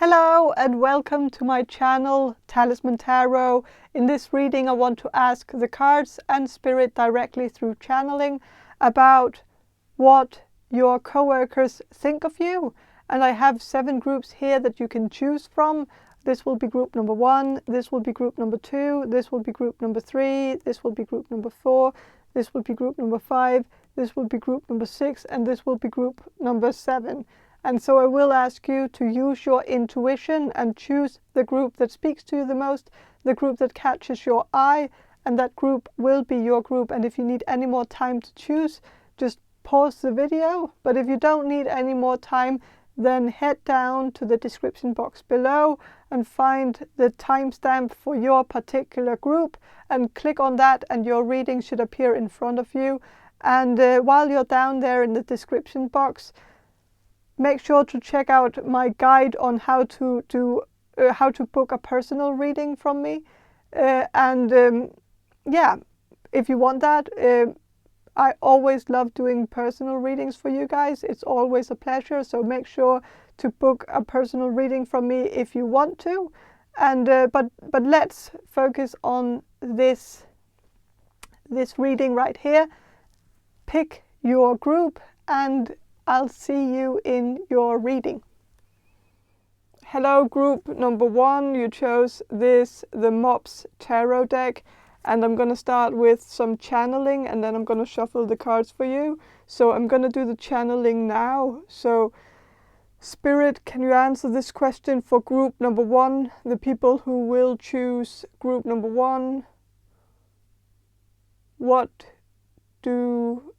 Hello and welcome to my channel, Talisman Tarot. In this reading I want to ask the cards and spirit directly through channeling about what your co-workers think of you. And I have 7 groups here that you can choose from. This will be group number 1, this will be group number 2, this will be group number 3, this will be group number 4, this will be group number 5, this will be group number 6, and this will be group number 7. And so I will ask you to use your intuition and choose the group that speaks to you the most, the group that catches your eye, and that group will be your group. And if you need any more time to choose, just pause the video. But if you don't need any more time, then head down to the description box below and find the timestamp for your particular group and click on that, and your reading should appear in front of you. And while you're down there in the description box, make sure to check out my guide on how to book a personal reading from me. Yeah, if you want that, I always love doing personal readings for you guys. It's always a pleasure. So make sure to book a personal reading from me if you want to. And but let's focus on this reading right here. Pick your group and I'll see you in your reading. Hello, group number 1. You chose the Mops Tarot deck, and I'm going to start with some channeling and then I'm going to shuffle the cards for you. So I'm going to do the channeling now. So Spirit, can you answer this question for group number 1, the people who will choose group number 1? What do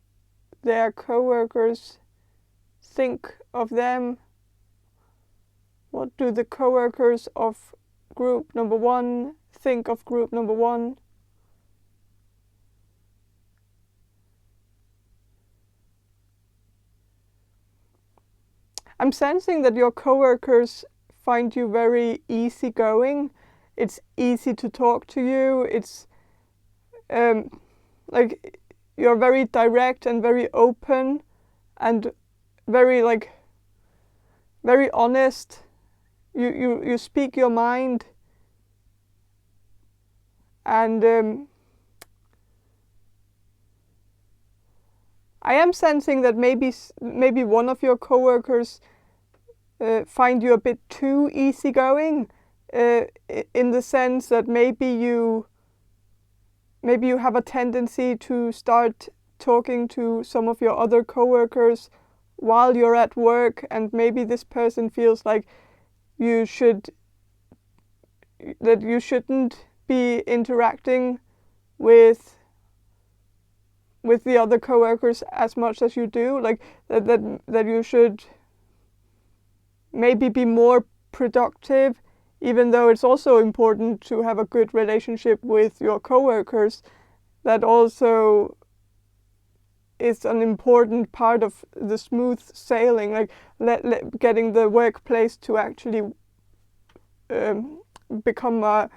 their co-workers think of them? What do the co-workers of group number 1 think of group number 1? I'm sensing that your co-workers find you very easygoing. It's easy to talk to you. It's like you're very direct and very open and very honest. You speak your mind, and I am sensing that maybe one of your co-workers find you a bit too easygoing, in the sense that maybe you have a tendency to start talking to some of your other co-workers while you're at work, and maybe this person feels like you shouldn't be interacting with the other co-workers as much as you do, like that you should maybe be more productive, even though it's also important to have a good relationship with your co-workers. That also is an important part of the smooth sailing, like getting the workplace to actually become a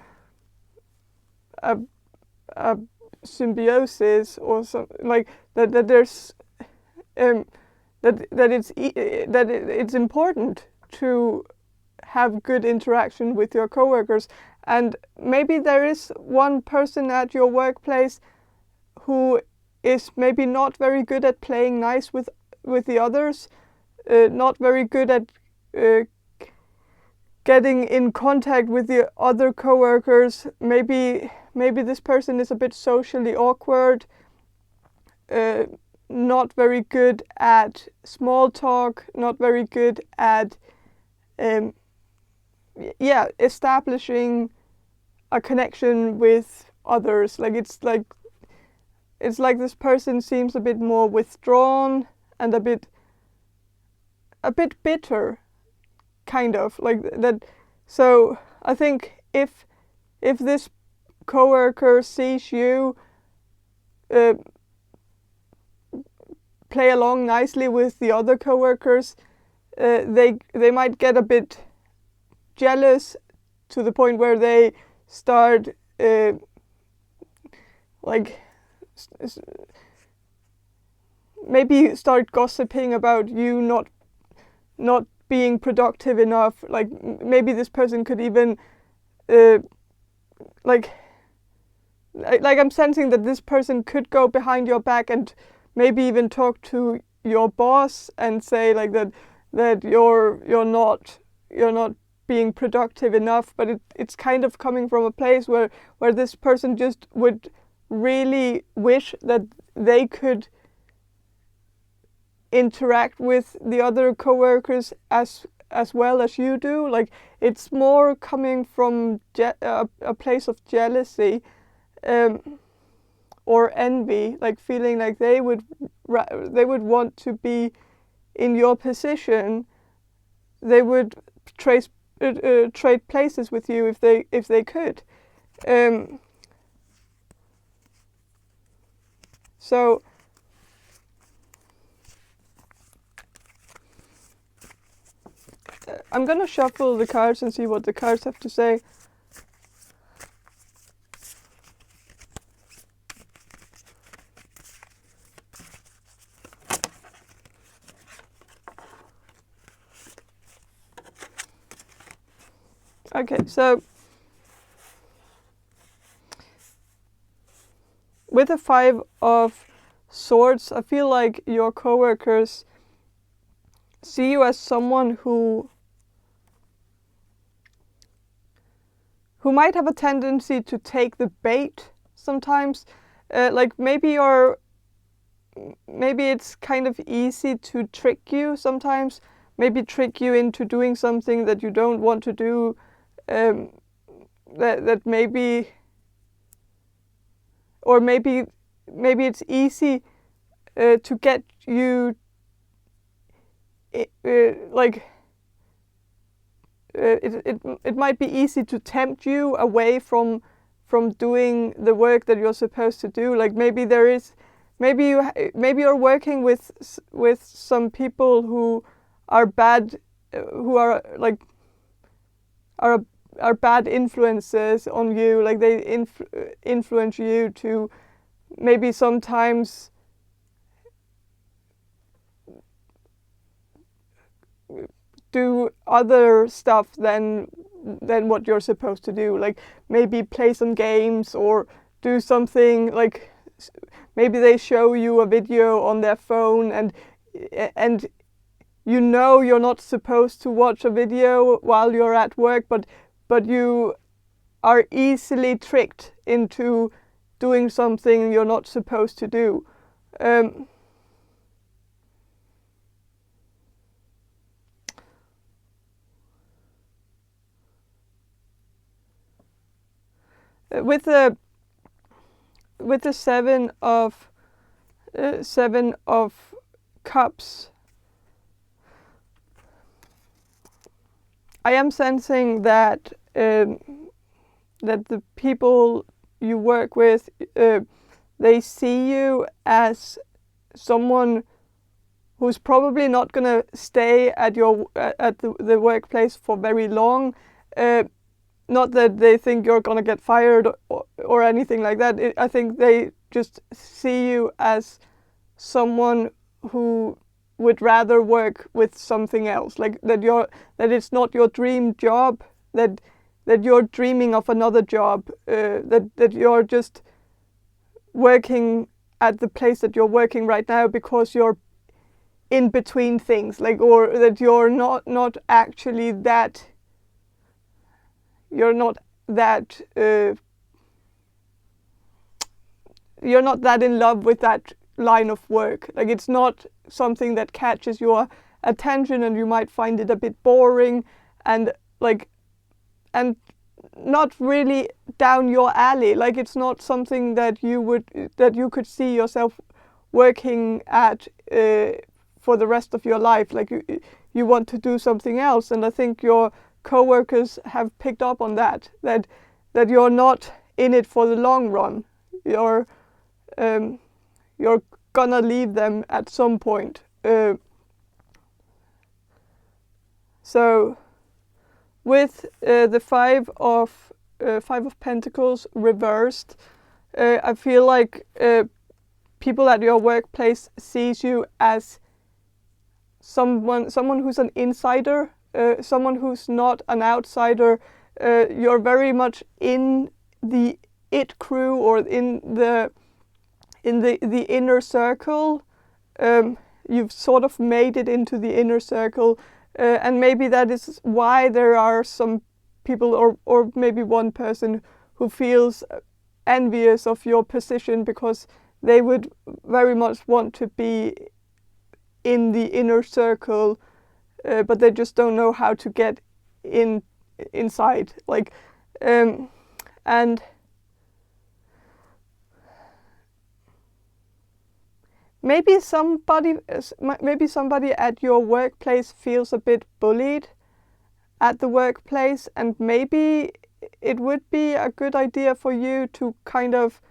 symbiosis, or something like that. That there's that it's important to have good interaction with your coworkers. And maybe there is one person at your workplace who is maybe not very good at playing nice with the others, not very good at getting in contact with the other coworkers. Maybe this person is a bit socially awkward, not very good at small talk, not very good at establishing a connection with others. Like it's like this person seems a bit more withdrawn and a bit bitter, kind of like that. So I think if this coworker sees you play along nicely with the other coworkers, they might get a bit jealous, to the point where they start maybe start gossiping about you not being productive enough. Like maybe this person could even like I'm sensing that this person could go behind your back and maybe even talk to your boss and say like that you're not being productive enough, but it's kind of coming from a place where this person just would really wish that they could interact with the other coworkers as well as you do. Like it's more coming from a place of jealousy or envy, like feeling like they would want to be in your position. They would trade places with you if they could. So I'm gonna shuffle the cards and see what the cards have to say. Okay, so with the 5 of Swords, I feel like your coworkers see you as someone who might have a tendency to take the bait sometimes. Like maybe it's kind of easy to trick you sometimes. Maybe trick you into doing something that you don't want to do. That maybe, or maybe it's easy to get you it might be easy to tempt you away from doing the work that you're supposed to do. Like maybe you're working with some people who are bad, who are bad influences on you. Like they influence you to maybe sometimes do other stuff than what you're supposed to do. Like maybe play some games or do something. Like maybe they show you a video on their phone and you know you're not supposed to watch a video while you're at work, but you are easily tricked into doing something you're not supposed to do. With the 7 of Cups, I am sensing that the people you work with, they see you as someone who's probably not going to stay at the workplace for very long. Not that they think you're going to get fired or anything like that. I think they just see you as someone who would rather work with something else. Like that it's not your dream job, that you're dreaming of another job, that you're just working at the place that you're working right now because you're in between things, like, or that you're not actually that. You're not that in love with that line of work. Like it's not something that catches your attention, and you might find it a bit boring and not really down your alley. Like it's not something that you could see yourself working at for the rest of your life. Like you want to do something else, and I think your coworkers have picked up on that you're not in it for the long run. You're gonna leave them at some point. So with the 5 of Pentacles reversed, I feel like people at your workplace sees you as someone who's an insider, someone who's not an outsider. You're very much in the it crew, or in the inner circle. You've sort of made it into the inner circle, and maybe that is why there are some people, or maybe one person, who feels envious of your position, because they would very much want to be in the inner circle, but they just don't know how to get inside. And maybe somebody at your workplace feels a bit bullied at the workplace, and maybe it would be a good idea for you to kind of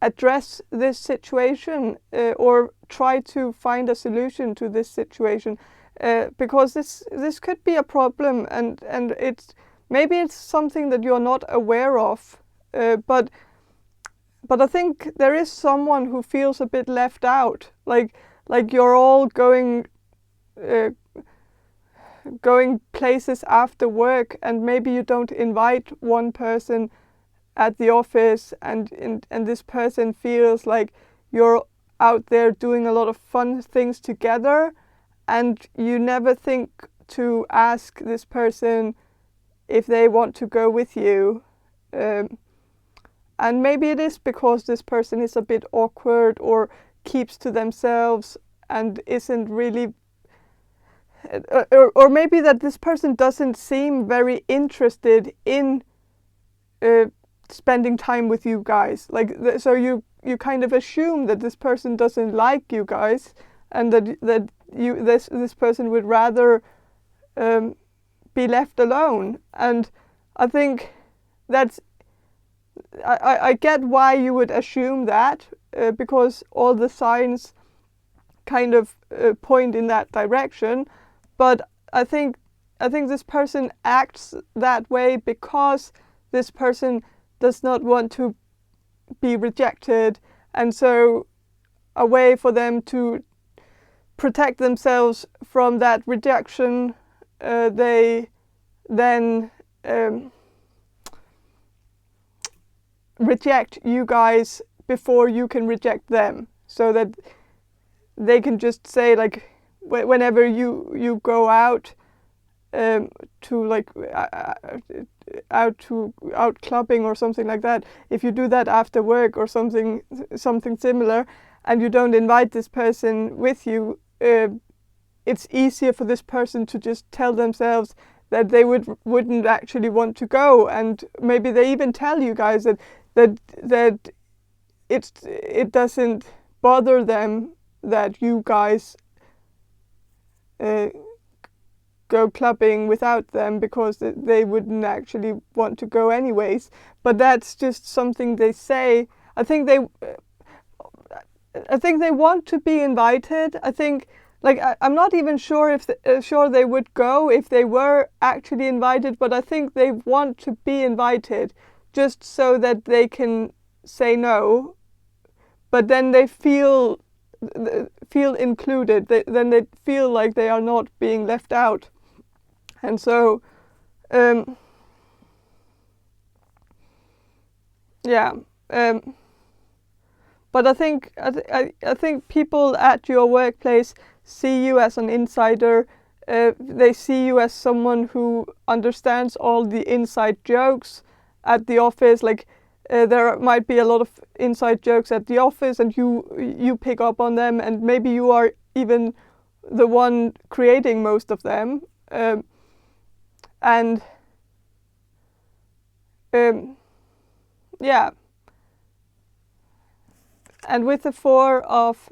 address this situation, or try to find a solution to this situation, because this could be a problem, and maybe it's something that you're not aware of, but I think there is someone who feels a bit left out, like you're all going places after work, and maybe you don't invite one person at the office, and this person feels like you're out there doing a lot of fun things together, and you never think to ask this person if they want to go with you. And maybe it is because this person is a bit awkward, or keeps to themselves, and isn't really, or maybe that this person doesn't seem very interested in spending time with you guys. So you kind of assume that this person doesn't like you guys, and that this person would rather be left alone. And I think that's, I get why you would assume that, because all the signs kind of point in that direction. But I think this person acts that way because this person does not want to be rejected, and so a way for them to protect themselves from that rejection, they then reject you guys before you can reject them, so that they can just say, like, whenever you go out out clubbing or something like that, if you do that after work or something similar, and you don't invite this person with you, it's easier for this person to just tell themselves that they wouldn't actually want to go, and maybe they even tell you guys that it doesn't bother them that you guys go clubbing without them, because they wouldn't actually want to go anyways. But that's just something they say. I think they want to be invited. I think, like, I'm not even sure if sure they would go if they were actually invited, but I think they want to be invited just so that they can say no, but then they feel included. Then they feel like they are not being left out. And so, yeah. But I think people at your workplace see you as an insider. They see you as someone who understands all the inside jokes at the office. Like, there might be a lot of inside jokes at the office, and you pick up on them, and maybe you are even the one creating most of them. Yeah. And with the Four of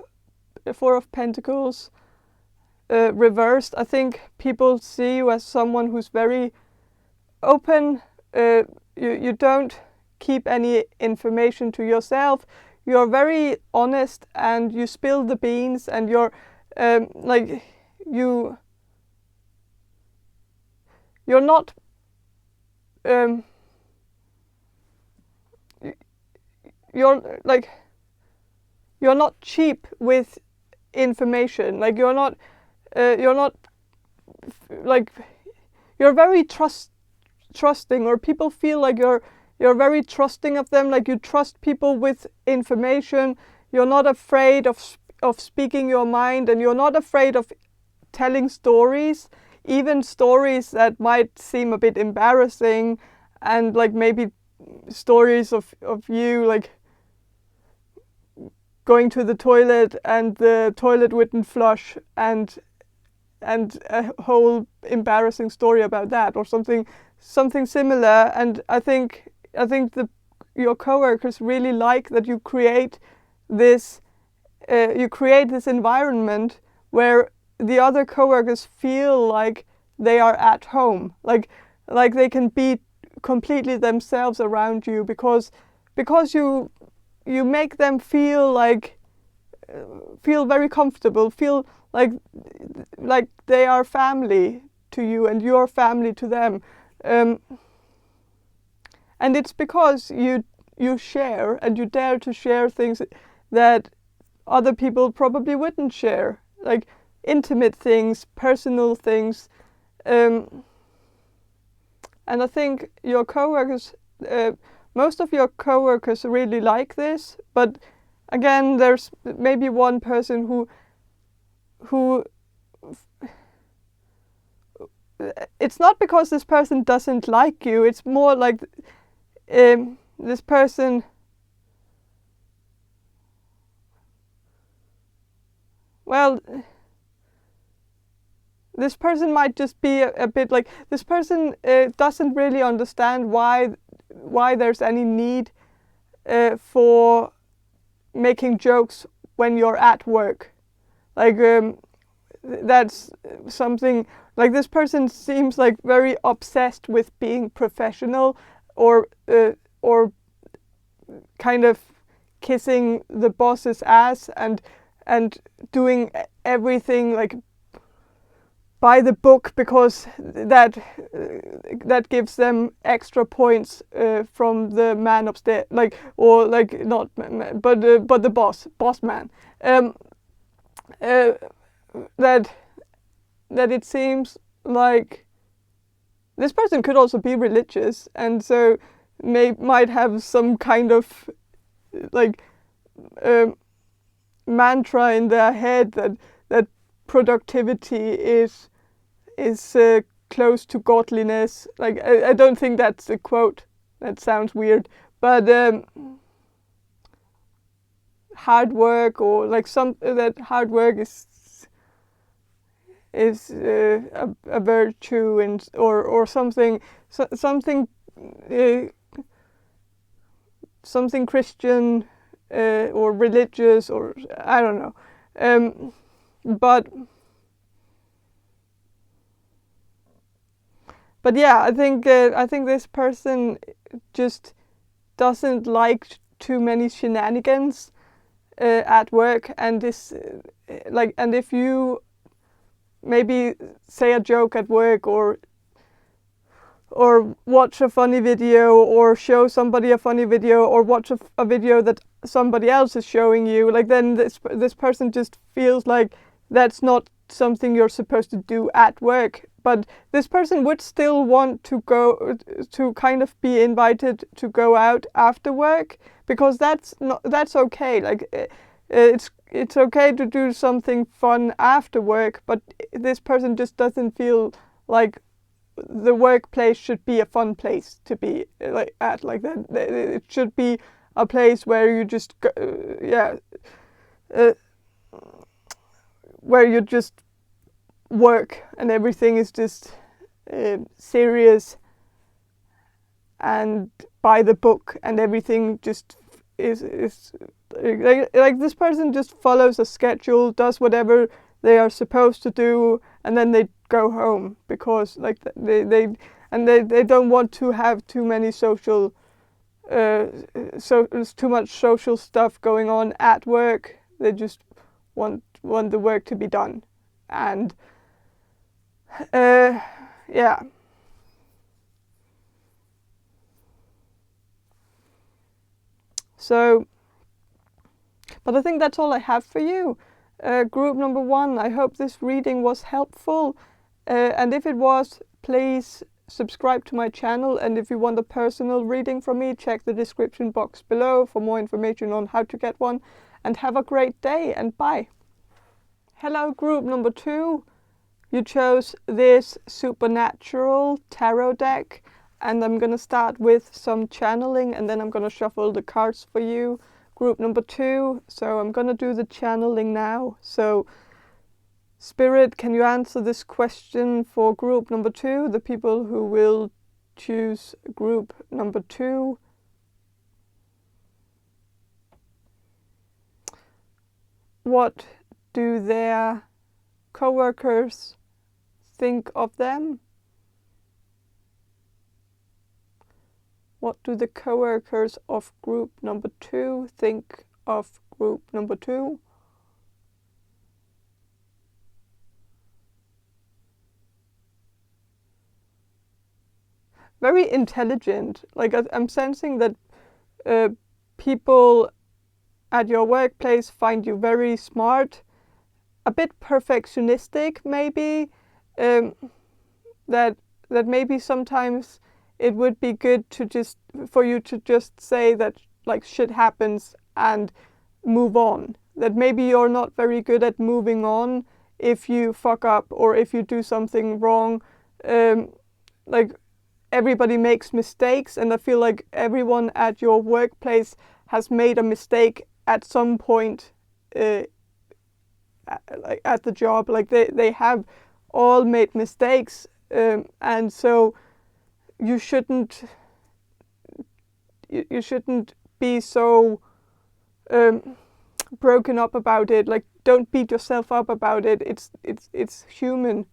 Pentacles reversed, I think people see you as someone who's very open. You don't keep any information to yourself. You're very honest, and you spill the beans, and you're you're not you're not cheap with information. Like, you're not you're not like you're very trusting, or people feel like you're very trusting of them, like you trust people with information. You're not afraid of speaking your mind, and you're not afraid of telling stories, even stories that might seem a bit embarrassing, and like maybe stories of you like going to the toilet and the toilet wouldn't flush, and a whole embarrassing story about that, or something similar. And I think your coworkers really like that you create this environment where the other coworkers feel like they are at home, like they can be completely themselves around you, because you make them feel very comfortable, feel like they are family to you and you're family to them. And it's because you share, and you dare to share things that other people probably wouldn't share, like intimate things, personal things. And I think your coworkers, most of your coworkers really like this, but again, there's maybe one person who it's not because this person doesn't like you, it's more like this person this person might just be a bit like, this person doesn't really understand why there's any need for making jokes when you're at work. Like that's something, like this person seems like very obsessed with being professional, or kind of kissing the boss's ass and doing everything like by the book, because that gives them extra points from the man upstairs, like, or like not man, but the boss man. That it seems like this person could also be religious, and so might have some kind of like mantra in their head that productivity is close to godliness. Like I don't think that's a quote. That sounds weird, but hard work, or like that hard work is a virtue, and or something something Christian or religious, or I don't know. But yeah, I think this person just doesn't like too many shenanigans at work, and this and if you maybe say a joke at work, or watch a funny video, or show somebody a funny video, or watch a video that somebody else is showing you, like then this person just feels like that's not something you're supposed to do at work. But this person would still want to go to kind of be invited to go out after work, because that's okay. Like it's okay to do something fun after work, but this person just doesn't feel like the workplace should be a fun place to be like at, like that. It should be a place where you just where you just work, and everything is just serious and by the book, and everything just is like this person just follows a schedule, does whatever they are supposed to do, and then they go home, because like they don't want to have too many social too much social stuff going on at work. They just want the work to be done. And yeah. So, but I think that's all I have for you. Group number 1, I hope this reading was helpful, and if it was, please subscribe to my channel, and if you want a personal reading from me, check the description box below for more information on how to get one, and have a great day, and bye. Hello, group number 2. You chose this supernatural tarot deck, and I'm going to start with some channeling, and then I'm going to shuffle the cards for you. Group number 2, so I'm going to do the channeling now. So, Spirit, can you answer this question for group number 2, the people who will choose group number 2? What do their coworkers think of them? What do the coworkers of group number 2 think of group number 2? Very intelligent. Like I'm sensing that people at your workplace find you very smart, a bit perfectionistic maybe, that maybe sometimes it would be good to for you to just say that like shit happens and move on. That maybe you're not very good at moving on if you fuck up or if you do something wrong. Like everybody makes mistakes, and I feel like everyone at your workplace has made a mistake at some point like at the job. Like they have all made mistakes, and so you shouldn't be so broken up about it. Like don't beat yourself up about it. It's human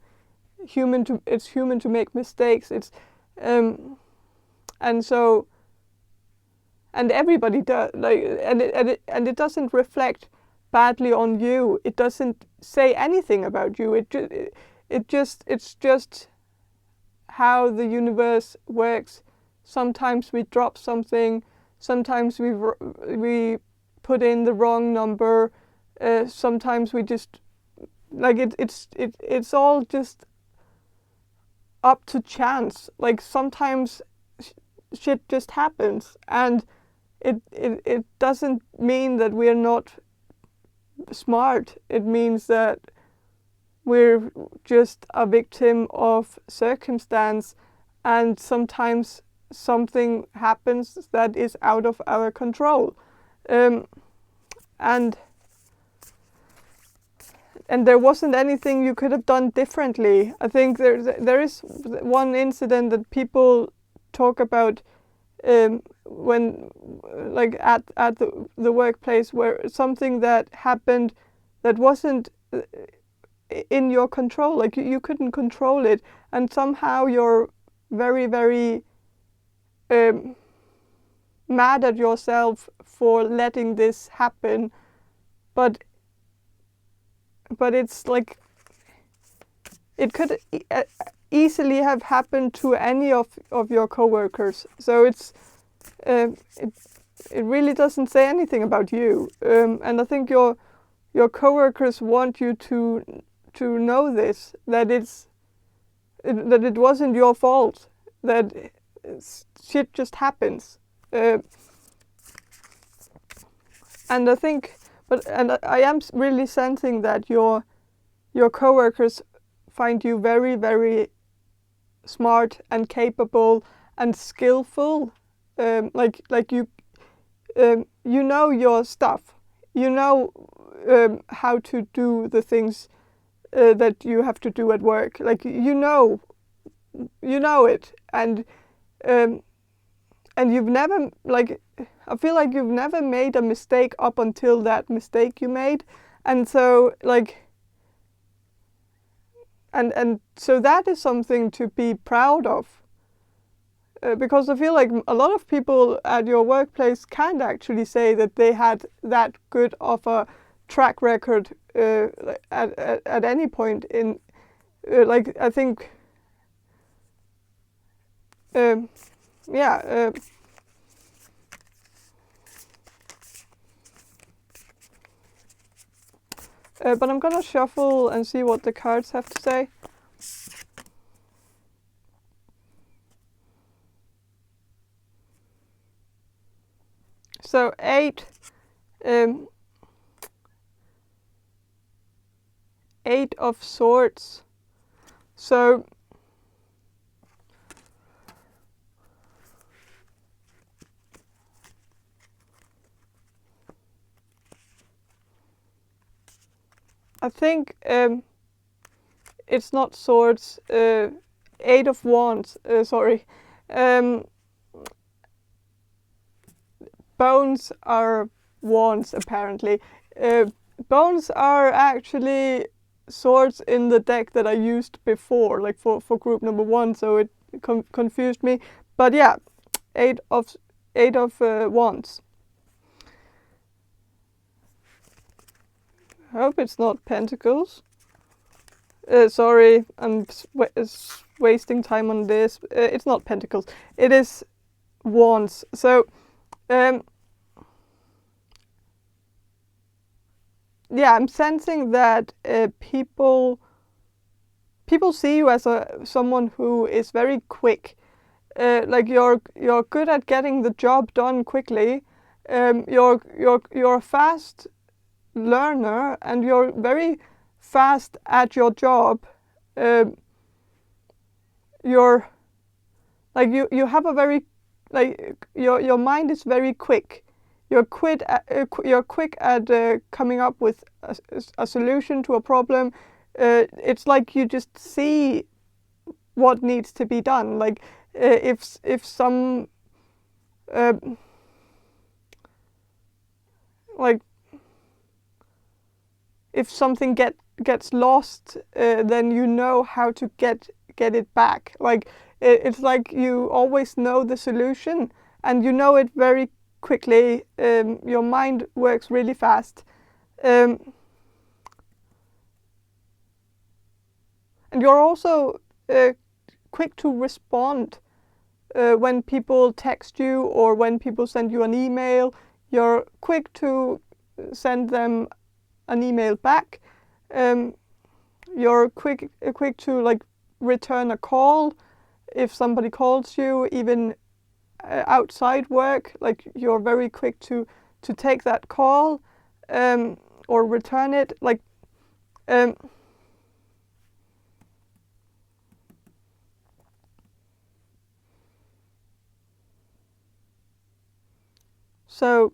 to make mistakes. It's and so and everybody does, like, and it doesn't reflect badly on you. It doesn't say anything about you. It's just how the universe works. Sometimes we drop something. Sometimes we put in the wrong number. Sometimes we just like it's all just up to chance. Like sometimes shit just happens, and it doesn't mean that we're not smart. It means that we're just a victim of circumstance, and sometimes something happens that is out of our control, and there wasn't anything you could have done differently. I think there is one incident that people talk about when, like at the workplace, where something that happened that wasn't in your control. Like you couldn't control it, and somehow you're very, very mad at yourself for letting this happen, but it's like it could easily have happened to any of your coworkers. So it really doesn't say anything about you, and I think your coworkers want you to know this, that it wasn't your fault, that shit just happens, and I think, I am really sensing that your coworkers find you very, very smart and capable and skillful. Like you know your stuff. You know how to do the things that you have to do at work. Like you know it, and you've never, like, I feel like you've never made a mistake up until that mistake you made, and so like, and so that is something to be proud of, because I feel like a lot of people at your workplace can't actually say that they had that good of a track record at any point in, like, I think, yeah. But I'm gonna shuffle and see what the cards have to say. So 8 of Swords. So I think it's not swords. 8 of Wands. Sorry. Bones are wands, apparently. Bones are actually swords in the deck that I used before, like for group number 1, so it confused me. But yeah, 8 of Wands. I hope it's not Pentacles. Sorry, I'm wasting time on this. It's not Pentacles. It is Wands. So, yeah, I'm sensing that people see you as someone who is very quick. Like you're good at getting the job done quickly. You're a fast learner, and you're very fast at your job. You're like you have a very, like, your mind is very quick. You're quick at coming up with a solution to a problem. It's like you just see what needs to be done. Like if some like if something gets lost, then you know how to get it back. Like it's like you always know the solution, and you know it very quickly. Your mind works really fast, and you're also quick to respond when people text you or when people send you an email. You're quick to send them an email back. You're quick to like return a call if somebody calls you, even outside work. Like you're very quick to take that call or return it. Like so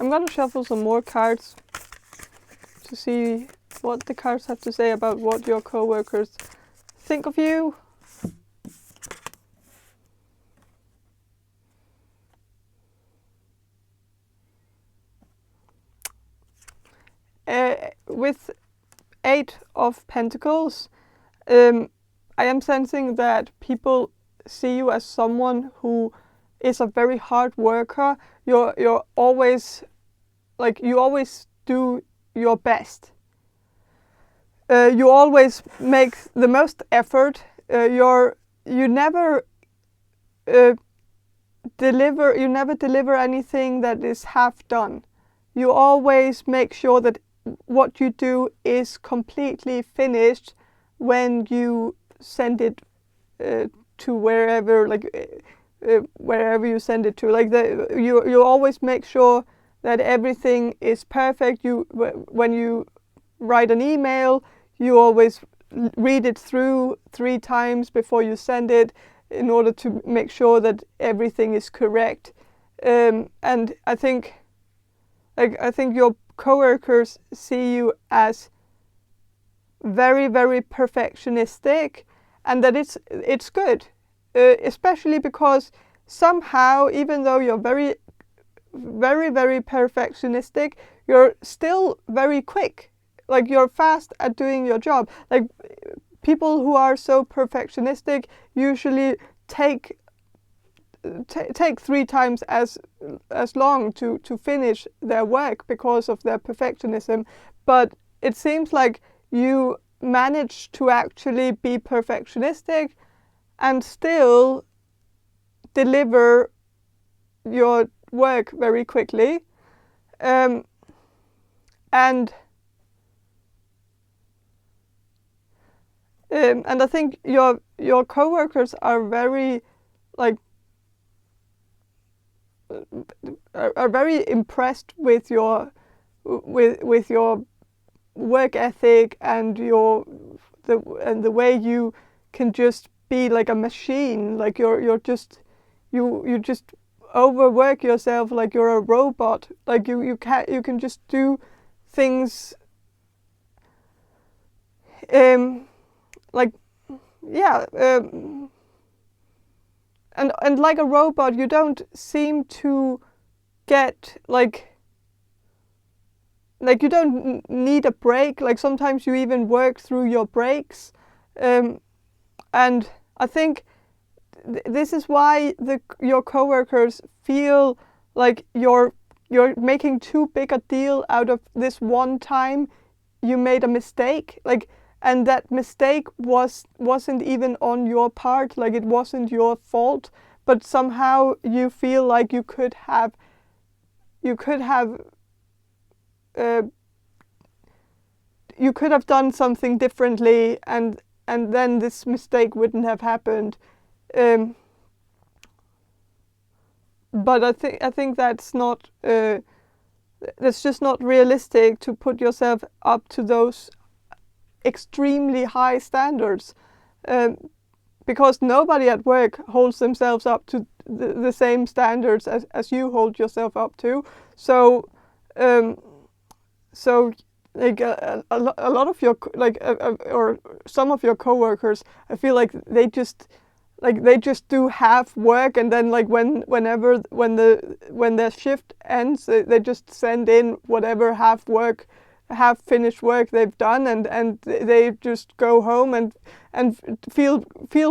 I'm gonna shuffle some more cards to see what the cards have to say about what your coworkers think of you. With 8 of Pentacles, I am sensing that people see you as someone who is a very hard worker. You're always, like, you always do your best. You always make the most effort. You never deliver anything that is half done. You always make sure that what you do is completely finished when you send it to wherever, wherever you send it to. Like you always make sure that everything is perfect. When you write an email, you always read it through 3 times before you send it, in order to make sure that everything is correct. And I think your coworkers see you as very, very perfectionistic, and that it's good, especially because somehow, even though you're very, very, very perfectionistic, you're still very quick. Like you're fast at doing your job. Like people who are so perfectionistic usually take 3 times as long to finish their work because of their perfectionism. But it seems like you manage to actually be perfectionistic and still deliver your work very quickly. And I think your coworkers are very are very impressed with your work ethic and the way you can just be like a machine, like you just overwork yourself like you're a robot, like you can just do things like yeah and like a robot you don't seem to get like you don't need a break. Like sometimes you even work through your breaks, and I think this is why your coworkers feel like you're making too big a deal out of this one time you made a mistake, like, and that mistake wasn't even on your part, like it wasn't your fault, but somehow you feel like you could have done something differently, and then this mistake wouldn't have happened. But I think that's not that's just not realistic to put yourself up to those extremely high standards, because nobody at work holds themselves up to the same standards as you hold yourself up to. So like a lot of your or some of your coworkers, I feel like they just do half work, and then like when their shift ends, they just send in whatever half finished work they've done, and they just go home and feel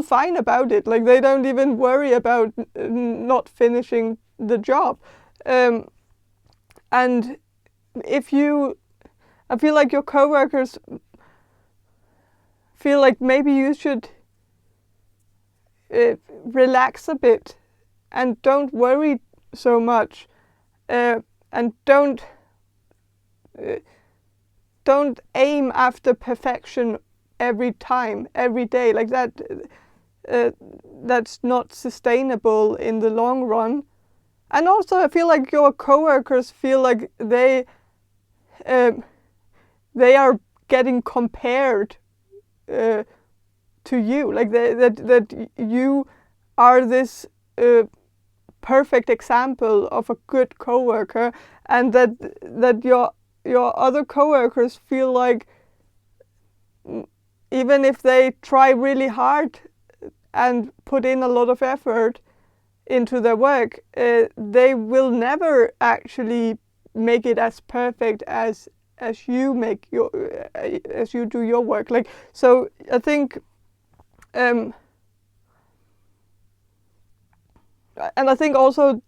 fine about it. Like they don't even worry about not finishing the job. And I feel like your coworkers feel like maybe you should relax a bit and don't worry so much, and don't aim after perfection every day, like that. That's not sustainable in the long run. And also I feel like your coworkers feel like they are getting compared to you, like that you are this perfect example of a good coworker, and that your other coworkers feel like even if they try really hard and put in a lot of effort into their work, they will never actually make it as perfect as you do your work. Like, so I think and I think also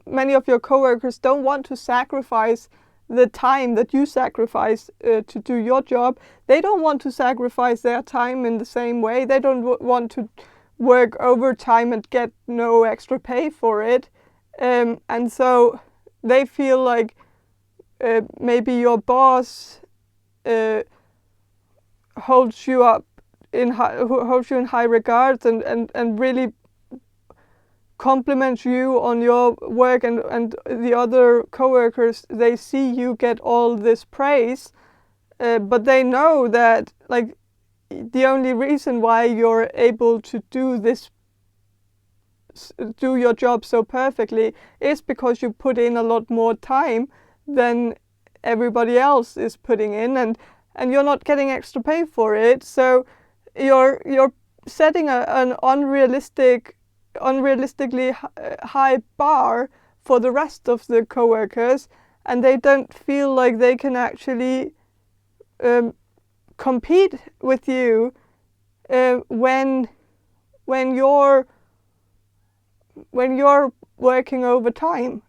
many of your coworkers don't want to sacrifice the time that you sacrifice to do your job. They don't want to sacrifice their time in the same way. They don't want to work overtime and get no extra pay for it. And so they feel like maybe your boss holds you in high regards and really compliments you on your work, and the other coworkers, they see you get all this praise, but they know that like the only reason why you're able to do your job so perfectly is because you put in a lot more time than everybody else is putting in, and you're not getting extra pay for it. So you're setting an unrealistically high bar for the rest of the coworkers, and they don't feel like they can actually compete with you when you're working overtime,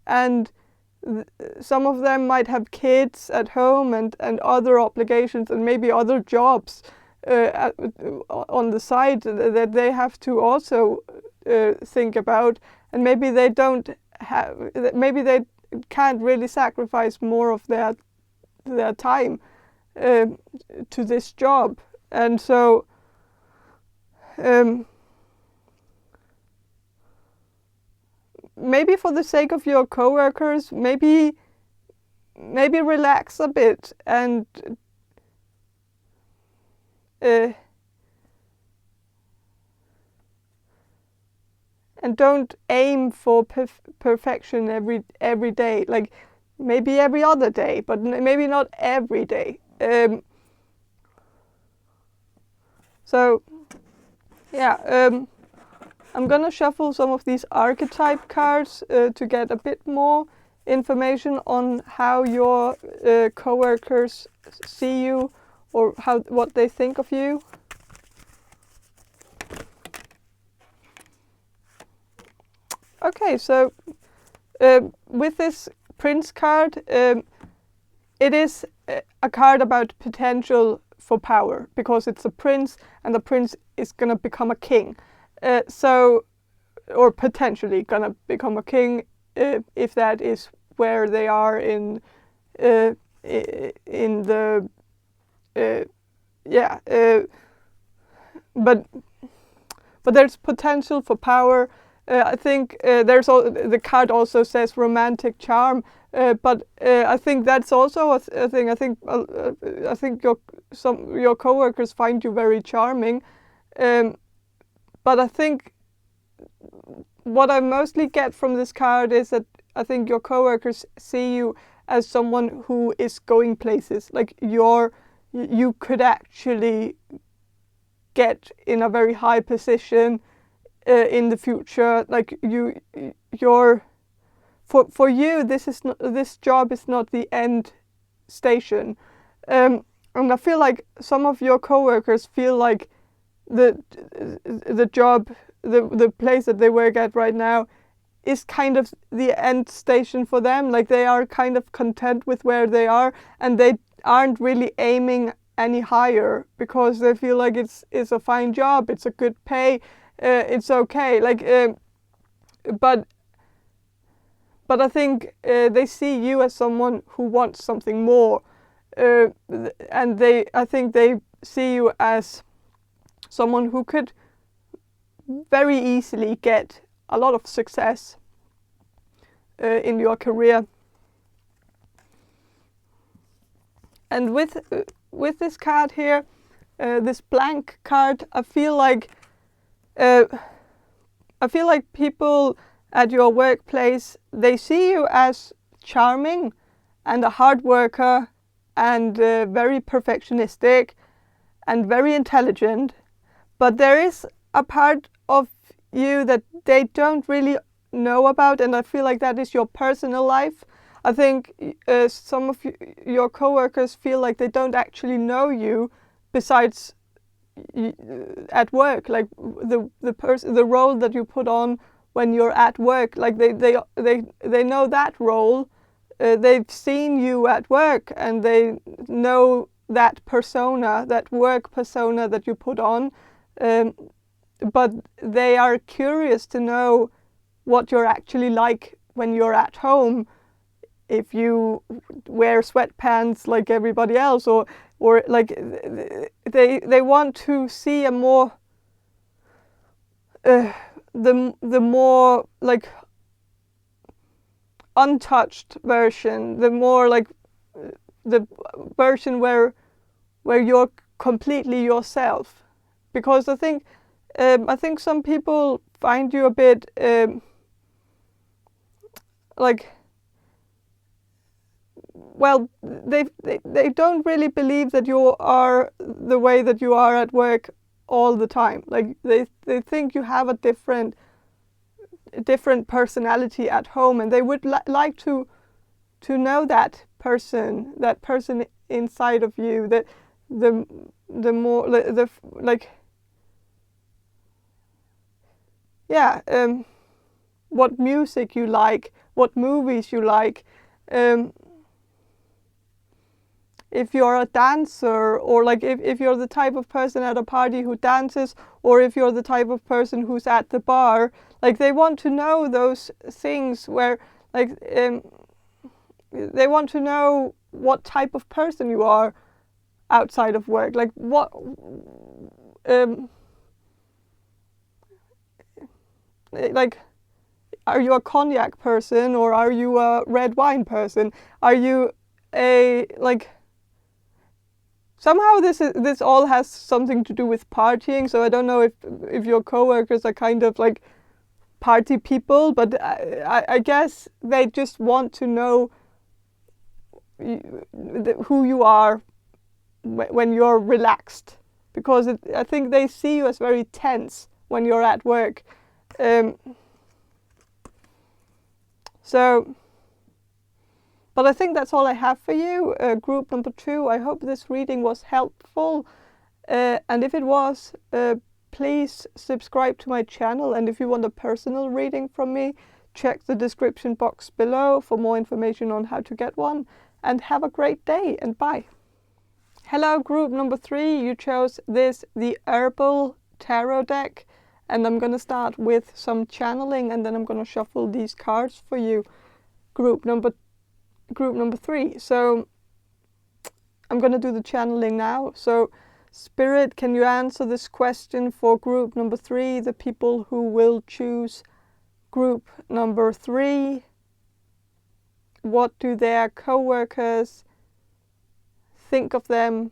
and some of them might have kids at home and other obligations and maybe other jobs on the side that they have to also think about, and maybe they don't have, maybe they can't really sacrifice more of their time to this job. And so maybe for the sake of your coworkers, maybe relax a bit and don't aim for perfection every day. Like maybe every other day, but maybe not every day. So yeah, I'm gonna shuffle some of these archetype cards to get a bit more information on how your coworkers see you, or what they think of you. Okay, so with this Prince card, it is a card about potential for power, because it's a prince, and the prince is gonna become a king. Or potentially gonna become a king, if that is where they are in the but there's potential for power. I think the card also says romantic charm, but I think that's also a thing. I think your coworkers find you very charming, but I think what I mostly get from this card is that I think your coworkers see you as someone who is going places. Like you could actually get in a very high position in the future. Like for you, this job is not the end station, and I feel like some of your coworkers feel like the job, the place that they work at right now, is kind of the end station for them. Like they are kind of content with where they are, and they aren't really aiming any higher because they feel like it's a fine job, it's a good pay, it's okay. Like, but I think they see you as someone who wants something more, and I think they see you as someone who could very easily get a lot of success in your career. And with this card here, this blank card, I feel like people at your workplace, they see you as charming and a hard worker and very perfectionistic and very intelligent, but there is a part of you that they don't really know about, and I feel like that is your personal life. I think some of your coworkers feel like they don't actually know you besides at work, like the role that you put on when you're at work. Like they know that role, they've seen you at work, and they know that persona, that work persona that you put on, but they are curious to know what you're actually like when you're at home, if you wear sweatpants like everybody else, or like they want to see a more the more like untouched version, the more like the version where you're completely yourself. Because I think some people find you a bit like, well, they don't really believe that you are the way that you are at work all the time. Like they think you have a different personality at home, and they would like to know that person inside of you, that the more like yeah, what music you like, what movies you like, if you're a dancer, or like if you're the type of person at a party who dances, or if you're the type of person who's at the bar, like they want to know those things where like they want to know what type of person you are outside of work. Like what like, are you a cognac person, or are you a red wine person? Are you a like, somehow this all has something to do with partying. So I don't know if your coworkers are kind of like party people, but I guess they just want to know who you are when you're relaxed, because I think they see you as very tense when you're at work. But I think that's all I have for you, group number 2. I hope this reading was helpful, and if it was, please subscribe to my channel, and if you want a personal reading from me, check the description box below for more information on how to get one, and have a great day, and bye. Hello, group number 3. You chose the Herbal Tarot deck, and I'm going to start with some channeling, and then I'm going to shuffle these cards for you, group number 3. So I'm going to do the channeling now. So Spirit, can you answer this question for group number 3, the people who will choose group number 3? What do their co-workers think of them?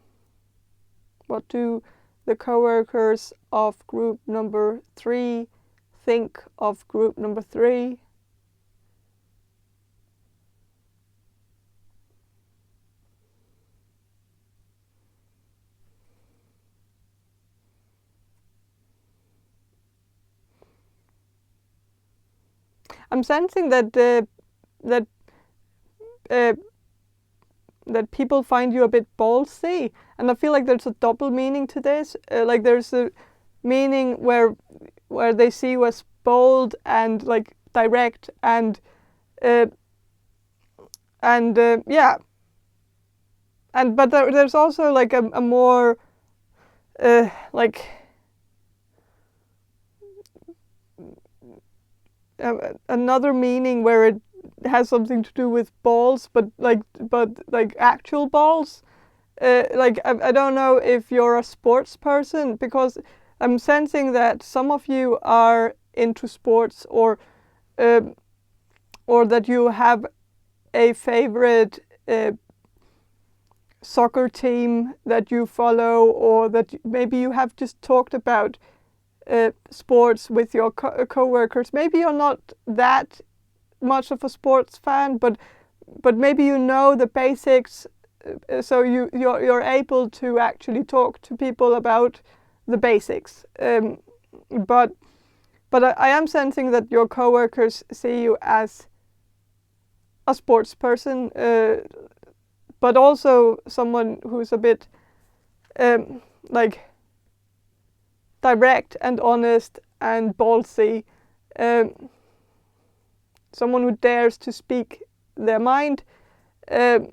What do the co-workers of group number 3 think of group number 3? I'm sensing that that people find you a bit ballsy, and I feel like there's a double meaning to this. Like there's a meaning where they see you as bold and like direct and yeah, and but there's also like a more like another meaning where it has something to do with balls, but like actual balls. Like I don't know if you're a sports person, because I'm sensing that some of you are into sports, or that you have a favorite soccer team that you follow, or that maybe you have just talked about sports with your co-workers. Maybe you're not that much of a sports fan, but maybe you know the basics, so you're able to actually talk to people about the basics. But I am sensing that your co-workers see you as a sports person, but also someone who's a bit like direct and honest and ballsy, someone who dares to speak their mind, and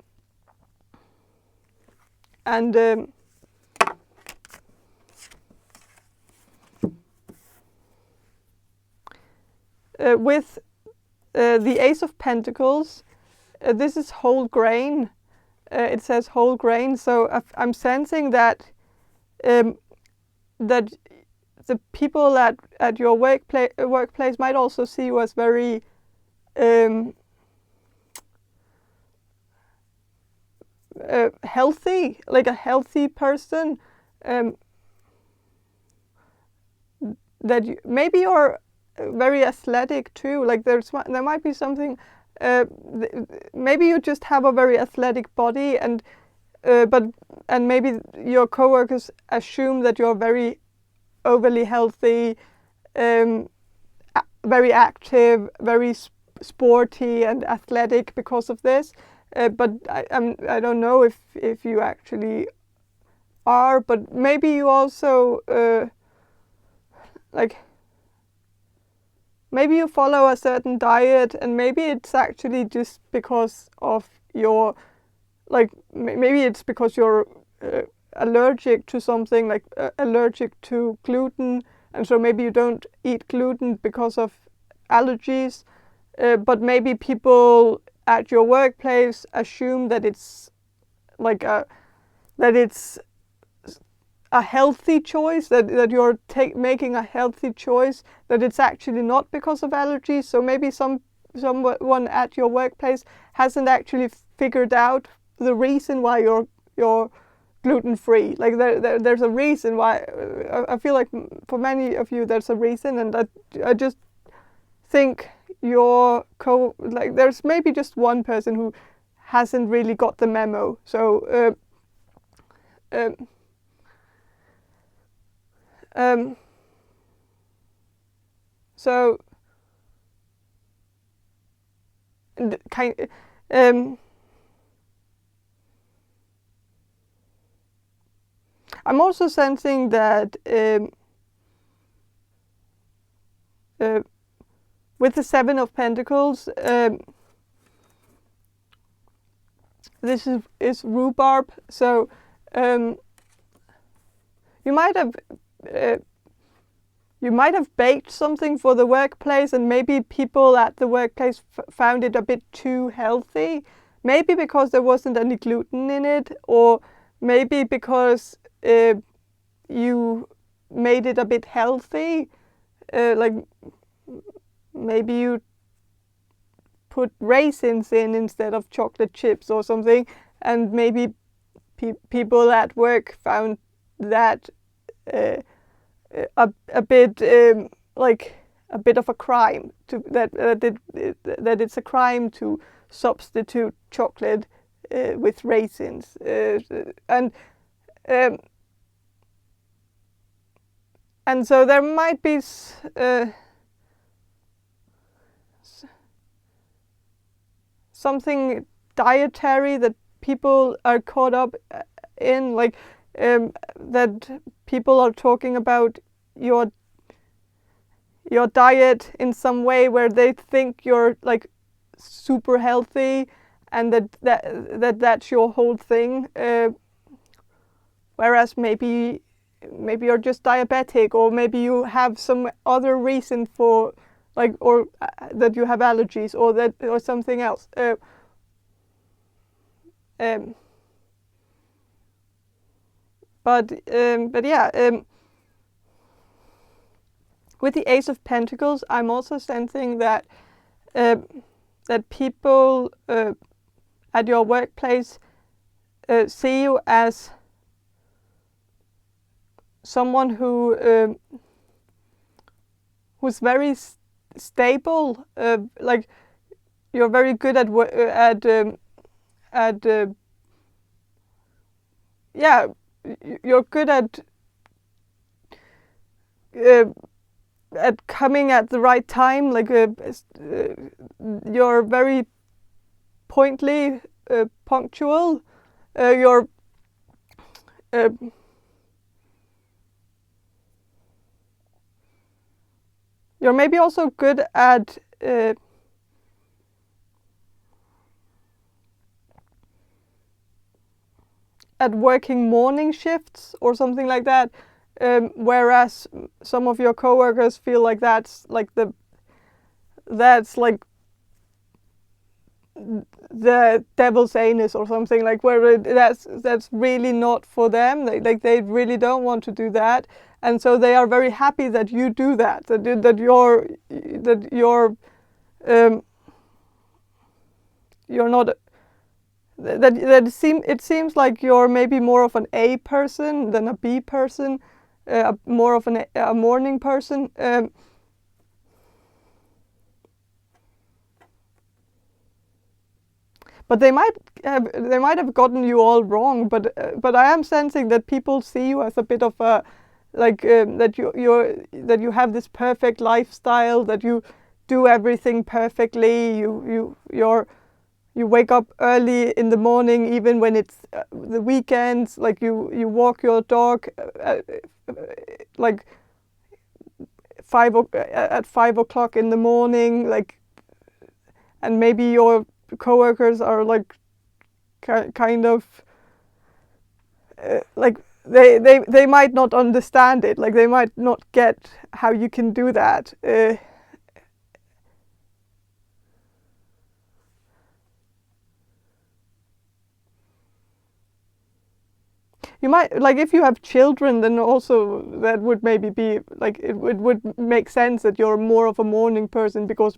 with the Ace of Pentacles, this is whole grain. It says whole grain, so I'm sensing that that the people at your workplace might also see you as very healthy, like a healthy person. That maybe you're very athletic too. Like there might be something. Maybe you just have a very athletic body, and maybe your coworkers assume that you're very overly healthy, very active, very sporty and athletic because of this. But I don't know if you actually are. But maybe you also maybe you follow a certain diet, and maybe it's actually just because of your, like, maybe it's because you're allergic to something, like allergic to gluten, and so maybe you don't eat gluten because of allergies. But maybe people at your workplace assume that it's like that it's a healthy choice, that you're making a healthy choice, that it's actually not because of allergies. So maybe someone at your workplace hasn't actually figured out the reason why you're gluten-free. Like there's a reason why. I feel like for many of you there's a reason, and I just think like there's maybe just one person who hasn't really got the memo. So so I'm also sensing that with the Seven of Pentacles, this is rhubarb. So you might have baked something for the workplace, and maybe people at the workplace found it a bit too healthy. Maybe because there wasn't any gluten in it, or maybe because you made it a bit healthy. Like maybe you put raisins in instead of chocolate chips or something, and maybe people at work found that a bit like a bit of a crime that it's a crime to substitute chocolate with raisins, and so there might be something dietary that people are caught up in, like that people are talking about your diet in some way where they think you're like super healthy, and that's your whole thing, whereas maybe you're just diabetic, or maybe you have some other reason for, like, or that you have allergies, or something else. But yeah, with the Ace of Pentacles, I'm also sensing that that people at your workplace see you as someone who's very stable. Like you're very good at yeah, you're good at coming at the right time. Like you're very punctual. You're maybe also good at working morning shifts or something like that, whereas some of your coworkers feel like that's like the devil's anus or something, like where that's really not for them. They really don't want to do that, and so they are very happy that you do that. That you're not. It seems like you're maybe more of an A person than a B person, more of a morning person. But they might have gotten you all wrong. But I am sensing that people see you as a bit of a, like that you have this perfect lifestyle, that you do everything perfectly. You wake up early in the morning, even when it's the weekends. Like you walk your dog like at 5 o'clock in the morning, like, and maybe your coworkers are like kind of like they might not understand it, like they might not get how you can do that. You might, like, if you have children, then also that would maybe be like it would make sense that you're more of a morning person, because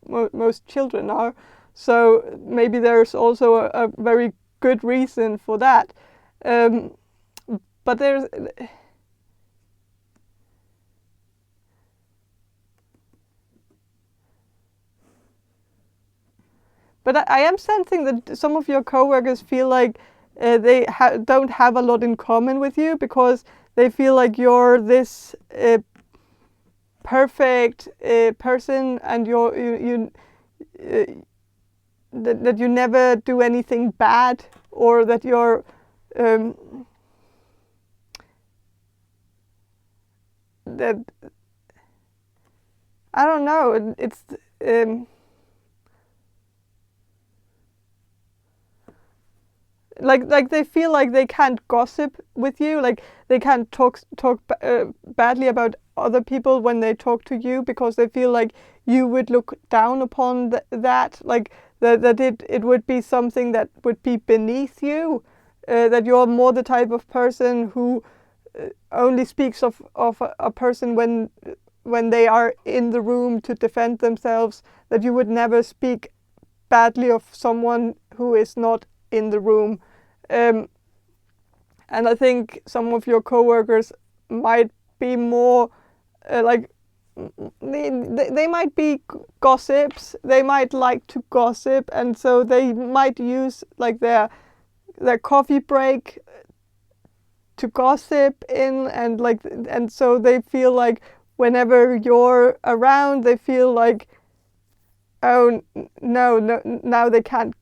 most children are. So maybe there's also a very good reason for that. But there's but I am sensing that some of your coworkers feel like they don't have a lot in common with you, because they feel like you're this perfect person, and that you never do anything bad, or that you're that I don't know. It's like they feel like they can't gossip with you, like they can't talk badly about other people when they talk to you, because they feel like you would look down upon that, like that it would be something that would be beneath you, that you're more the type of person who only speaks of a person when they are in the room to defend themselves, that you would never speak badly of someone who is not in the room. And I think some of your coworkers might be more like they might be gossips. They might like to gossip, and so they might use like their coffee break to gossip in, and so they feel like whenever you're around, they feel like, oh no, now they can't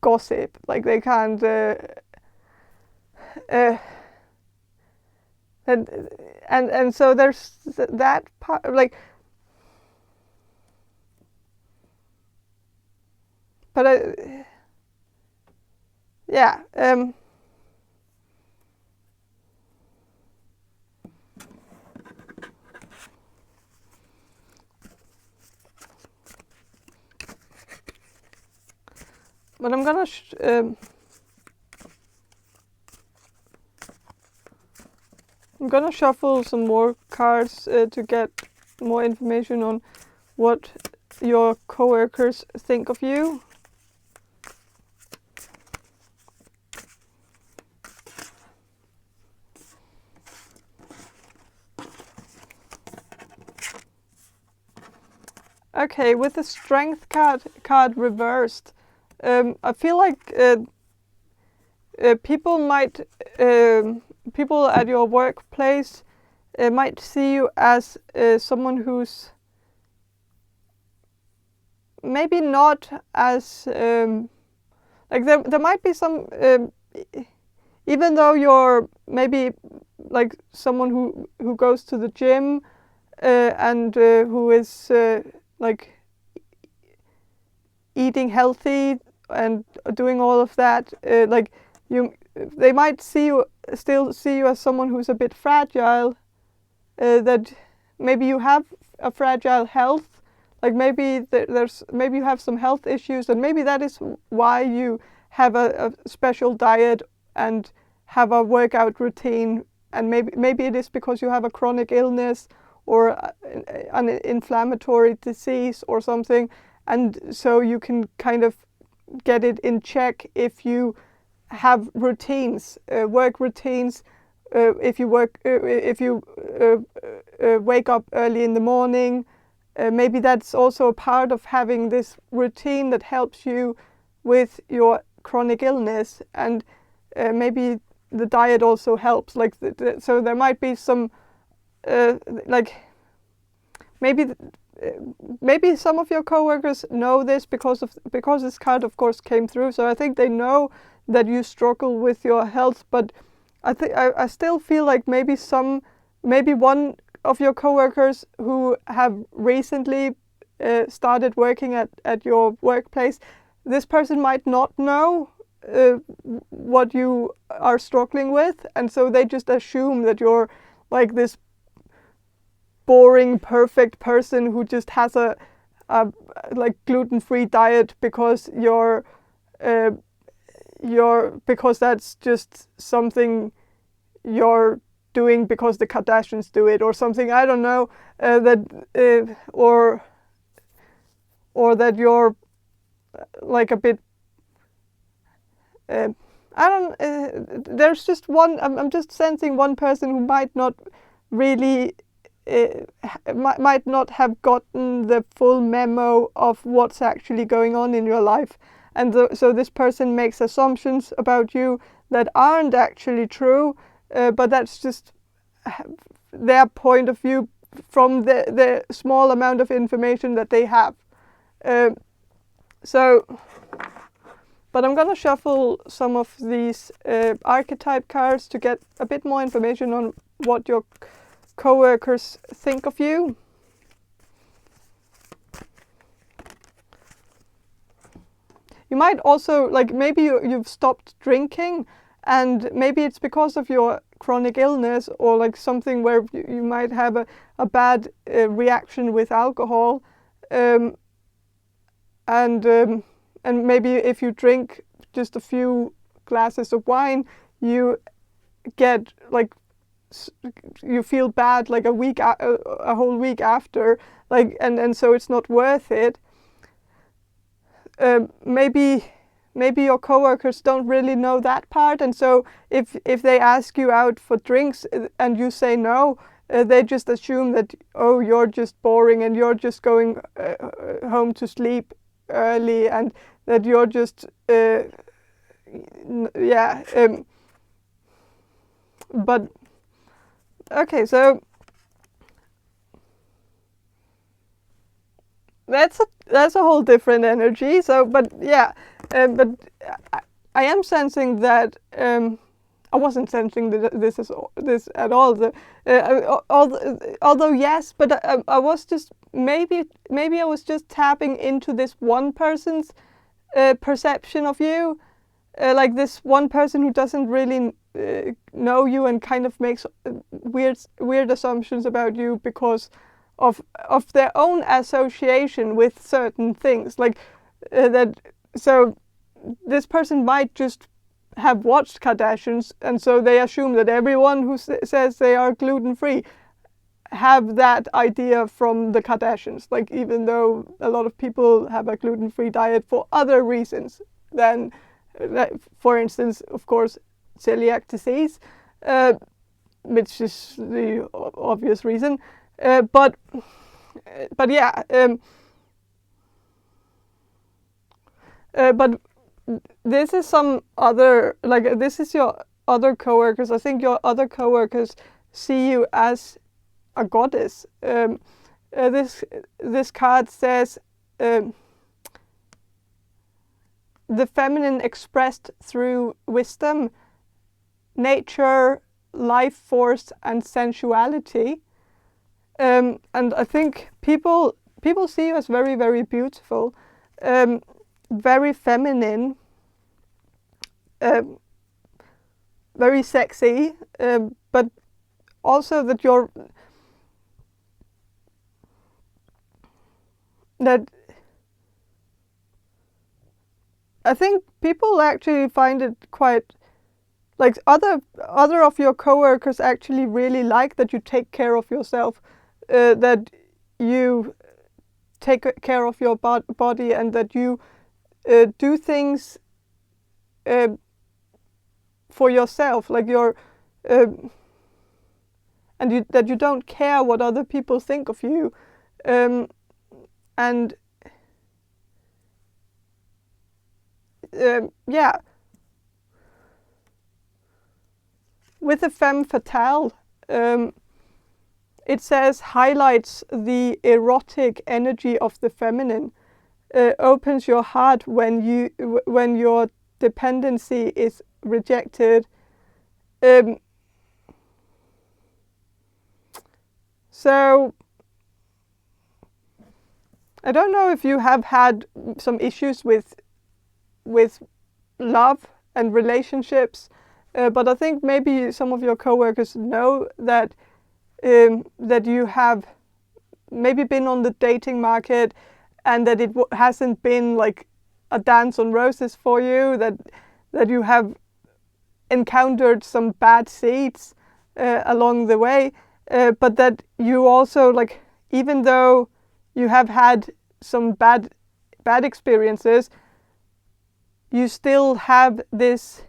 gossip, like they can't and so there's that part, like, but yeah, but I'm gonna shuffle some more cards to get more information on what your coworkers think of you. Okay, with the Strength card reversed, I feel like people at your workplace might see you as someone who's maybe not as like there might be some even though you're maybe like someone who goes to the gym and who is like eating healthy and doing all of that, like they might still see you as someone who's a bit fragile, that maybe you have a fragile health, like maybe maybe you have some health issues, and maybe that is why you have a special diet and have a workout routine, and maybe it is because you have a chronic illness or an inflammatory disease or something, and so you can kind of get it in check if you have routines, work routines. If you wake up early in the morning, maybe that's also a part of having this routine that helps you with your chronic illness, and maybe the diet also helps. Like so, there might be some like maybe some of your coworkers know this because this card of course came through. So I think they know that you struggle with your health, but I still feel like maybe one of your coworkers who have recently started working at your workplace, this person might not know what you are struggling with, and so they just assume that you're like this boring, perfect person who just has a like gluten-free diet because because that's just something you're doing because the Kardashians do it or something. I don't know, or that you're like a bit. I don't. There's just one. I'm just sensing one person who might not really. Might not have gotten the full memo of what's actually going on in your life, and so this person makes assumptions about you that aren't actually true, but that's just their point of view from the small amount of information that they have. But I'm gonna shuffle some of these archetype cards to get a bit more information on what your coworkers think of you. You might also, like, maybe you've stopped drinking, and maybe it's because of your chronic illness or like something where you might have a bad reaction with alcohol, and maybe if you drink just a few glasses of wine, you get like you feel bad like a whole week after, like, and so it's not worth it. Maybe your coworkers don't really know that part, and so if they ask you out for drinks and you say no, they just assume that, oh, you're just boring and you're just going home to sleep early, and that you're just but okay, so that's a whole different energy. So, but yeah, but I am sensing that I wasn't sensing this at all. Although yes, but I was just maybe I was just tapping into this one person's perception of you, like this one person who doesn't really know you and kind of makes weird assumptions about you because of their own association with certain things, like that. So this person might just have watched Kardashians, and so they assume that everyone who says they are gluten-free have that idea from the Kardashians, like, even though a lot of people have a gluten-free diet for other reasons than, for instance, of course, celiac disease, which is the obvious reason. But yeah, but this is some other, like, this is your other coworkers. I think your other coworkers see you as a goddess. This card says the feminine expressed through wisdom, nature, life force, and sensuality. And I think people see you as very, very beautiful, very feminine, very sexy, but also that I think people actually find it quite, like, other of your coworkers actually really like that you take care of yourself, that you take care of your body, and that you do things for yourself, like you're and that you don't care what other people think of you, and yeah, with the femme fatale, it says highlights the erotic energy of the feminine, opens your heart when your dependency is rejected. So I don't know if you have had some issues with love and relationships, but I think maybe some of your coworkers know that that you have maybe been on the dating market, and that it hasn't been like a dance on roses for you, that you have encountered some bad seeds along the way, but that you also, like, even though you have had some bad experiences, you still have this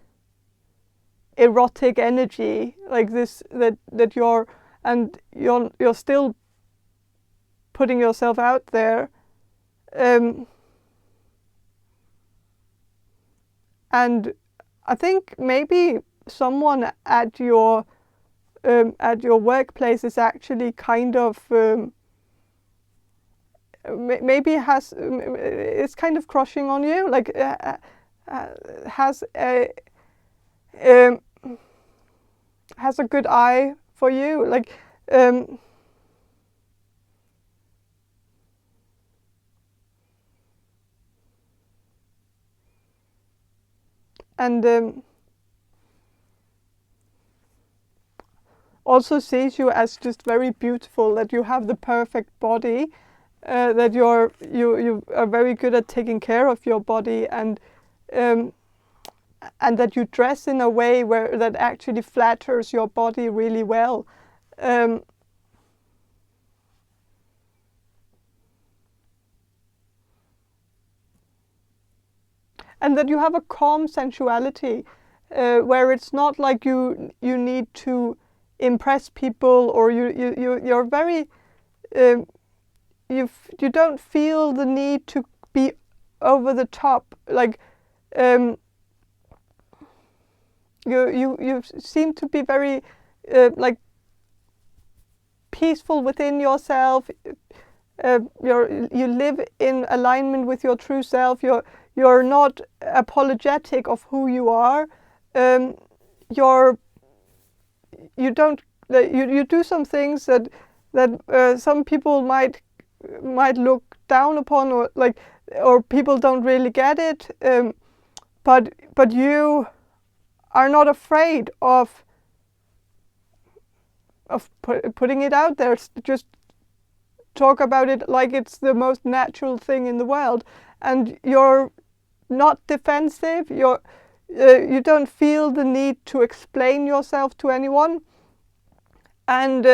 erotic energy, like this, that you're still putting yourself out there, and I think maybe someone at your workplace is actually kind of maybe it's kind of crushing on you, like has a good eye for you, like and also sees you as just very beautiful, that you have the perfect body, that you are very good at taking care of your body, and that you dress in a way that actually flatters your body really well. And that you have a calm sensuality, where it's not like you need to impress people, or you're very you don't feel the need to be over the top, like you seem to be very like peaceful within yourself. You live in alignment with your true self. You're not apologetic of who you are. You do some things that some people might look down upon, or people don't really get it. But you are not afraid of putting it out there. Just talk about it like it's the most natural thing in the world, and you're not defensive. You don't feel the need to explain yourself to anyone, and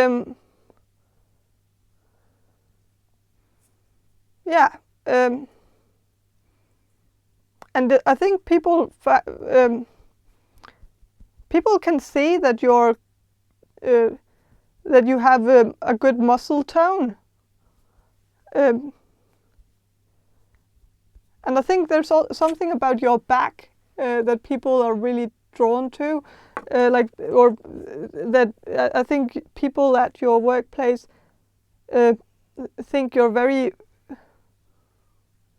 and I think people can see that that you have a good muscle tone. And I think there's something about your back that people are really drawn to, or that I think people at your workplace think you're very,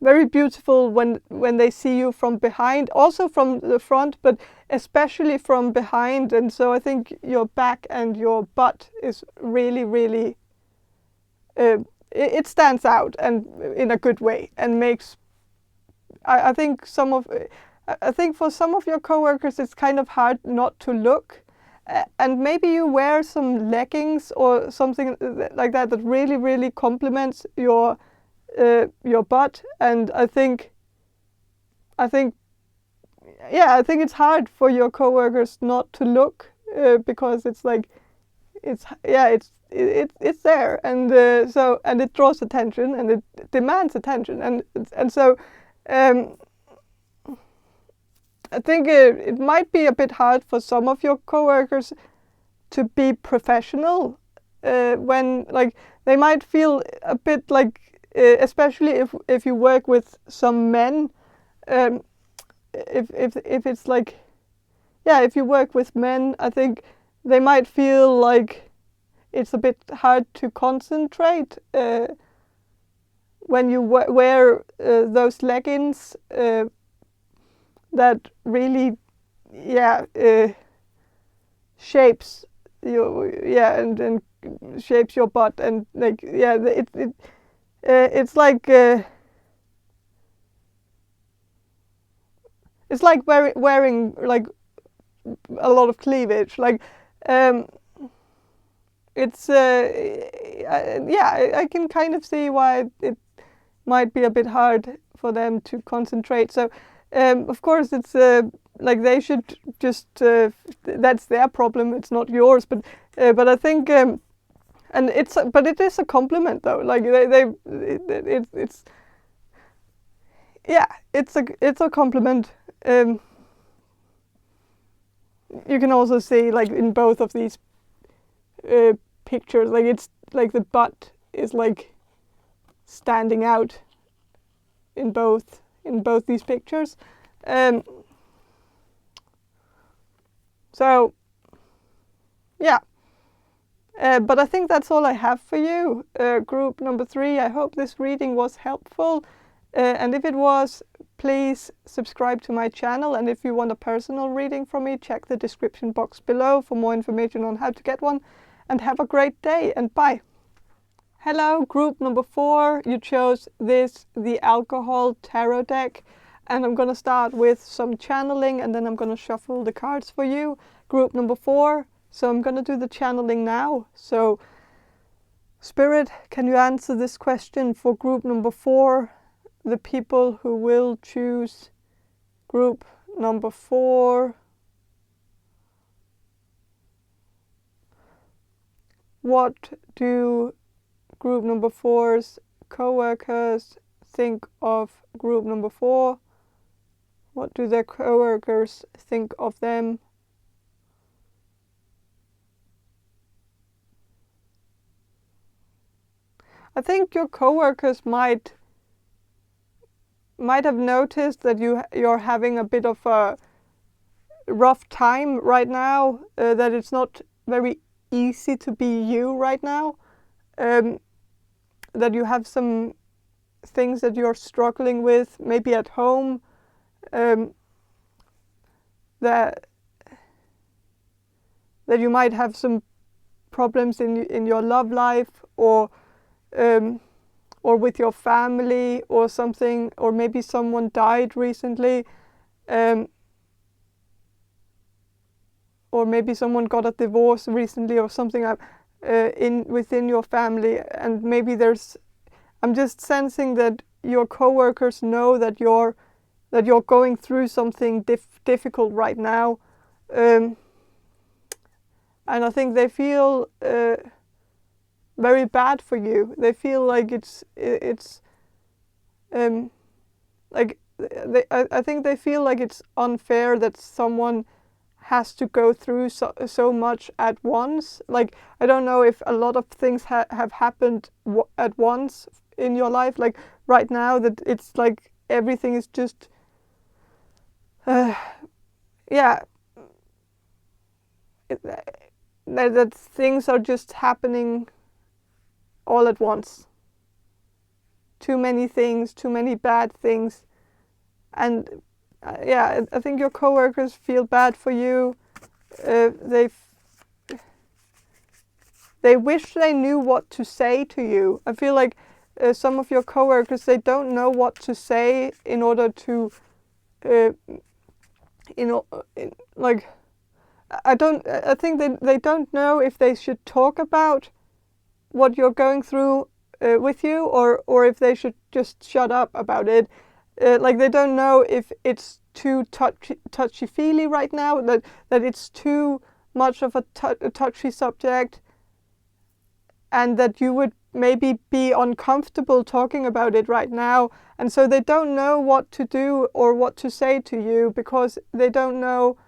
very beautiful when they see you from behind, also from the front, but especially from behind. And so I think your back and your butt is really, really, it stands out, and in a good way, and makes. I think for some of your coworkers it's kind of hard not to look, and maybe you wear some leggings or something like that really, really complements your butt. And I think it's hard for your coworkers not to look, because it's like it's there, and and it draws attention, and it demands attention, and so I think it might be a bit hard for some of your coworkers to be professional, when, like, they might feel a bit like, especially if you work with some men, if it's like, if you work with men, I think they might feel like it's a bit hard to concentrate when you wear those leggings that really shapes you, and shapes your butt, and like it's like it's like wearing like a lot of cleavage. Like it's I can kind of see why it might be a bit hard for them to concentrate. So of course it's like they should just that's their problem. It's not yours. But I think and but it is a compliment though. Like it's yeah, it's a compliment. You can also see like in both of these pictures, like it's like the butt is like standing out in both these pictures. So yeah, but I think that's all I have for you, group number 3. I hope this reading was helpful, and if it was, please subscribe to my channel, and if you want a personal reading from me, check the description box below for more information on how to get one. And have a great day, and bye. Hello, group number 4. You chose the Alcohol Tarot deck, and I'm going to start with some channeling, and then I'm going to shuffle the cards for you. Group number 4. So I'm going to do the channeling now. So, Spirit, can you answer this question for group number 4? The people who will choose group number 4. What do group number 4's co-workers think of group number 4? What do their co-workers think of them? I think your co-workers might have noticed that you're having a bit of a rough time right now, that it's not very easy to be you right now, that you have some things that you're struggling with, maybe at home, that you might have some problems in your love life, or with your family or something, or maybe someone died recently, or maybe someone got a divorce recently or something within your family, and maybe I'm just sensing that your co-workers know that you're going through something difficult right now, and I think they feel very bad for you. They feel like I think they feel like it's unfair that someone has to go through so much at once. Like, I don't know if a lot of things have happened at once in your life, like right now, that it's like everything is just that things are just happening all at once. Too many things, too many bad things, and I think your co-workers feel bad for you. They wish they knew what to say to you. I feel like some of your co-workers, they don't know what to say in order to, like, I think they don't know if they should talk about what you're going through with you, or if they should just shut up about it. Like, they don't know if it's too touchy-feely right now, that it's too much of a touchy subject, and that you would maybe be uncomfortable talking about it right now. And so they don't know what to do or what to say to you, because they don't know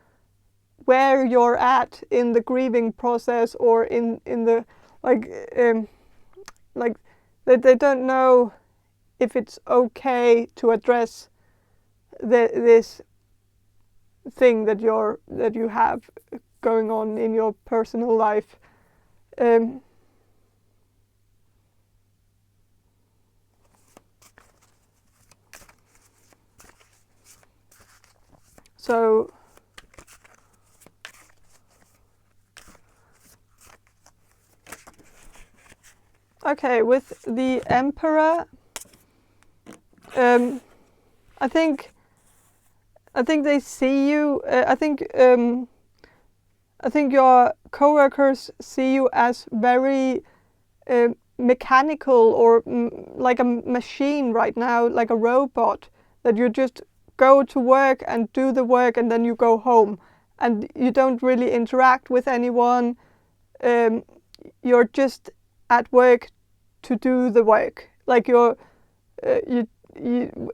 where you're at in the grieving process, or in the they don't know if it's okay to address this thing that you have going on in your personal life. So Okay, with the Emperor, I think they see you. I think your coworkers see you as very mechanical, or like a machine right now, like a robot, that you just go to work and do the work and then you go home and you don't really interact with anyone. You're just at work to do the work. Like you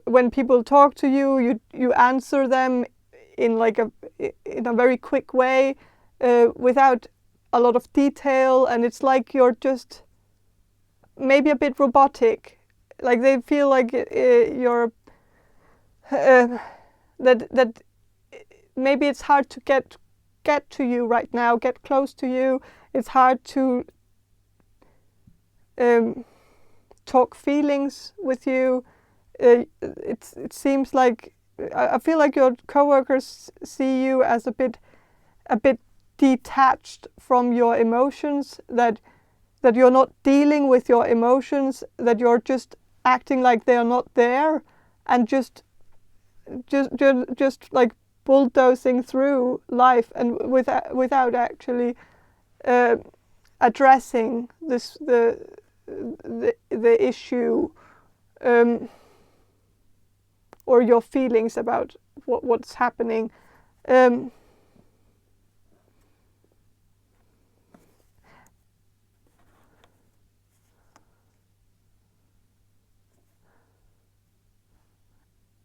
when people talk to you, you answer them in a very quick way, without a lot of detail, and it's like you're just maybe a bit robotic. Like they feel like you're that maybe it's hard to get to you right now, get close to you. It's hard to talk feelings with you. It seems like I feel like your coworkers see you as a bit detached from your emotions, that you're not dealing with your emotions, that you're just acting like they are not there, and just like bulldozing through life, and without actually addressing the issue, or your feelings about what's happening. And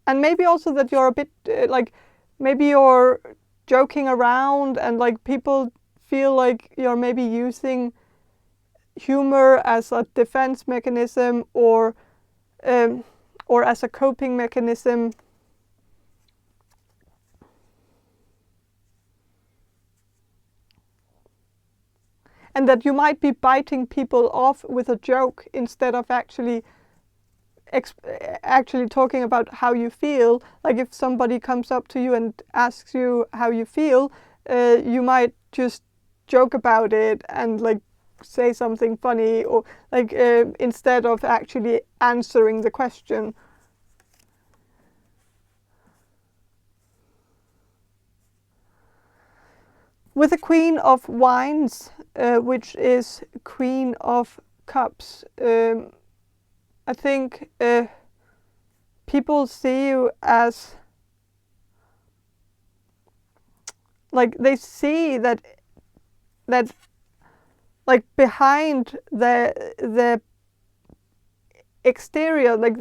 maybe also that you're a bit like, maybe you're joking around, and like people feel like you're maybe using humor as a defense mechanism, or as a coping mechanism. And that you might be biting people off with a joke instead of actually talking about how you feel. Like if somebody comes up to you and asks you how you feel, you might just joke about it and like say something funny, or like instead of actually answering the question. With the Queen of Wands, which is Queen of Cups, I think people see you as, like, they see that like behind the exterior, like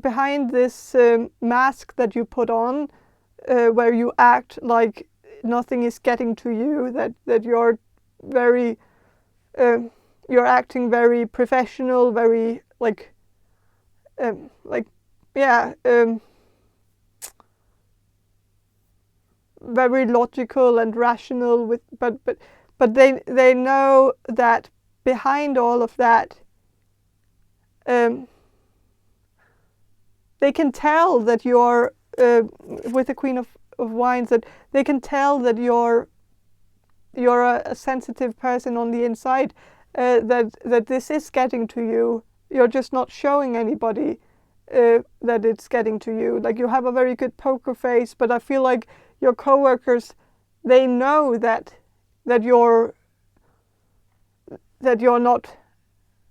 behind this mask that you put on, where you act like nothing is getting to you, that you're very you're acting very professional, very very logical and rational, but they know that behind all of that, they can tell that you're with the Queen of Wands, that they can tell that you're a sensitive person on the inside, that this is getting to you. You're just not showing anybody that it's getting to you. Like, you have a very good poker face, but I feel like your coworkers, they know that you're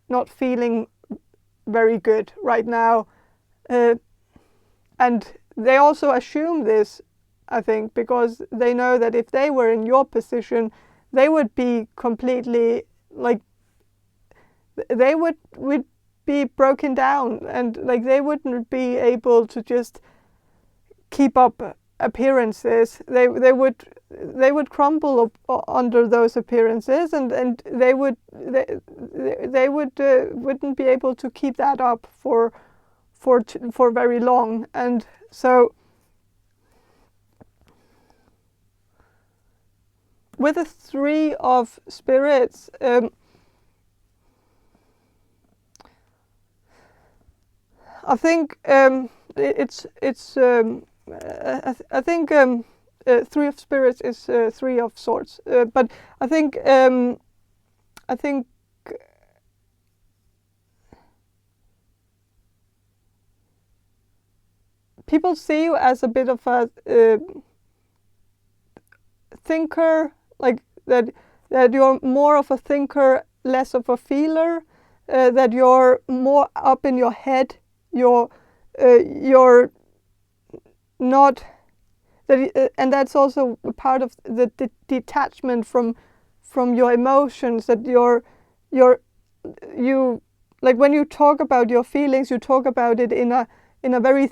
not feeling very good right now, and they also assume this, I think, because they know that if they were in your position, they would be completely, like, they would be broken down, and like they wouldn't be able to just keep up appearances. They would crumble under those appearances, and they wouldn't be able to keep that up for very long. And so with the Three of Spirits, I think it's I think Three of Spirits is Three of Swords, but I think people see you as a bit of a thinker, like that you're more of a thinker, less of a feeler, that you're more up in your head. You're not that, and that's also part of the detachment from your emotions. That you like when you talk about your feelings, you talk about it in a very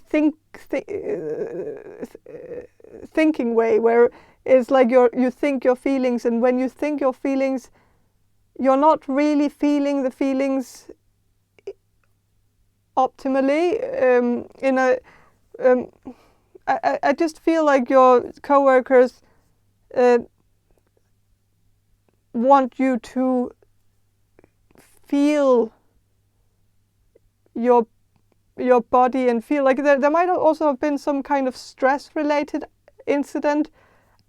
thinking way, where it's like you think your feelings, and when you think your feelings, you're not really feeling the feelings optimally. I just feel like your coworkers want you to feel your body, and feel like there might also have been some kind of stress-related incident,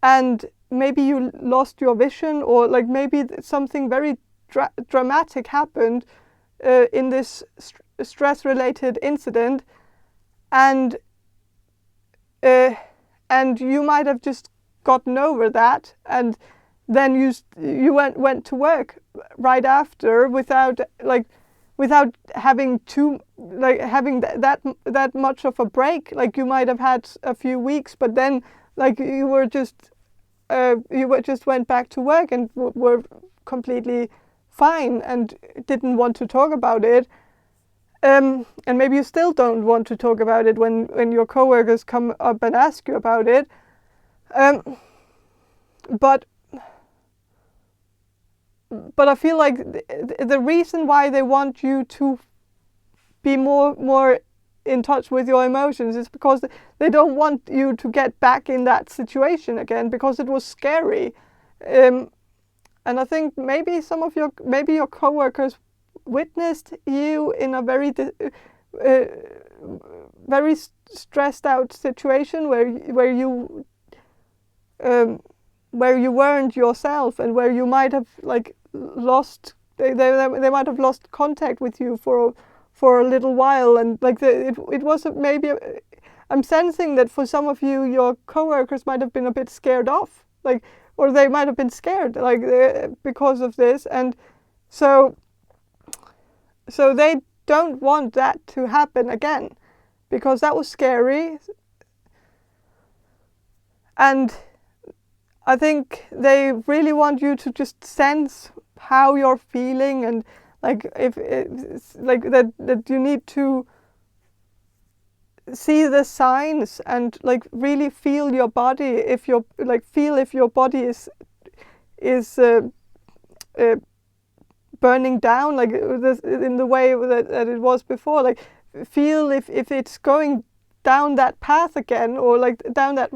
and maybe you lost your vision, or like maybe something very dramatic happened in this stress-related incident, and you might have just gotten over that, and then you went to work right after without having that much of a break. Like you might have had a few weeks, but then like you just went back to work and were completely fine and didn't want to talk about it. And maybe you still don't want to talk about it when your coworkers come up and ask you about it. But I feel like the reason why they want you to be more in touch with your emotions is because they don't want you to get back in that situation again, because it was scary. And I think maybe your coworkers witnessed you in a very very stressed out situation where you weren't yourself, and where you might have like lost. They might have lost contact with you for a little while, and like it was maybe. I'm sensing that for some of you, your coworkers might have been a bit scared off, like, or they might have been scared, like, because of this, and so they don't want that to happen again, because that was scary, and I think they really want you to just sense how you're feeling, and like if it's like that you need to see the signs and like really feel your body. If your body is burning down, like in the way that it was before, like feel if it's going down that path again, or like down that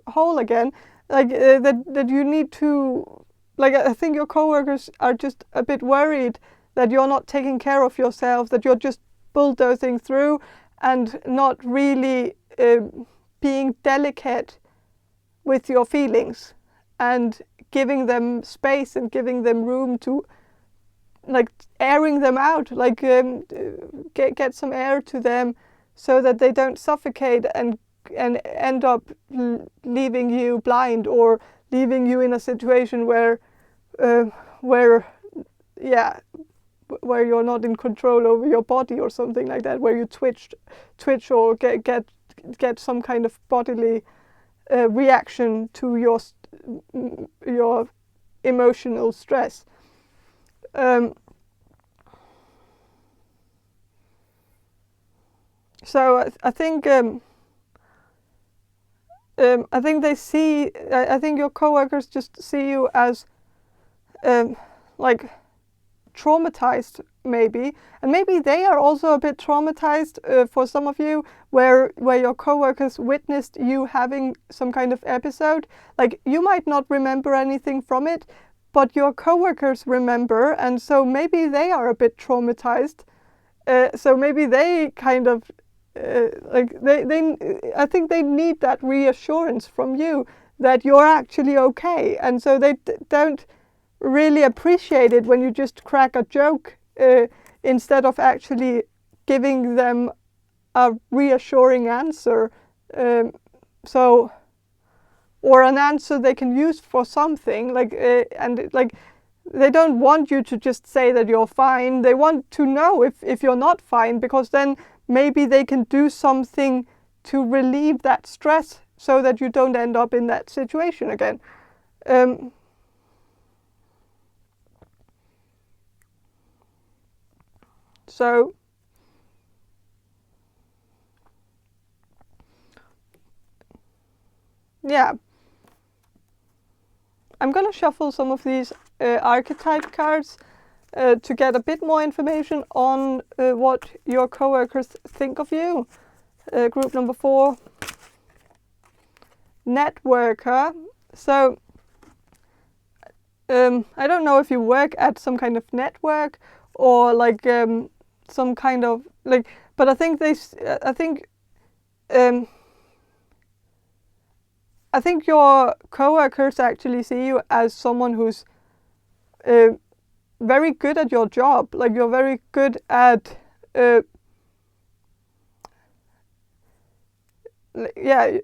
hole again, like that you need to, like, I think your coworkers are just a bit worried that you're not taking care of yourself, that you're just bulldozing through and not really being delicate with your feelings, and giving them space and giving them room to, like, airing them out, like get some air to them, so that they don't suffocate and end up leaving you blind, or leaving you in a situation where you're not in control over your body, or something like that, where you twitch or get some kind of bodily reaction to your emotional stress. So I think they see. I think your coworkers just see you as like traumatized, maybe, and maybe they are also a bit traumatized for some of you, where your coworkers witnessed you having some kind of episode. Like, you might not remember anything from it, but your coworkers remember, and so maybe they are a bit traumatized. So maybe they kind of I think they need that reassurance from you that you're actually okay, and so they don't really appreciate it when you just crack a joke instead of actually giving them a reassuring answer. Or an answer they can use for something, they don't want you to just say that you're fine. They want to know if you're not fine, because then maybe they can do something to relieve that stress so that you don't end up in that situation again. So yeah, I'm going to shuffle some of these archetype cards to get a bit more information on what your coworkers think of you. Group number 4, networker. So I don't know if you work at some kind of network or some kind of but I think your coworkers actually see you as someone who's very good at your job. Like, you're very good at yeah.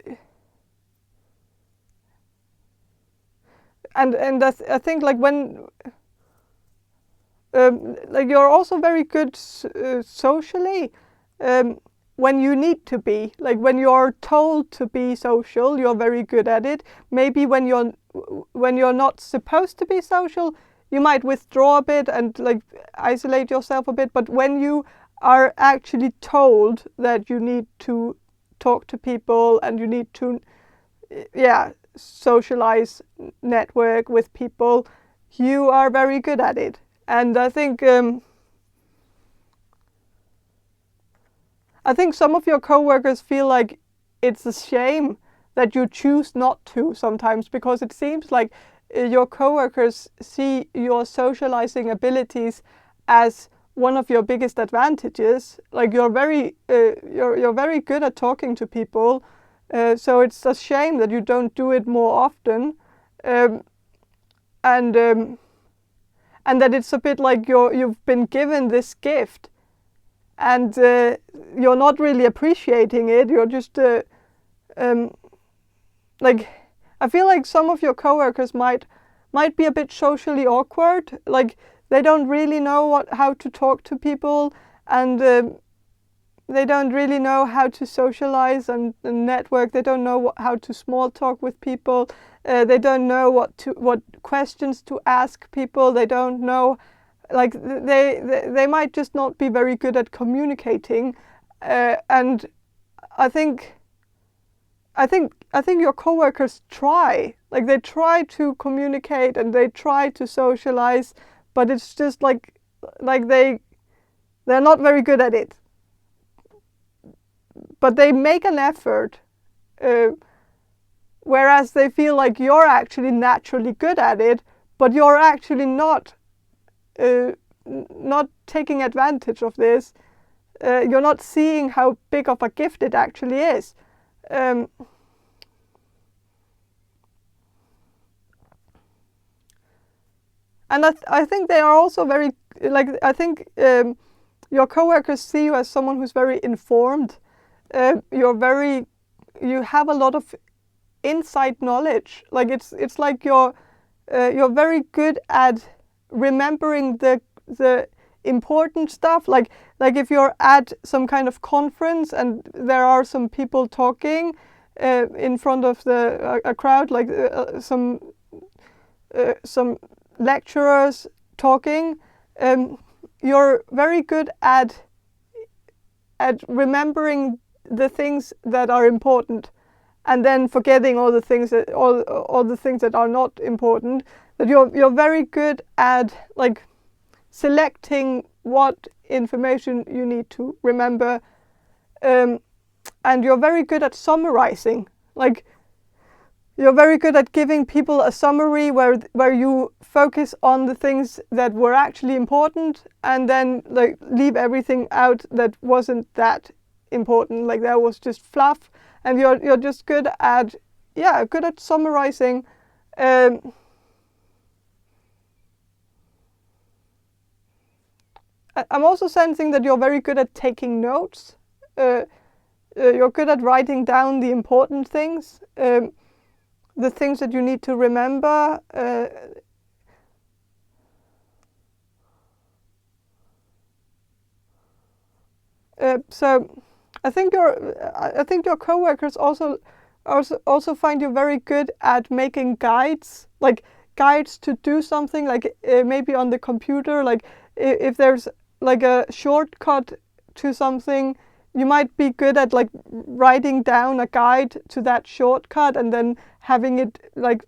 And I think when you're also very good socially. When you need to be, when you're told to be social, you're very good at it. Maybe when you're not supposed to be social, you might withdraw a bit and isolate yourself a bit. But when you are actually told that you need to talk to people and you need to socialize, network with people, you are very good at it. And I think some of your coworkers feel like it's a shame that you choose not to sometimes, because it seems like your coworkers see your socializing abilities as one of your biggest advantages. Like, you're very good at talking to people, so it's a shame that you don't do it more often, and that it's a bit like you've been given this gift. And you're not really appreciating it. You're just I feel like some of your coworkers might be a bit socially awkward. Like, they don't really know how to talk to people, and they don't really know how to socialize and network. They don't know how to small talk with people. They don't know what questions to ask people. They don't know. They might just not be very good at communicating, and I think your coworkers try. They try to communicate and they try to socialize, but it's just they're not very good at it. But they make an effort, whereas they feel like you're actually naturally good at it, but you're actually not taking advantage of this. You're not seeing how big of a gift it actually is. And I think they are also very I think your coworkers see you as someone who's very informed. You have a lot of inside knowledge. It's like you're very good at remembering the important stuff. Like if you're at some kind of conference and there are some people talking in front of a crowd, some lecturers talking, you're very good at remembering the things that are important, and then forgetting all the things that are not important. That you're very good at selecting what information you need to remember, and you're very good at summarizing. You're very good at giving people a summary where you focus on the things that were actually important, and then leave everything out that wasn't that important. That was just fluff, and you're just good at summarizing. I'm also sensing that you're very good at taking notes. you're good at writing down the important things, the things that you need to remember. So I think your coworkers also find you very good at making guides, like guides to do something, like maybe on the computer, like if there's like a shortcut to something, you might be good at like writing down a guide to that shortcut and then having it like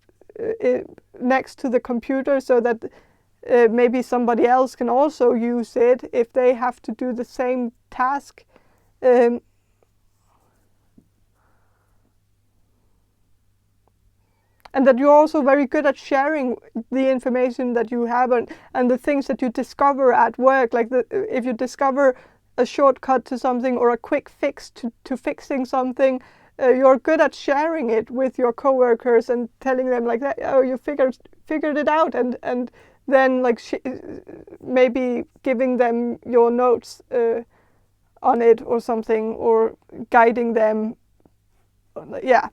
next to the computer, so that maybe somebody else can also use it if they have to do the same task. And that you're also very good at sharing the information that you have and the things that you discover at work. Like if you discover a shortcut to something or a quick fix to fixing something, you're good at sharing it with your coworkers and telling them like that, oh, you figured it out, and then like maybe giving them your notes on it or something, or guiding them. Yeah.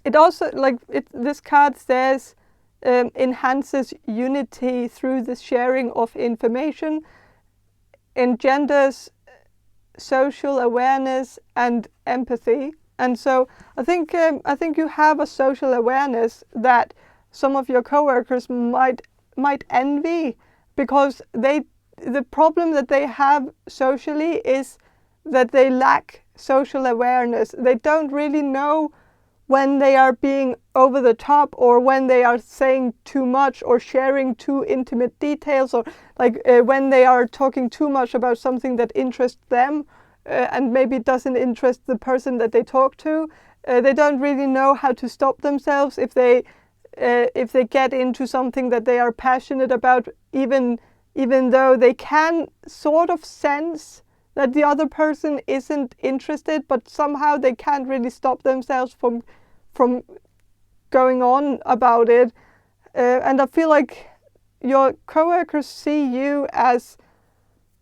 It also, like this card says, enhances unity through the sharing of information, engenders social awareness and empathy. And so I think you have a social awareness that some of your coworkers might envy, because the problem that they have socially is that they lack social awareness. They don't really know when they are being over the top, or when they are saying too much or sharing too intimate details, or like when they are talking too much about something that interests them and maybe doesn't interest the person that they talk to. They don't really know how to stop themselves if they get into something that they are passionate about, even though they can sort of sense that the other person isn't interested, but somehow they can't really stop themselves from going on about it. And I feel like your coworkers see you as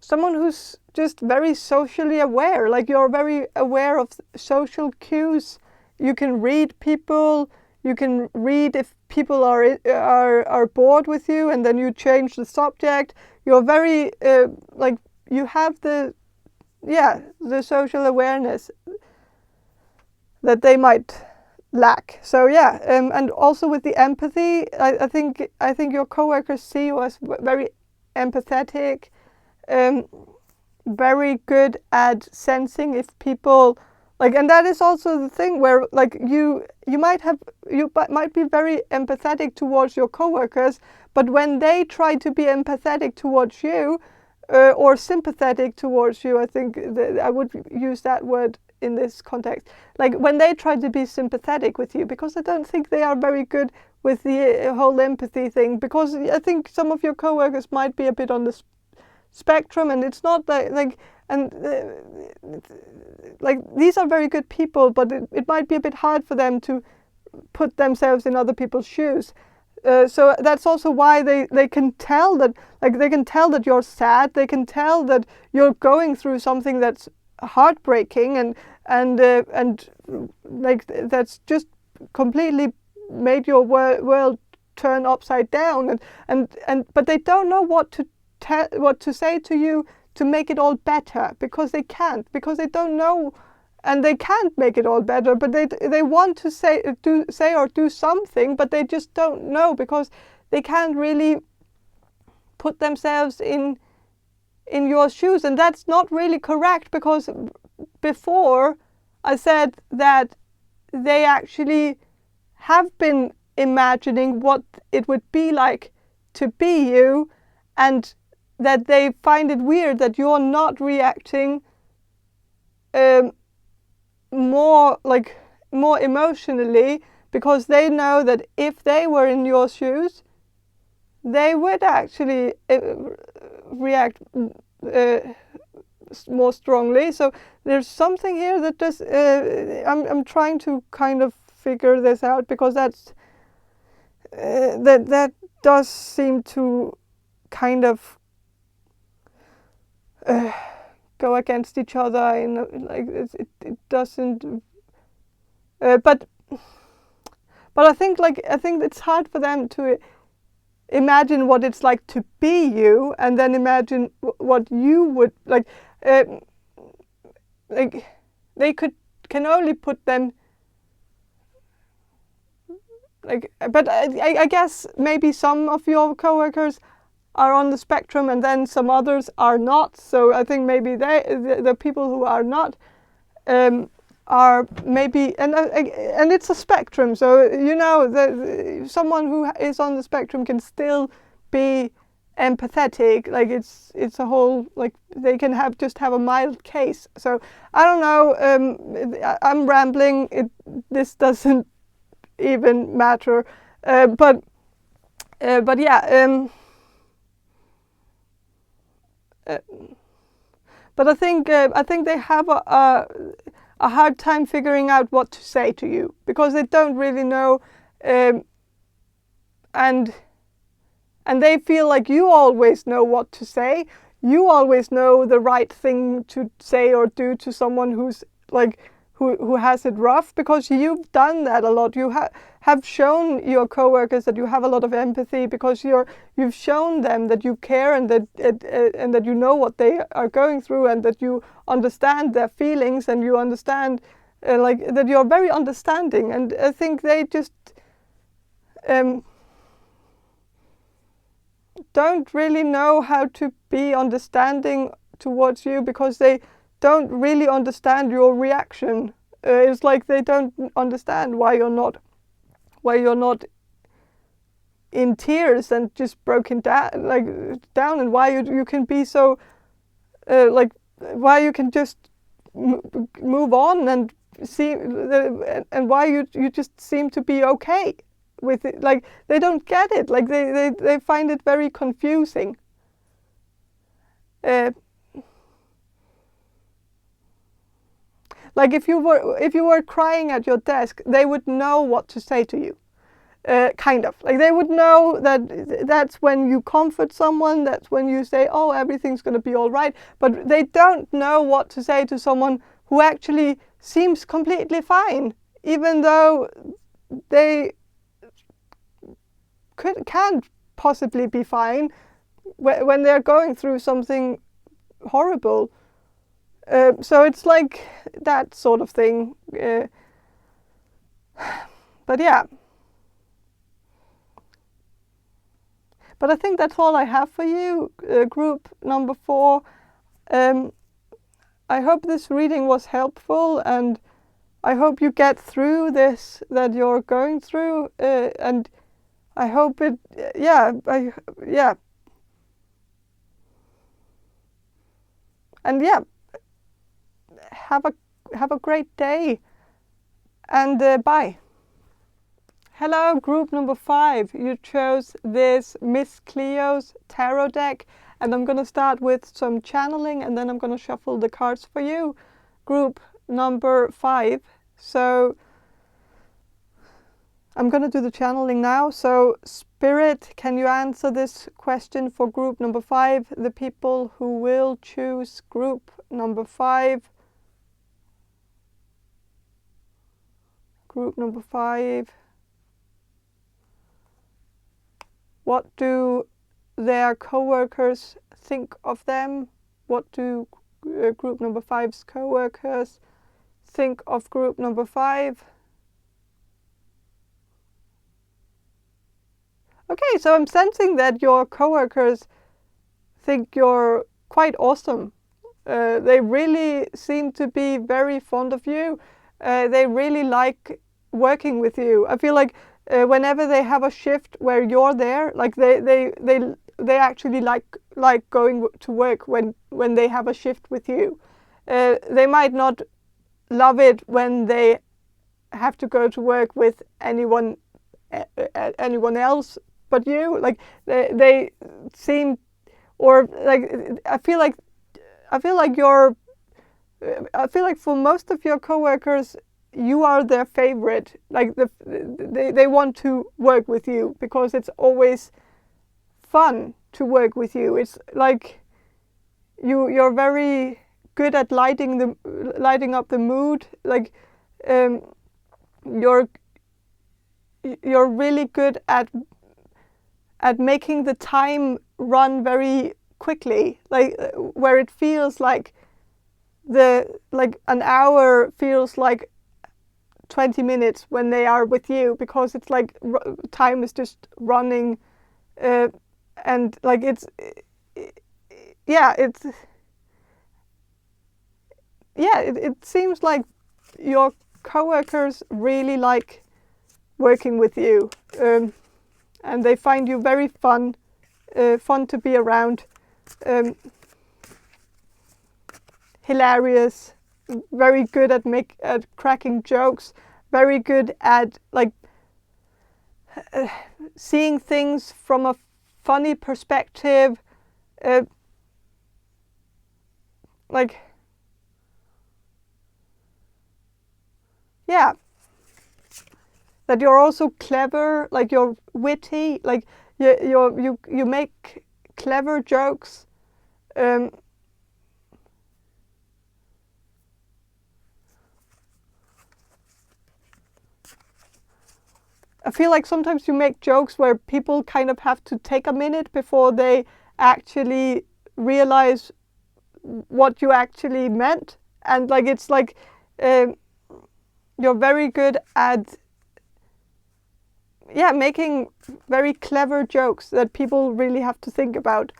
someone who's just very socially aware. Like you're very aware of social cues. You can read people. You can read if people are bored with you, and then you change the subject. You're very like you have the social awareness that they might lack. So yeah, and also with the empathy, I think your coworkers see you as very empathetic, very good at sensing if people like, and that is also the thing where like you might be very empathetic towards your coworkers, but when they try to be empathetic towards you, or sympathetic towards you, I think I would use that word in this context. Like when they try to be sympathetic with you, because I don't think they are very good with the whole empathy thing, because I think some of your coworkers might be a bit on the spectrum, and it's not like these are very good people, but it might be a bit hard for them to put themselves in other people's shoes. So that's also why they can tell that, like they can tell that you're sad. They can tell that you're going through something that's heartbreaking and like that's just completely made your world turn upside down. But they don't know what to say to you to make it all better, because they can't, because they don't know. And they can't make it all better, but they want to say or do something, but they just don't know, because they can't really put themselves in your shoes. And that's not really correct, because before I said that they actually have been imagining what it would be like to be you, and that they find it weird that you're not reacting more emotionally, because they know that if they were in your shoes, they would actually react more strongly. So there's something here that does. I'm trying to kind of figure this out, because that does seem to kind of go against each other. Like it doesn't. But I think it's hard for them to imagine what it's like to be you, and then imagine what you would like. Like they can only put them. Like, but I guess maybe some of your coworkers are on the spectrum, and then some others are not. So I think maybe the people who are not are maybe, and it's a spectrum. So someone who is on the spectrum can still be empathetic. Like it's a whole, like they can just have a mild case. So I don't know. I'm rambling. This doesn't even matter. But yeah. But I think they have a hard time figuring out what to say to you, because they don't really know, and they feel like you always know what to say. You always know the right thing to say or do to someone who's like who has it rough, because you've done that a lot. You have shown your coworkers that you have a lot of empathy, because you've shown them that you care, and that you know what they are going through, and that you understand their feelings, and you understand like that you're very understanding. And I think they just don't really know how to be understanding towards you, because they don't really understand your reaction. It's like they don't understand why you're not in tears and just broken down, and why you can be so like why you can just move on and see, and why you just seem to be okay with it. Like they don't get it. Like they find it very confusing. Like if you were crying at your desk, they would know what to say to you. Kind of. Like they would know that that's when you comfort someone, that's when you say, oh, everything's going to be all right. But they don't know what to say to someone who actually seems completely fine, even though they can't possibly be fine when they're going through something horrible. So it's like that sort of thing. But yeah. But I think that's all I have for you, group number 4. I hope this reading was helpful, and I hope you get through this that you're going through, and I hope it, yeah. And yeah, have a great day, and bye. Hello, group number 5. You chose this Miss Cleo's tarot deck, and I'm going to start with some channeling, and then I'm going to shuffle the cards for you. Group number 5. So I'm going to do the channeling now. So Spirit, can you answer this question for group number 5? The people who will choose group number 5. Group number 5. What do their co-workers think of them? What do group number 5's co-workers think of group number 5? Okay, so I'm sensing that your co-workers think you're quite awesome. They really seem to be very fond of you. They really like working with you. I feel like whenever they have a shift where you're there, like they actually like going to work when they have a shift with you. They might not love it when they have to go to work with anyone else but you. Like they seem, or like I feel like for most of your coworkers, you are their favorite. Like they want to work with you because it's always fun to work with you. It's like you're very good at lighting up the mood. Like you're really good at making the time run very quickly, like where it feels like an hour feels like 20 minutes when they are with you, because it's like time is just running, and like it seems like your coworkers really like working with you, and they find you very fun to be around, hilarious, very good at cracking jokes, very good at like seeing things from a funny perspective, like yeah, that you're also clever, like you're witty, like you make clever jokes. I feel like sometimes you make jokes where people kind of have to take a minute before they actually realize what you actually meant. And like it's like you're very good at making very clever jokes that people really have to think about.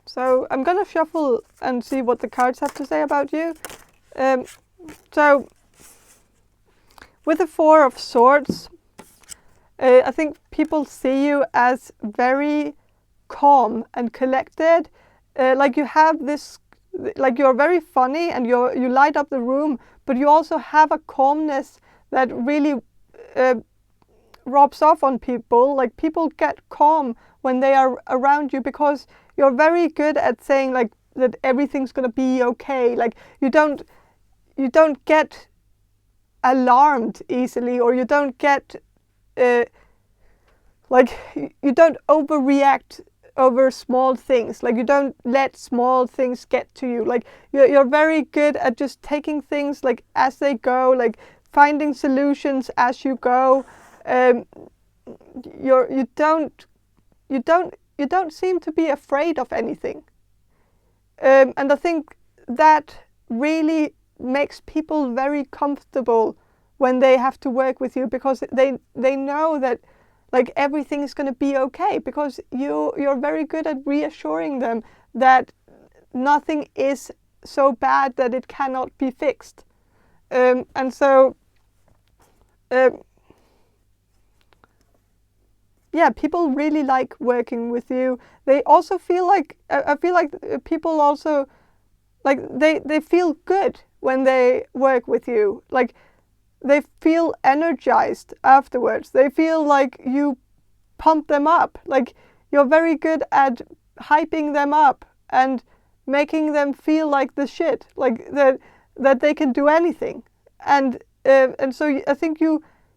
So I'm gonna shuffle and see what the cards have to say about you. So with the Four of Swords, I think people see you as very calm and collected. Like you have this, like you're very funny and you light up the room, but you also have a calmness that really rubs off on people. Like people get calm when they are around you, because you're very good at saying like that everything's gonna be okay. Like you don't get alarmed easily, or you don't get like you don't overreact over small things. Like you don't let small things get to you. Like you're very good at just taking things like as they go, like finding solutions as you go. You don't seem to be afraid of anything, and I think that really makes people very comfortable when they have to work with you, because they know that like everything is going to be okay, because you're very good at reassuring them that nothing is so bad that it cannot be fixed, and so people really like working with you. They also feel like I feel like people also like they feel good when they work with you. Like they feel energized afterwards. They feel like you pump them up. Like you're very good at hyping them up and making them feel like the shit, like that they can do anything. And so I think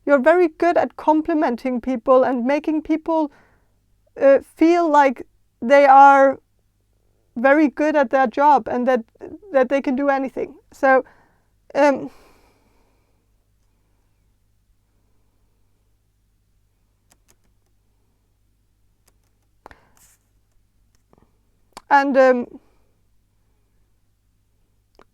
you're very good at complimenting people and making people feel like they are very good at their job and that they can do anything. So and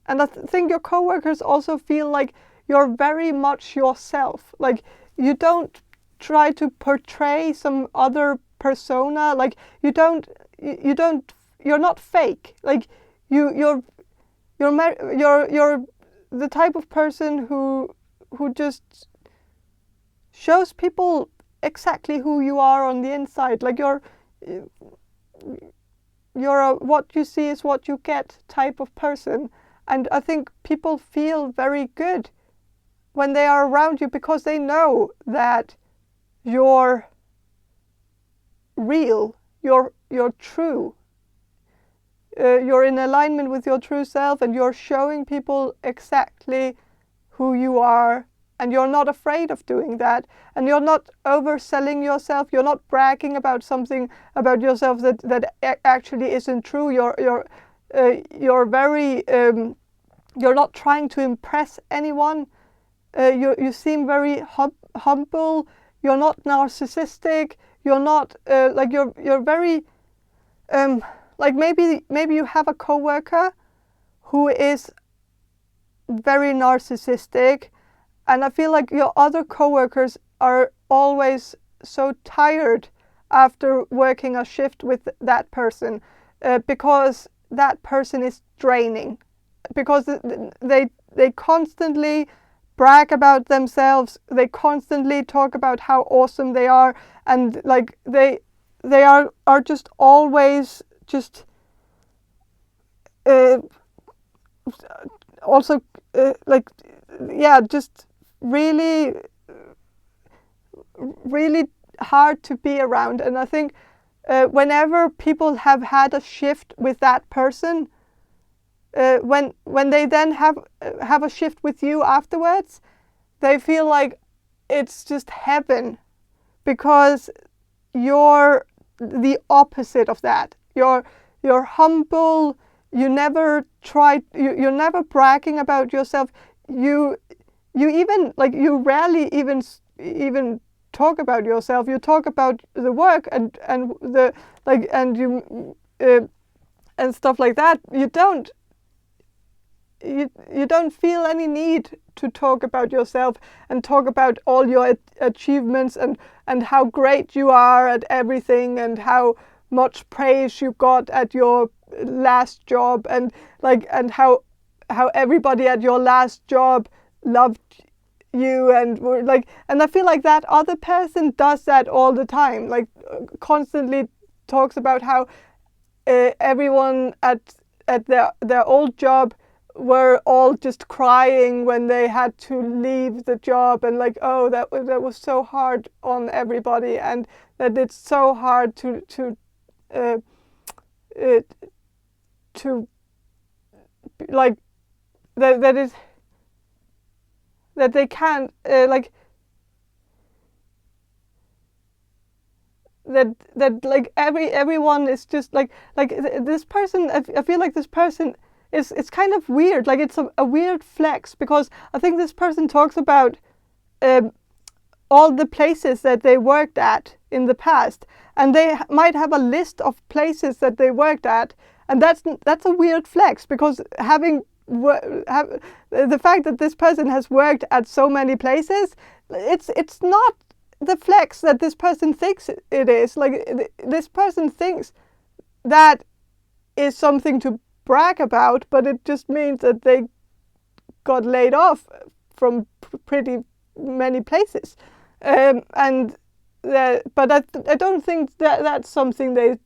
I think your coworkers also feel like you're very much yourself. Like you don't try to portray some other persona. Like you're not fake. Like you're the type of person who just shows people exactly who you are on the inside. Like you're a what you see is what you get type of person. And I think people feel very good when they are around you, because they know that you're real, you're true, you're in alignment with your true self, and you're showing people exactly who you are, and you're not afraid of doing that, and you're not overselling yourself. You're not bragging about something about yourself that actually isn't true. You're very you're not trying to impress anyone. You seem very humble. You're not narcissistic. You're not like you're very like maybe you have a coworker who is very narcissistic, and I feel like your other coworkers are always so tired after working a shift with that person because that person is draining, because they constantly brag about themselves. They constantly talk about how awesome they are, and like they are just always just also like yeah, just really hard to be around. And I think whenever people have had a shift with that person, when they then have a shift with you afterwards, they feel like it's just heaven, because you're the opposite of that. You're humble. You never try. You're never bragging about yourself. You even like you rarely even talk about yourself. You talk about the work and the like and you and stuff like that. You don't feel any need to talk about yourself and talk about all your achievements and how great you are at everything and how much praise you got at your last job, and how everybody at your last job loved you, and were like, and I feel like that other person does that all the time, like constantly talks about how everyone at their old job were all just crying when they had to leave the job, and like, oh, that was so hard on everybody, and that it's so hard to like that is that they can't like that like everyone is just like this person. I feel like this person it's kind of weird. Like it's a weird flex, because I think this person talks about all the places that they worked at in the past, and they might have a list of places that they worked at, and that's a weird flex, because the fact that this person has worked at so many places, it's not the flex that this person thinks it is. Like this person thinks that is something to brag about, but it just means that they got laid off from pretty many places, but I don't think that that's something they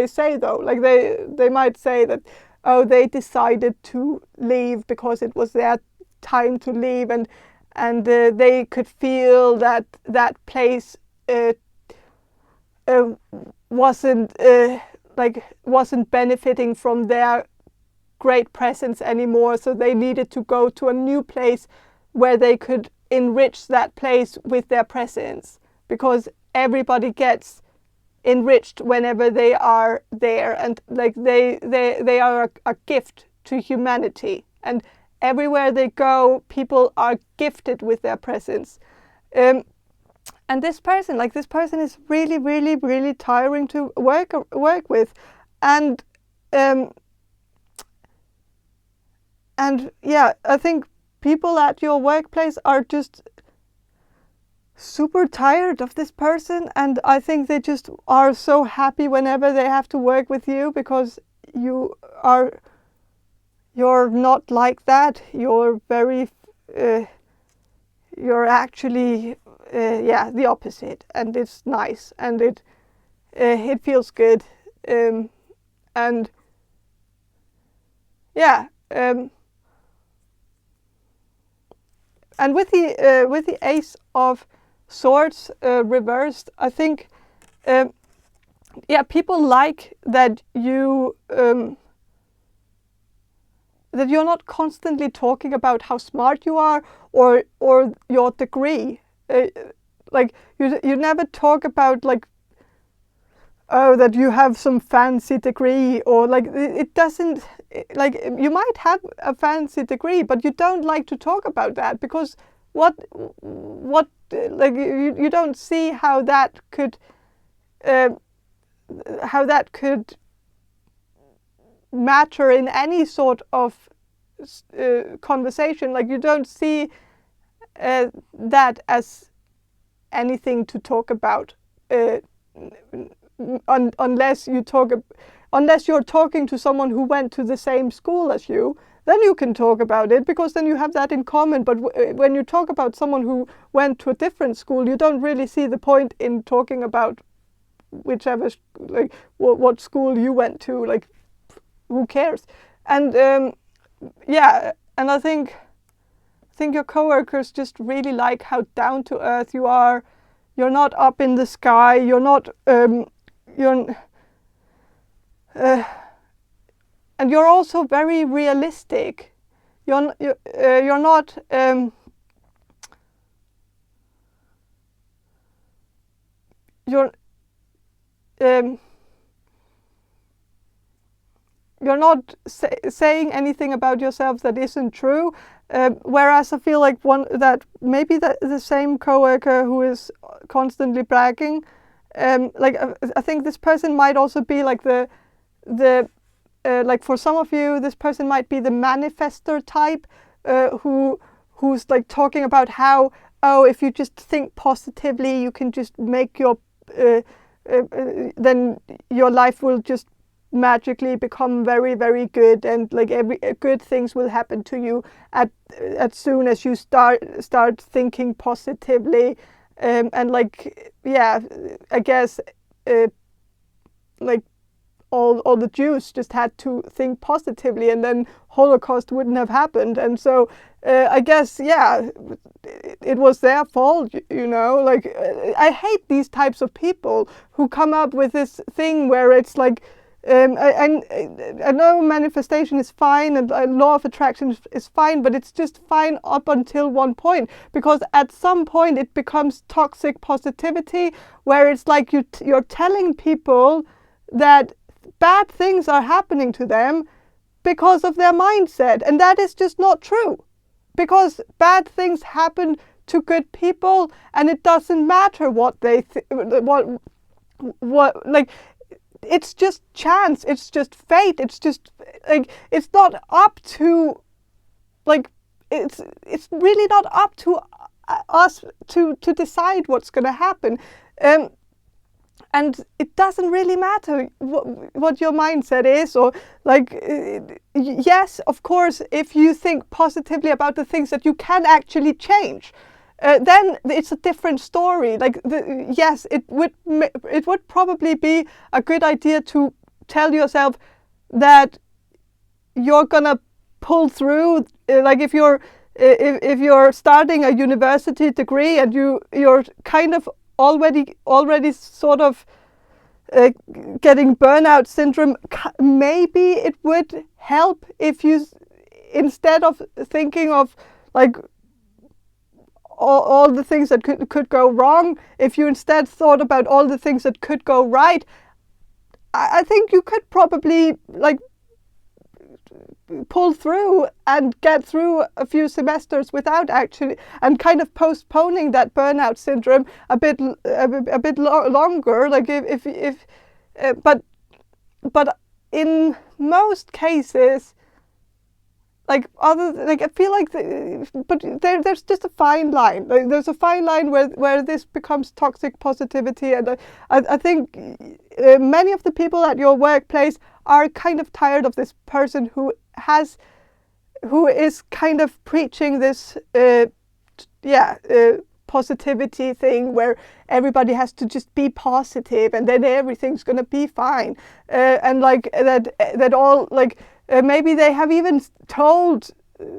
say though. Like they might say that, oh, they decided to leave because it was their time to leave, and they could feel that place wasn't benefiting from their great presence anymore, so they needed to go to a new place where they could enrich that place with their presence, because everybody gets enriched whenever they are there, and like they are a gift to humanity, and everywhere they go people are gifted with their presence. And this person is really, really, really tiring to work with, and yeah, I think people at your workplace are just super tired of this person, and I think they just are so happy whenever they have to work with you, because you're not like that. You're very you're actually the opposite, and it's nice, and it feels good, and yeah, and with the Ace of Swords reversed, I think people like that you that you're not constantly talking about how smart you are or your degree. Like you never talk about like, oh, that you have some fancy degree, or like it doesn't, like you might have a fancy degree, but you don't like to talk about that because what like you don't see how that could matter in any sort of conversation. Like you don't see that as anything to talk about. Unless you're talking to someone who went to the same school as you, then you can talk about it because then you have that in common. But when you talk about someone who went to a different school, you don't really see the point in talking about whichever, like what school you went to. Like, who cares? And yeah, and I think your coworkers just really like how down to earth you are. You're not up in the sky. You're not. And you're also very realistic. You're not. You're not saying anything about yourself that isn't true. Whereas I feel like maybe the same coworker who is constantly bragging, like I think this person might also be like like for some of you, this person might be the manifestor type, who's like talking about how, oh, if you just think positively, you can just make your then your life will just magically become very, very good, and like good things will happen to you as soon as you start thinking positively, and like, yeah, I guess like all the Jews just had to think positively, and then Holocaust wouldn't have happened. And so I guess, yeah, it was their fault, you know. Like I hate these types of people who come up with this thing where it's like, I know manifestation is fine and law of attraction is fine, but it's just fine up until one point, because at some point it becomes toxic positivity, where it's like you're telling people that bad things are happening to them because of their mindset, and that is just not true, because bad things happen to good people, and it doesn't matter what they what like, it's just chance, it's just fate, it's just like, it's not up to, like, it's really not up to us to decide what's going to happen, and it doesn't really matter what your mindset is, or like, yes, of course, if you think positively about the things that you can actually change, then it's a different story. Like, yes, it would probably be a good idea to tell yourself that you're gonna pull through. Like if you're starting a university degree and you're kind of already sort of getting burnout syndrome, maybe it would help if you, instead of thinking of like all the things that could go wrong, if you instead thought about all the things that could go right, I think you could probably like pull through and get through a few semesters without actually, and kind of postponing that burnout syndrome a bit longer. Like but in most cases, like I feel like but there's just a fine line. Like, there's a fine line where this becomes toxic positivity, and I think many of the people at your workplace are kind of tired of this person who is kind of preaching this positivity thing, where everybody has to just be positive and then everything's gonna be fine, and like that all like. Maybe they have even told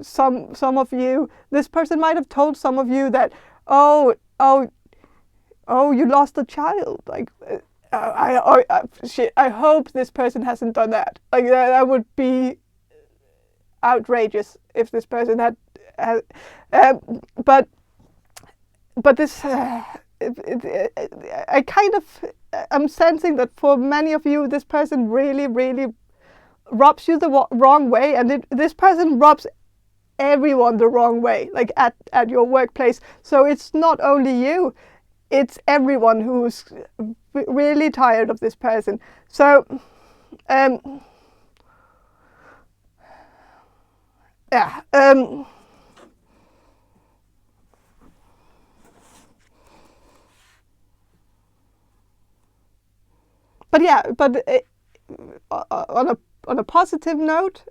some of you, this person might have told some of you that, oh, you lost a child. Like, I hope this person hasn't done that. Like, that would be outrageous if this person had but this I kind of I'm sensing that for many of you this person really rubs you the wrong way, and this person rubs everyone the wrong way, like at your workplace. So it's not only you, it's everyone who's really tired of this person. So yeah, but yeah, but on a positive note,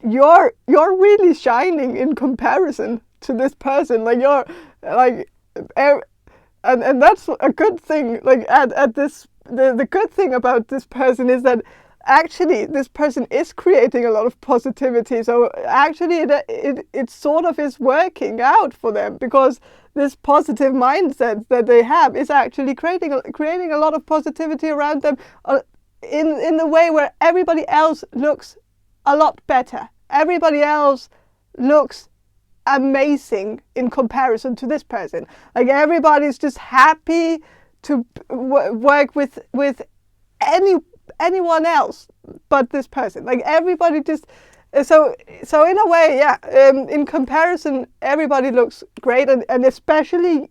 you're really shining in comparison to this person. Like you're like, and that's a good thing. Like at this, the good thing about this person is that actually this person is creating a lot of positivity. So actually it sort of is working out for them, because this positive mindset that they have is actually creating a lot of positivity around them, in the way where everybody else looks a lot better. Everybody else looks amazing in comparison to this person. Like everybody's just happy to work with anyone else but this person. Like everybody just so in a way, yeah, in comparison everybody looks great, and especially,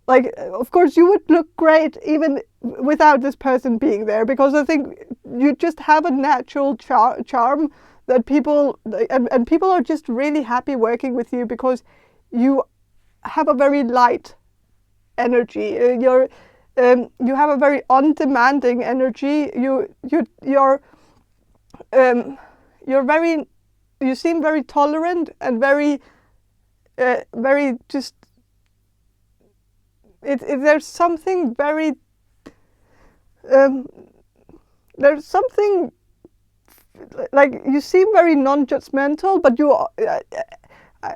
like, of course you would look great even without this person being there, because I think you just have a natural charm that people, and people are just really happy working with you because you have a very light energy. You have a very undemanding energy. You seem very tolerant and very just. There's something very. There's something, like, you seem very non-judgmental, but you.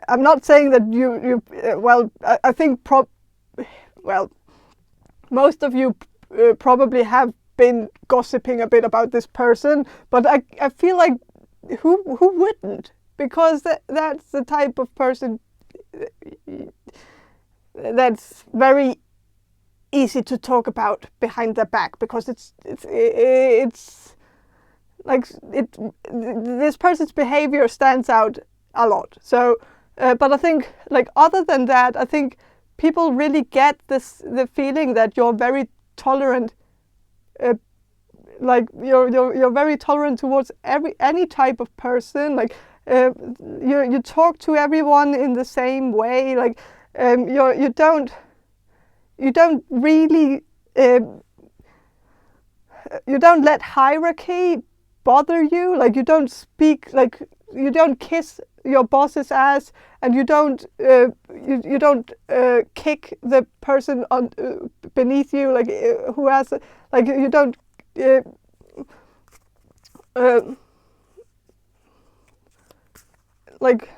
I'm not saying that you. Well, I think most of you probably have been gossiping a bit about this person, but I feel like who wouldn't? Because that's the type of person that's very easy to talk about behind their back, because it's like this person's behavior stands out a lot. So, but I think, like, other than that, I think people really get the feeling that you're very tolerant. Like you're very tolerant towards any type of person. Like you talk to everyone in the same way. Like you don't really you don't let hierarchy bother you. Like you don't speak, like you don't kiss your boss's ass, and you don't you don't kick the person on beneath you, like who has, like you don't like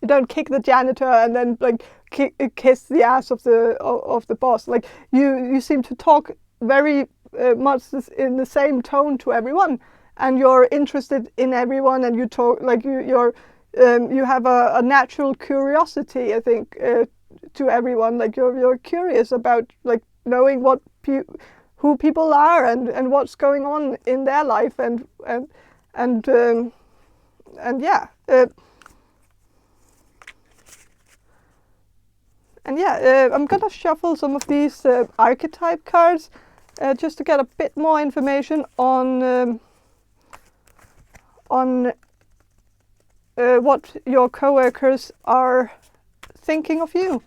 you don't kick the janitor and then like kiss the ass of the boss. Like you seem to talk very much in the same tone to everyone, and you're interested in everyone, and you talk like you have a natural curiosity, I think, to everyone. Like you're curious about, like, knowing who people are and what's going on in their life, and yeah. I'm gonna shuffle some of these archetype cards just to get a bit more information on what your coworkers are thinking of you.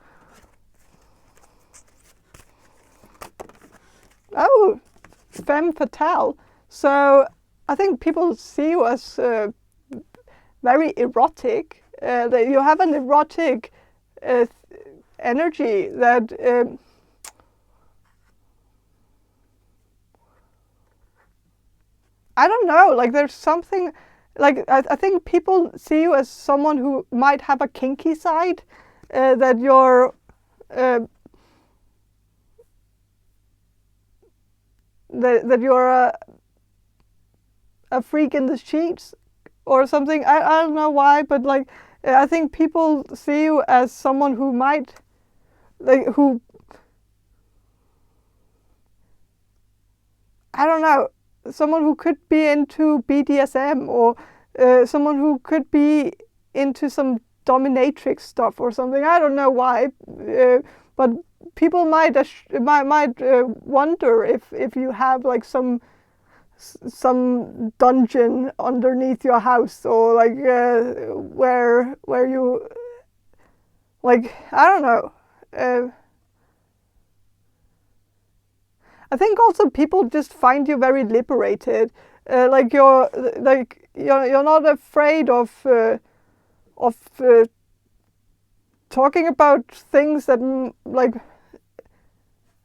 Oh, femme fatale. So I think people see you as very erotic. That you have an erotic energy that I don't know, like there's something, like I think people see you as someone who might have a kinky side, that you're that you're a freak in the sheets or something. I don't know why, but like I think people see you as someone who might, like, who, I don't know, someone who could be into BDSM, or someone who could be into some dominatrix stuff or something. I don't know why, but people might wonder if you have like some dungeon underneath your house, or like where you, like, I don't know. I think also people just find you very liberated. Like you're not afraid of talking about things that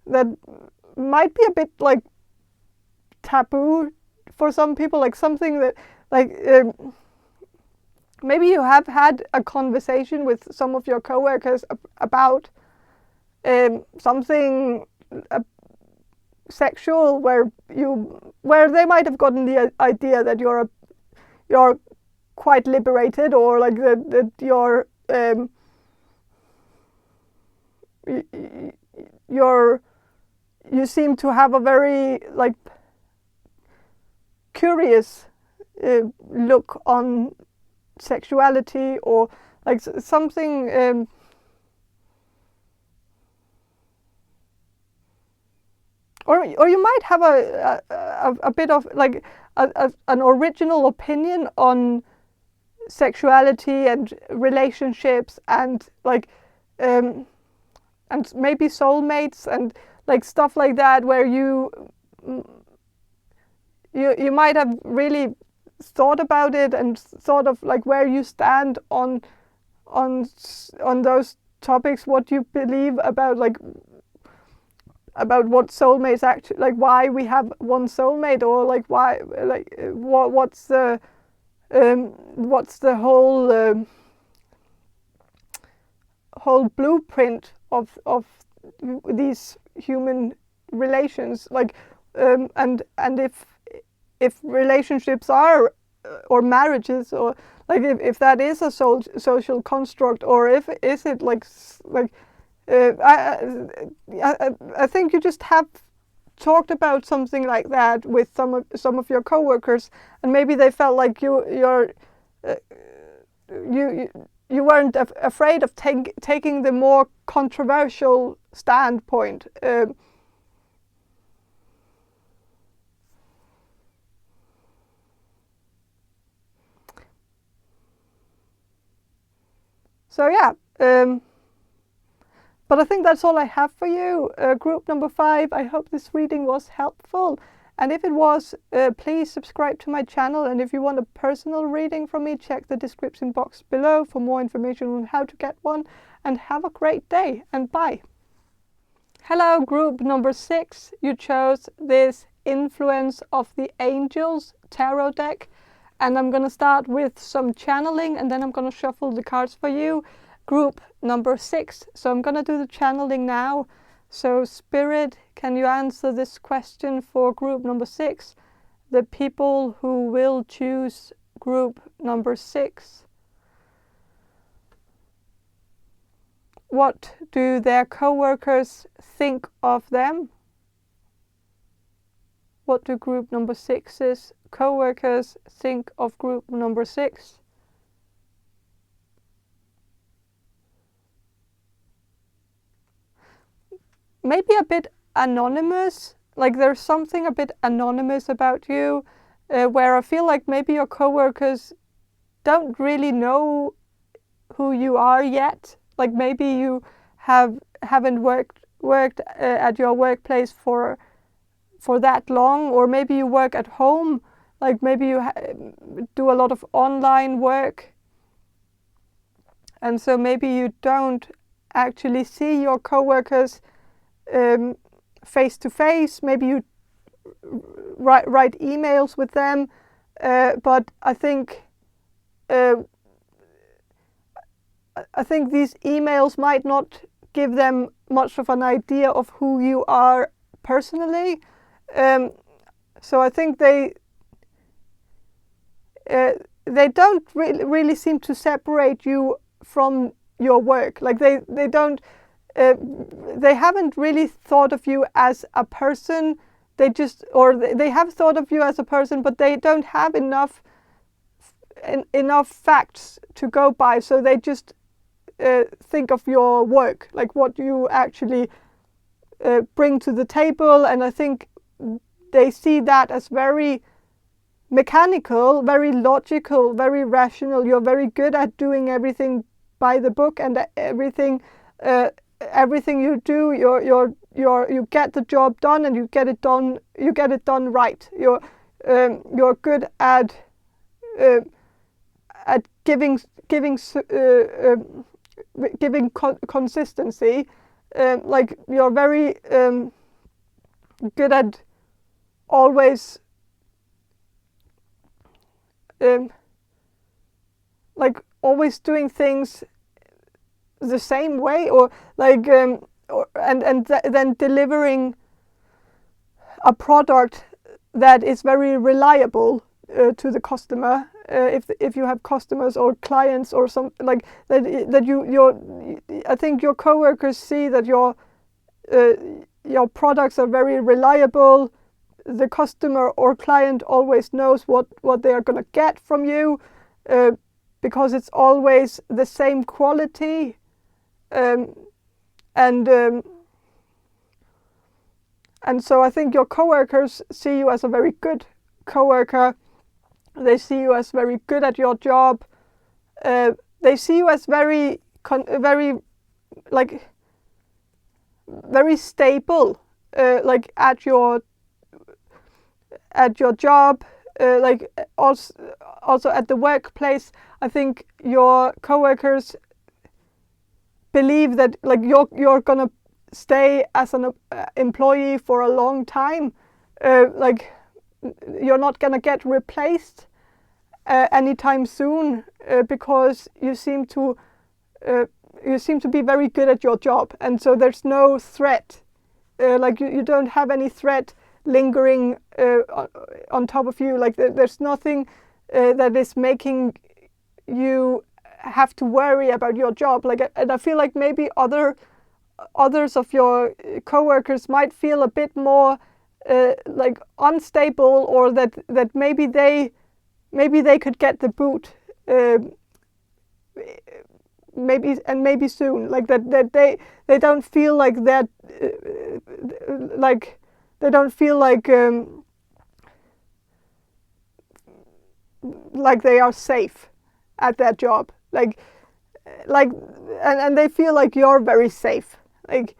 that might be a bit like taboo for some people, like something that like maybe you have had a conversation with some of your coworkers about something sexual, where they might have gotten the idea that you're quite liberated, or like that you're you seem to have a very like curious look on sexuality, or like something or you might have a bit of like an original opinion on sexuality and relationships, and like and maybe soulmates and like stuff like that, where you might have really thought about it, and sort of like where you stand on those topics, what you believe about what soulmates actually, like why we have one soulmate, or like why, like what's the whole blueprint of these human relations, like and if relationships are or marriages, or like if that is a social construct, or if is it like I think you just have talked about something like that with some of your coworkers, and maybe they felt like you weren't afraid of taking the more controversial standpoint. So yeah. But I think that's all I have for you. Group number 5, I hope this reading was helpful. And if it was, please subscribe to my channel. And if you want a personal reading from me, check the description box below for more information on how to get one. And have a great day, and bye. Hello, group number 6. You chose this Influence of the Angels tarot deck. And I'm going to start with some channeling, and then I'm going to shuffle the cards for you. Group number 6. So I'm going to do the channeling now. So Spirit, can you answer this question for group number 6? The people who will choose group number 6. What do their coworkers think of them? What do group number 6's coworkers think of group number 6? Maybe a bit anonymous, like there's something a bit anonymous about you, where I feel like maybe your coworkers don't really know who you are yet. Like maybe you haven't worked at your workplace for that long, or maybe you work at home, like maybe you do a lot of online work, and so maybe you don't actually see your coworkers face to face. Maybe you write emails with them, but I think these emails might not give them much of an idea of who you are personally. So I think they don't really seem to separate you from your work. Like they don't, they haven't really thought of you as a person. They just, or they have thought of you as a person, but they don't have enough facts to go by. So they just think of your work, like what you actually bring to the table. And I think they see that as very mechanical, very logical, very rational. You're very good at doing everything by the book, and everything you do, you get the job done, and you get it done right. You're good at giving consistency. Like you're very good at always like always doing things the same way, or like then delivering a product that is very reliable to the customer. If you have customers or clients or something like that, I think your coworkers see that your products are very reliable. The customer or client always knows what they are going to get from you, because it's always the same quality, and so I think your coworkers see you as a very good coworker. They see you as very good at your job. They see you as very stable, like at your job, like also at the workplace. I think your coworkers believe that like you're gonna stay as an employee for a long time. Like you're not gonna get replaced anytime soon, because you seem to be very good at your job, and so there's no threat. Like you don't have any threat lingering on top of you. Like there's nothing that is making you have to worry about your job. Like, and I feel like maybe others of your coworkers might feel a bit more like unstable, or that maybe they could get the boot, maybe soon. Like that they don't feel like that, like they don't feel like they are safe at their job. Like and they feel like you're very safe. Like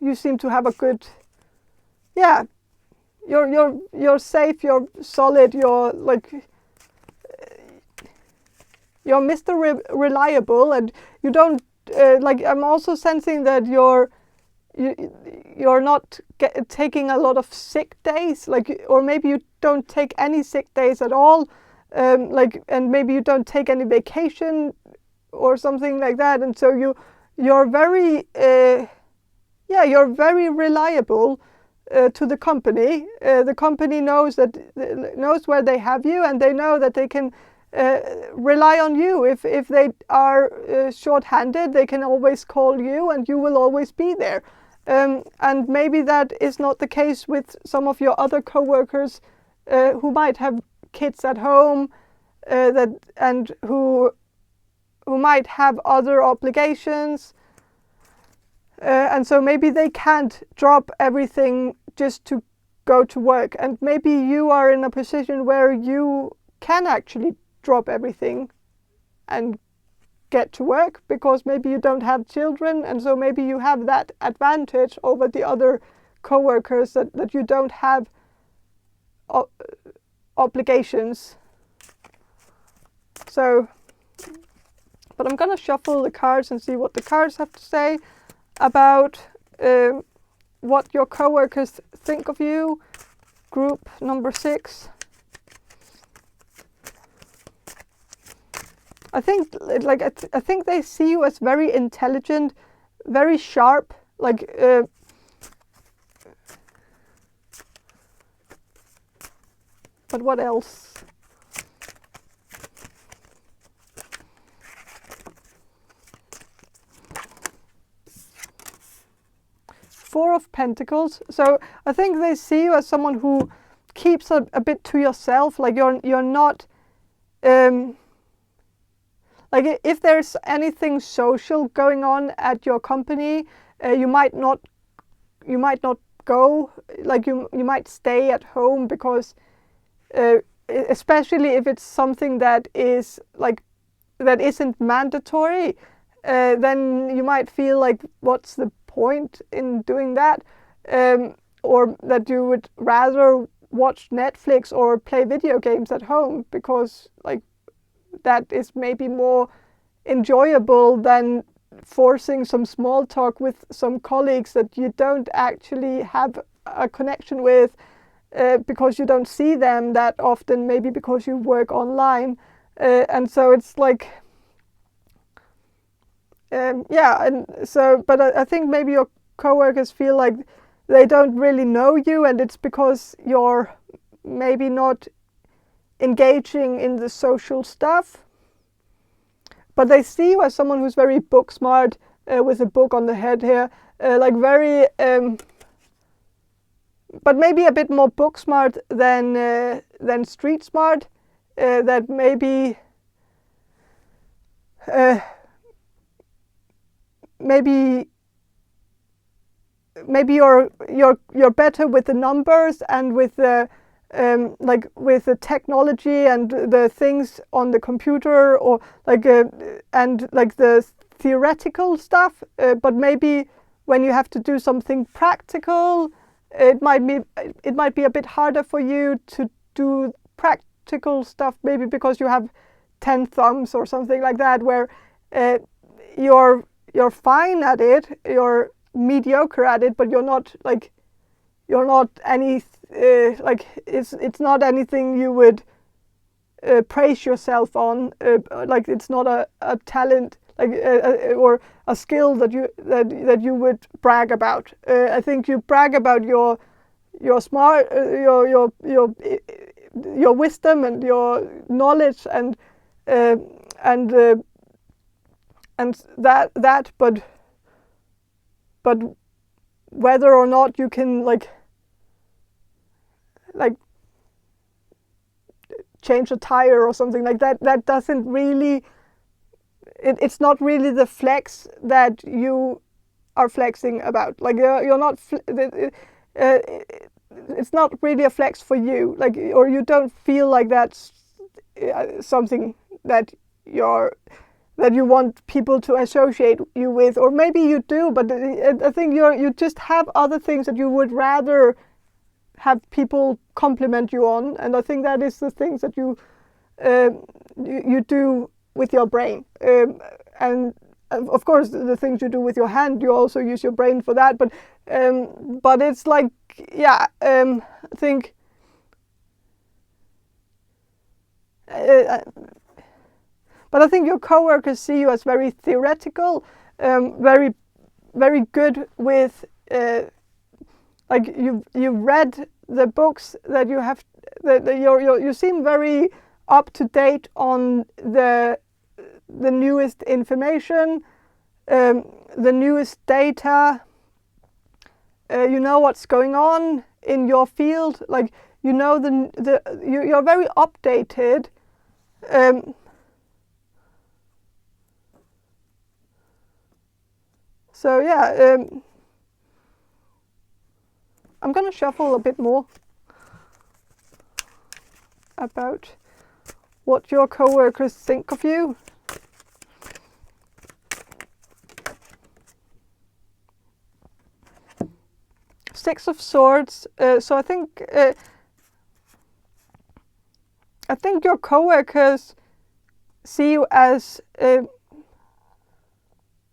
you seem to have a good, yeah. You're safe. You're solid. You're like you're Mr. Reliable, and you don't like. I'm also sensing that you're not taking a lot of sick days, like, or maybe you don't take any sick days at all, like, and maybe you don't take any vacation or something like that, and so you're very you're very reliable to the company. The company knows where they have you, and they know that they can rely on you. If they are short-handed, they can always call you, and you will always be there. And maybe that is not the case with some of your other coworkers who might have kids at home, and who might have other obligations. And so maybe they can't drop everything just to go to work. And maybe you are in a position where you can actually drop everything and get to work, because maybe you don't have children, and so maybe you have that advantage over the other coworkers, that you don't have obligations. So, but I'm gonna shuffle the cards and see what the cards have to say about what your coworkers think of you. Group number 6. I think I think they see you as very intelligent, very sharp, like but what else? Four of Pentacles. So I think they see you as someone who keeps a bit to yourself. Like you're not like if there's anything social going on at your company, you might not go. Like you might stay at home because especially if it's something that is like that isn't mandatory, then you might feel like what's the point in doing that, or that you would rather watch Netflix or play video games at home because like that is maybe more enjoyable than forcing some small talk with some colleagues that you don't actually have a connection with, because you don't see them that often, maybe because you work online, and so it's like yeah. And so but I think maybe your coworkers feel like they don't really know you, and it's because you're maybe not engaging in the social stuff. But they see you as someone who's very book smart, with a book on the head here, like very, but maybe a bit more book smart than street smart. That maybe you're better with the numbers and with the like with the technology and the things on the computer, or like and like the theoretical stuff, but maybe when you have to do something practical, it might be a bit harder for you to do practical stuff, maybe because you have 10 thumbs or something like that, where you're fine at it, you're mediocre at it, but you're not any like it's not anything you would praise yourself on, like it's not a talent, like or a skill that you would brag about. I think you brag about your smart your wisdom and your knowledge and that, but whether or not you can like change a tire or something like that, that doesn't really, it's not really the flex that you are flexing about. Like you're not it's not really a flex for you, like, or you don't feel like that's something that you want people to associate you with, or maybe you do, but I think you just have other things that you would rather have people compliment you on, and I think that is the things that you do with your brain, and of course the things you do with your hand, you also use your brain for that, but it's like, yeah, I think but I think your coworkers see you as very theoretical, very very good with like you've read the books that you have, you seem very up to date on the newest information, the newest data. You know what's going on in your field, like you know you're very updated. So yeah, I'm gonna shuffle a bit more about what your coworkers think of you. Six of Swords. So I think your coworkers see you as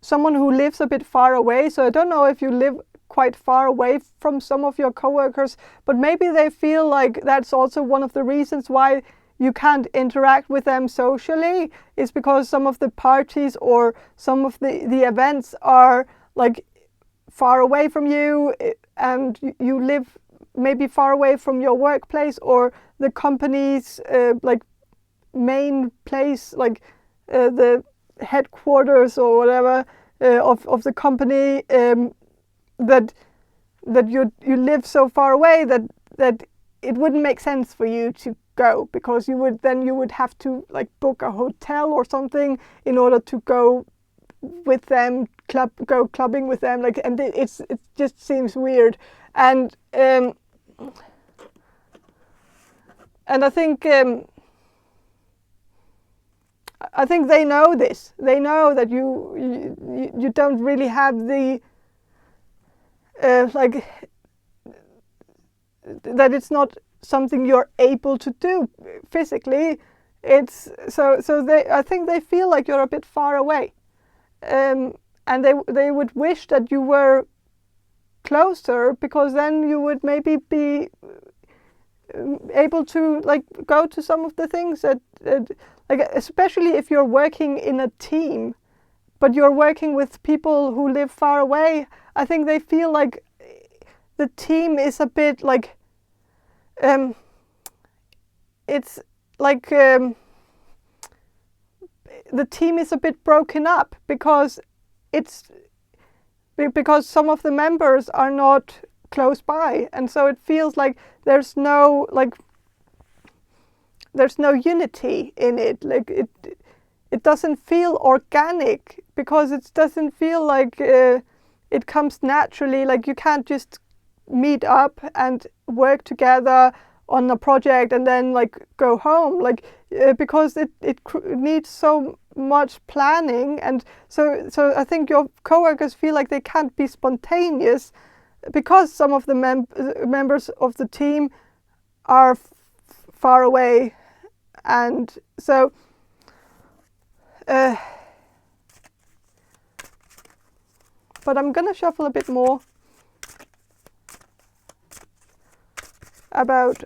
someone who lives a bit far away. So I don't know if you live quite far away from some of your coworkers, but maybe they feel like that's also one of the reasons why you can't interact with them socially, is because some of the parties or some of the events are like far away from you, and you live maybe far away from your workplace or the company's like main place, like the headquarters or whatever of the company, that that you live so far away that it wouldn't make sense for you to go, because you would have to like book a hotel or something in order to go with them, go clubbing with them, like, and it just seems weird. And I think they know this. They know that you don't really have the like, that it's not something you're able to do physically. It's so I think they feel like you're a bit far away, and they would wish that you were closer, because then you would maybe be able to like go to some of the things that like, especially if you're working in a team, but you're working with people who live far away. I think they feel like the team is a bit like it's like the team is a bit broken up, because some of the members are not close by, and so it feels like there's no unity in it. Like it doesn't feel organic, because it doesn't feel like it comes naturally. Like you can't just meet up and work together on a project and then like go home, like because it needs so much planning. And so I think your coworkers feel like they can't be spontaneous, because some of the members of the team are far away. And so but I'm gonna shuffle a bit more about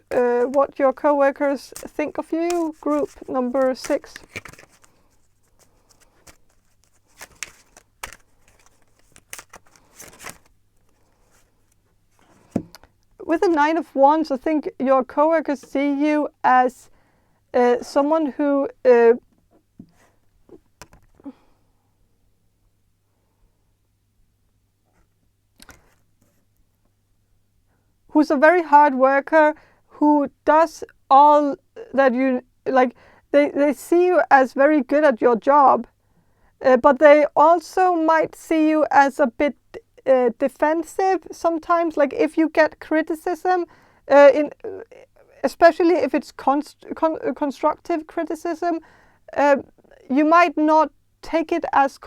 what your coworkers think of you. Group number 6. With the 9 of Wands, I think your coworkers see you as someone who's a very hard worker, who does all that you like. They see you as very good at your job, but they also might see you as a bit defensive sometimes. Like if you get criticism, especially if it's constructive criticism, you might not take it as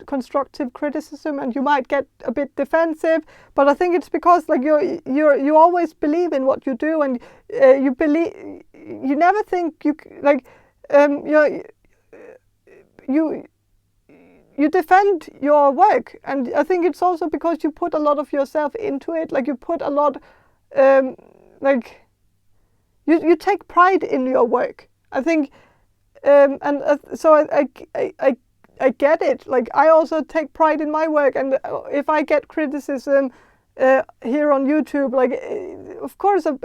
constructive criticism, and you might get a bit defensive. But I think it's because like you always believe in what you do, and you never think you defend your work. And I think it's also because you put a lot of yourself into it. Like you put a lot like you take pride in your work, I think. So I get it. Like I also take pride in my work, and if I get criticism here on YouTube, like of course a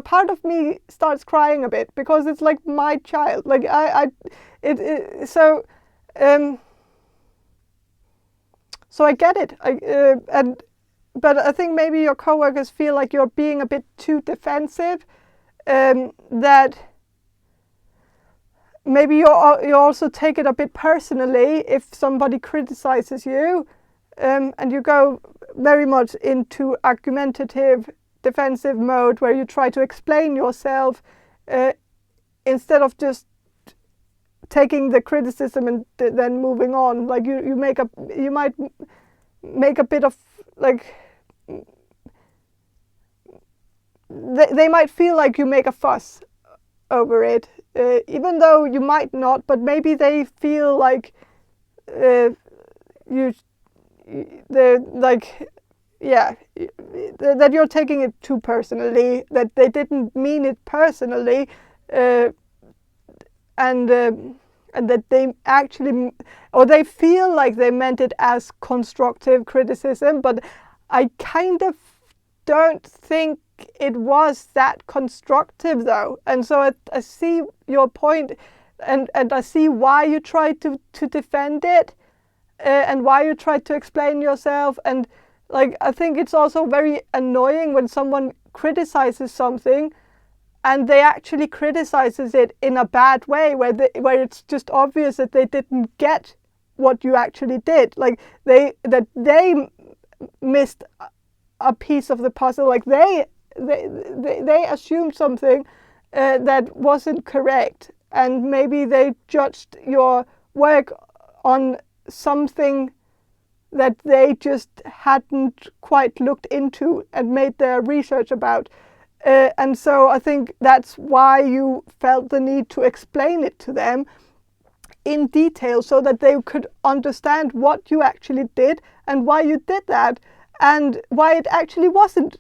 part of me starts crying a bit, because it's like my child. Like so I get it. But I think maybe your coworkers feel like you're being a bit too defensive. That maybe you also take it a bit personally if somebody criticizes you, and you go very much into argumentative, defensive mode, where you try to explain yourself instead of just taking the criticism and then moving on. Like you might make a bit of like, they might feel like you make a fuss over it, even though you might not. But maybe they feel like they're like, yeah, that you're taking it too personally, that they didn't mean it personally, and that they actually, or they feel like they meant it as constructive criticism. But I kind of don't think it was that constructive though. And so I see your point, and I see why you try to defend it, and why you try to explain yourself. And like, I think it's also very annoying when someone criticizes something and they actually criticizes it in a bad way, where it's just obvious that they didn't get what you actually did. Like they missed a piece of the puzzle. Like they assumed something that wasn't correct, and maybe they judged your work on something that they just hadn't quite looked into and made their research about. And so I think that's why you felt the need to explain it to them in detail, so that they could understand what you actually did and why you did that, and why it actually wasn't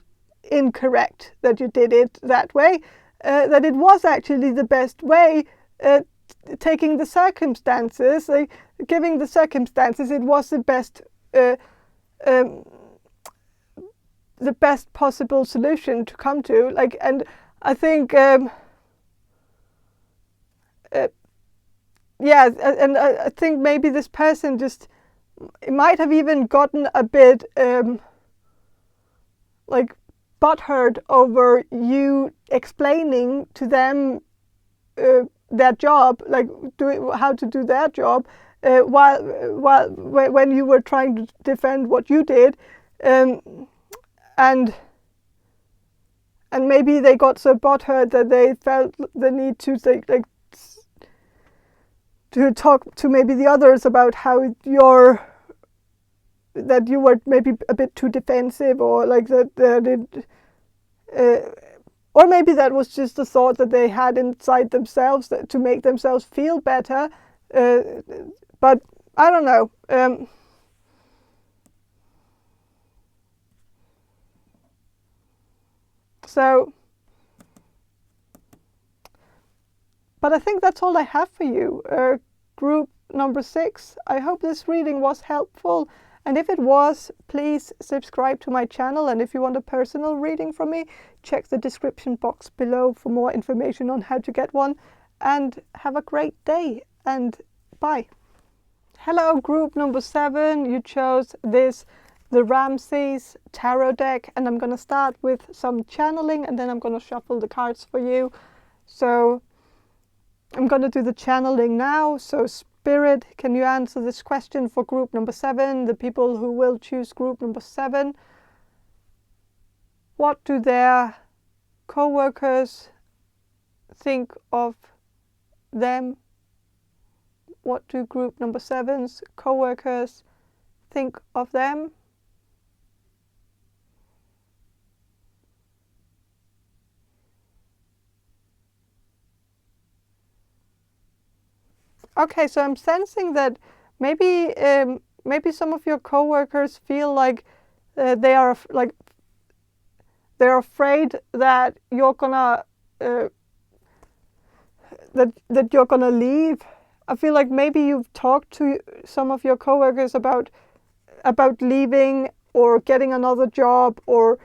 incorrect that you did it that way, that it was actually the best way, taking the circumstances, like, giving the circumstances, it was the best possible solution to come to. Like, and I think yeah, and I think maybe this person just might have even gotten a bit like butthurt over you explaining to them their job, like how to do their job, while when you were trying to defend what you did, and maybe they got so butthurt that they felt the need to say, like, to talk to maybe the others about how that you were maybe a bit too defensive, or like that or maybe that was just a thought that they had inside themselves to make themselves feel better. But I don't know. But I think that's all I have for you. Group number 6. I hope this reading was helpful. And if it was, please subscribe to my channel. And if you want a personal reading from me, check the description box below for more information on how to get one. And have a great day, and bye. Hello, group number 7. You chose the Ramses Tarot deck, and I'm going to start with some channeling, and then I'm going to shuffle the cards for you. So I'm going to do the channeling now. So Spirit, can you answer this question for group number 7, the people who will choose group number 7? What do their co-workers think of them? What do group number 7's co-workers think of them? Okay, so I'm sensing that maybe some of your coworkers feel like they're afraid that you're gonna that you're gonna leave. I feel like maybe you've talked to some of your coworkers about leaving or getting another job, or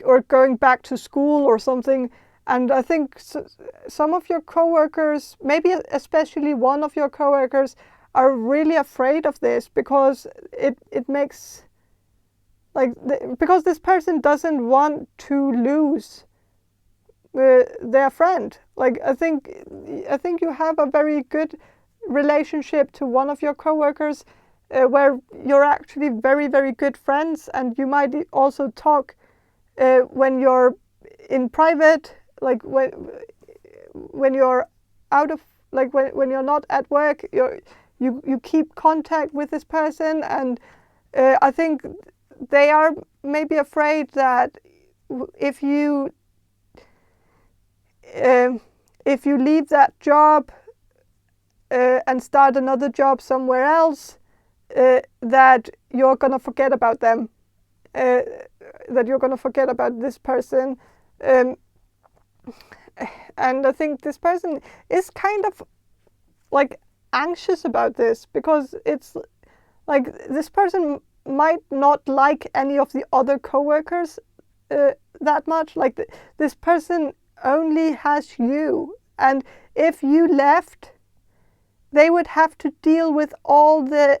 or going back to school or something. And I think some of your coworkers, maybe especially one of your coworkers, are really afraid of this, because it makes, like, because this person doesn't want to lose their friend. Like, I think you have a very good relationship to one of your coworkers, where you're actually very, very good friends, and you might also talk when you're in private, like when you're out of, like when you're not at work, you keep contact with this person. And I think they are maybe afraid that if you leave that job and start another job somewhere else, that you're gonna forget about them, that you're gonna forget about this person. And I think this person is kind of like anxious about this, because it's like this person might not like any of the other coworkers that much. Like this person only has you, and if you left, they would have to deal with all the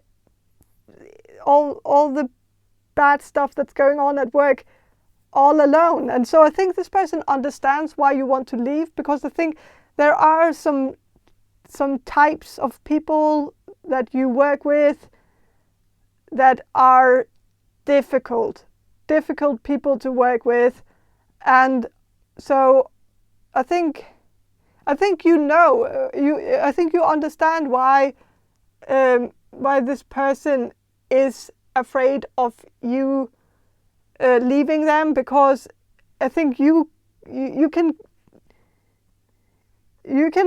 all the bad stuff that's going on at work all alone. And so I think this person understands why you want to leave, because I think there are some types of people that you work with that are difficult people to work with. And so I think I think you understand why this person is afraid of you leaving them, because I think you can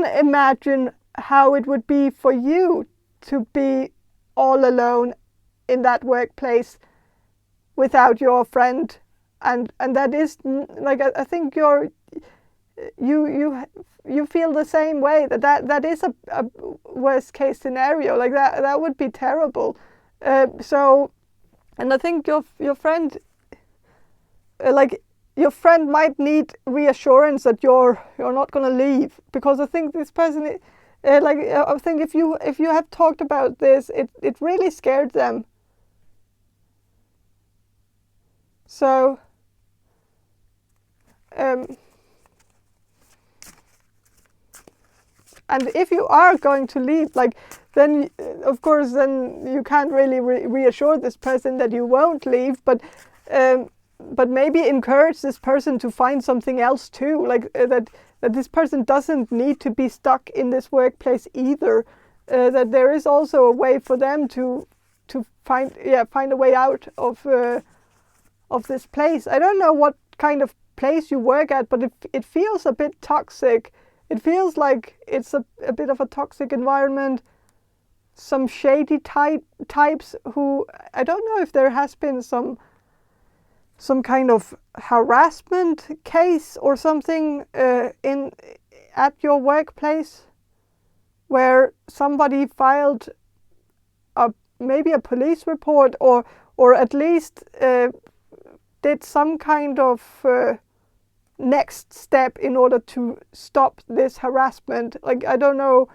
imagine how it would be for you to be all alone in that workplace without your friend, and that is like, I think you feel the same way, that is a worst case scenario. Like that would be terrible. So, and I think your friend, your friend might need reassurance that you're not going to leave, because I think this person, I think if you have talked about this, it really scared them. So, and if you are going to leave, then of course, then you can't really reassure this person that you won't leave, but maybe encourage this person to find something else too, that this person doesn't need to be stuck in this workplace either. That there is also a way for them to find a way out of this place. I don't know what kind of place you work at, but it feels a bit toxic. It feels like it's a bit of a toxic environment. Some shady types who, I don't know if there has been some kind of harassment case or something at your workplace, where somebody filed maybe a police report, or at least did some kind of next step in order to stop this harassment. I don't know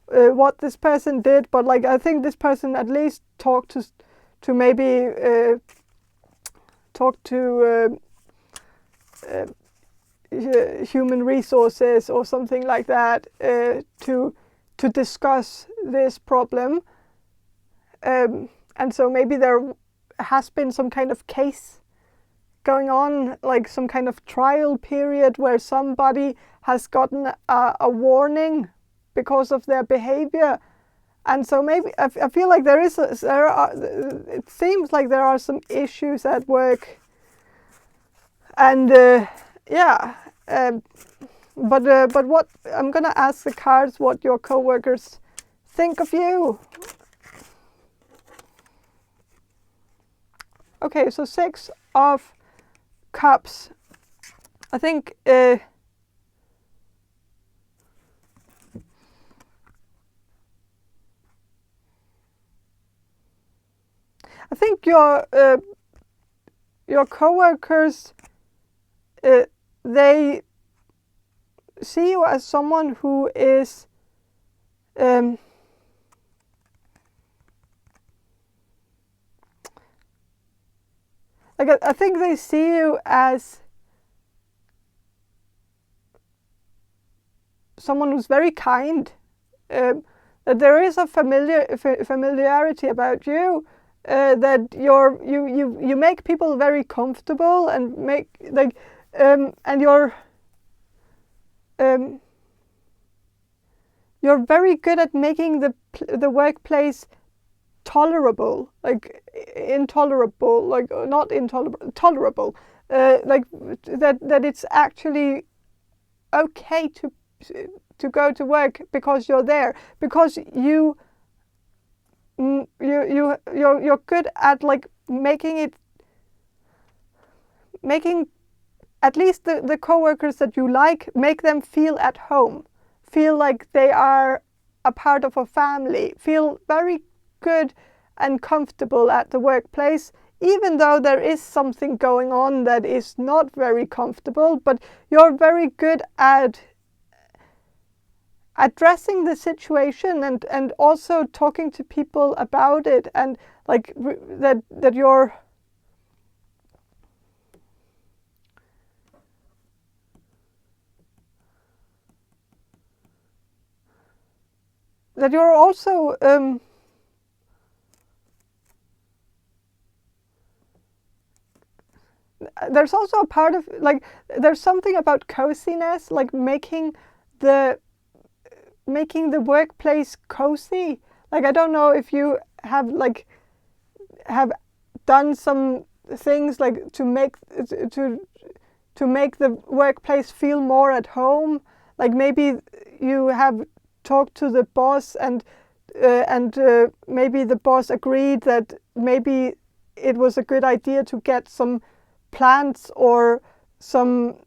what this person did, but I think this person at least talked to maybe human resources or something like that, to discuss this problem. And so maybe there has been some kind of case going on, some kind of trial period where somebody has gotten a warning because of their behavior. And so maybe I feel like it seems like there are some issues at work. And but what I'm gonna ask the cards what your coworkers think of you. Okay, so 6 of Cups. I think your coworkers, they see you as someone who is I think they see you as someone who's very kind. That there is a familiarity about you. That you make people very comfortable, and and you're very good at making the workplace tolerable, intolerable, not intolerable, tolerable, that it's actually okay to go to work because you're there, because you're good at making at least the coworkers that you make them feel at home, feel like they are a part of a family, feel very good and comfortable at the workplace, even though there is something going on that is not very comfortable. But you're very good at addressing the situation and also talking to people about it, and like that you're also there's also a part of like there's something about coziness, like making the workplace cozy. Like I don't know if you have done some things like to make the workplace feel more at home. Like maybe you have talked to the boss and maybe the boss agreed that maybe it was a good idea to get some plants or some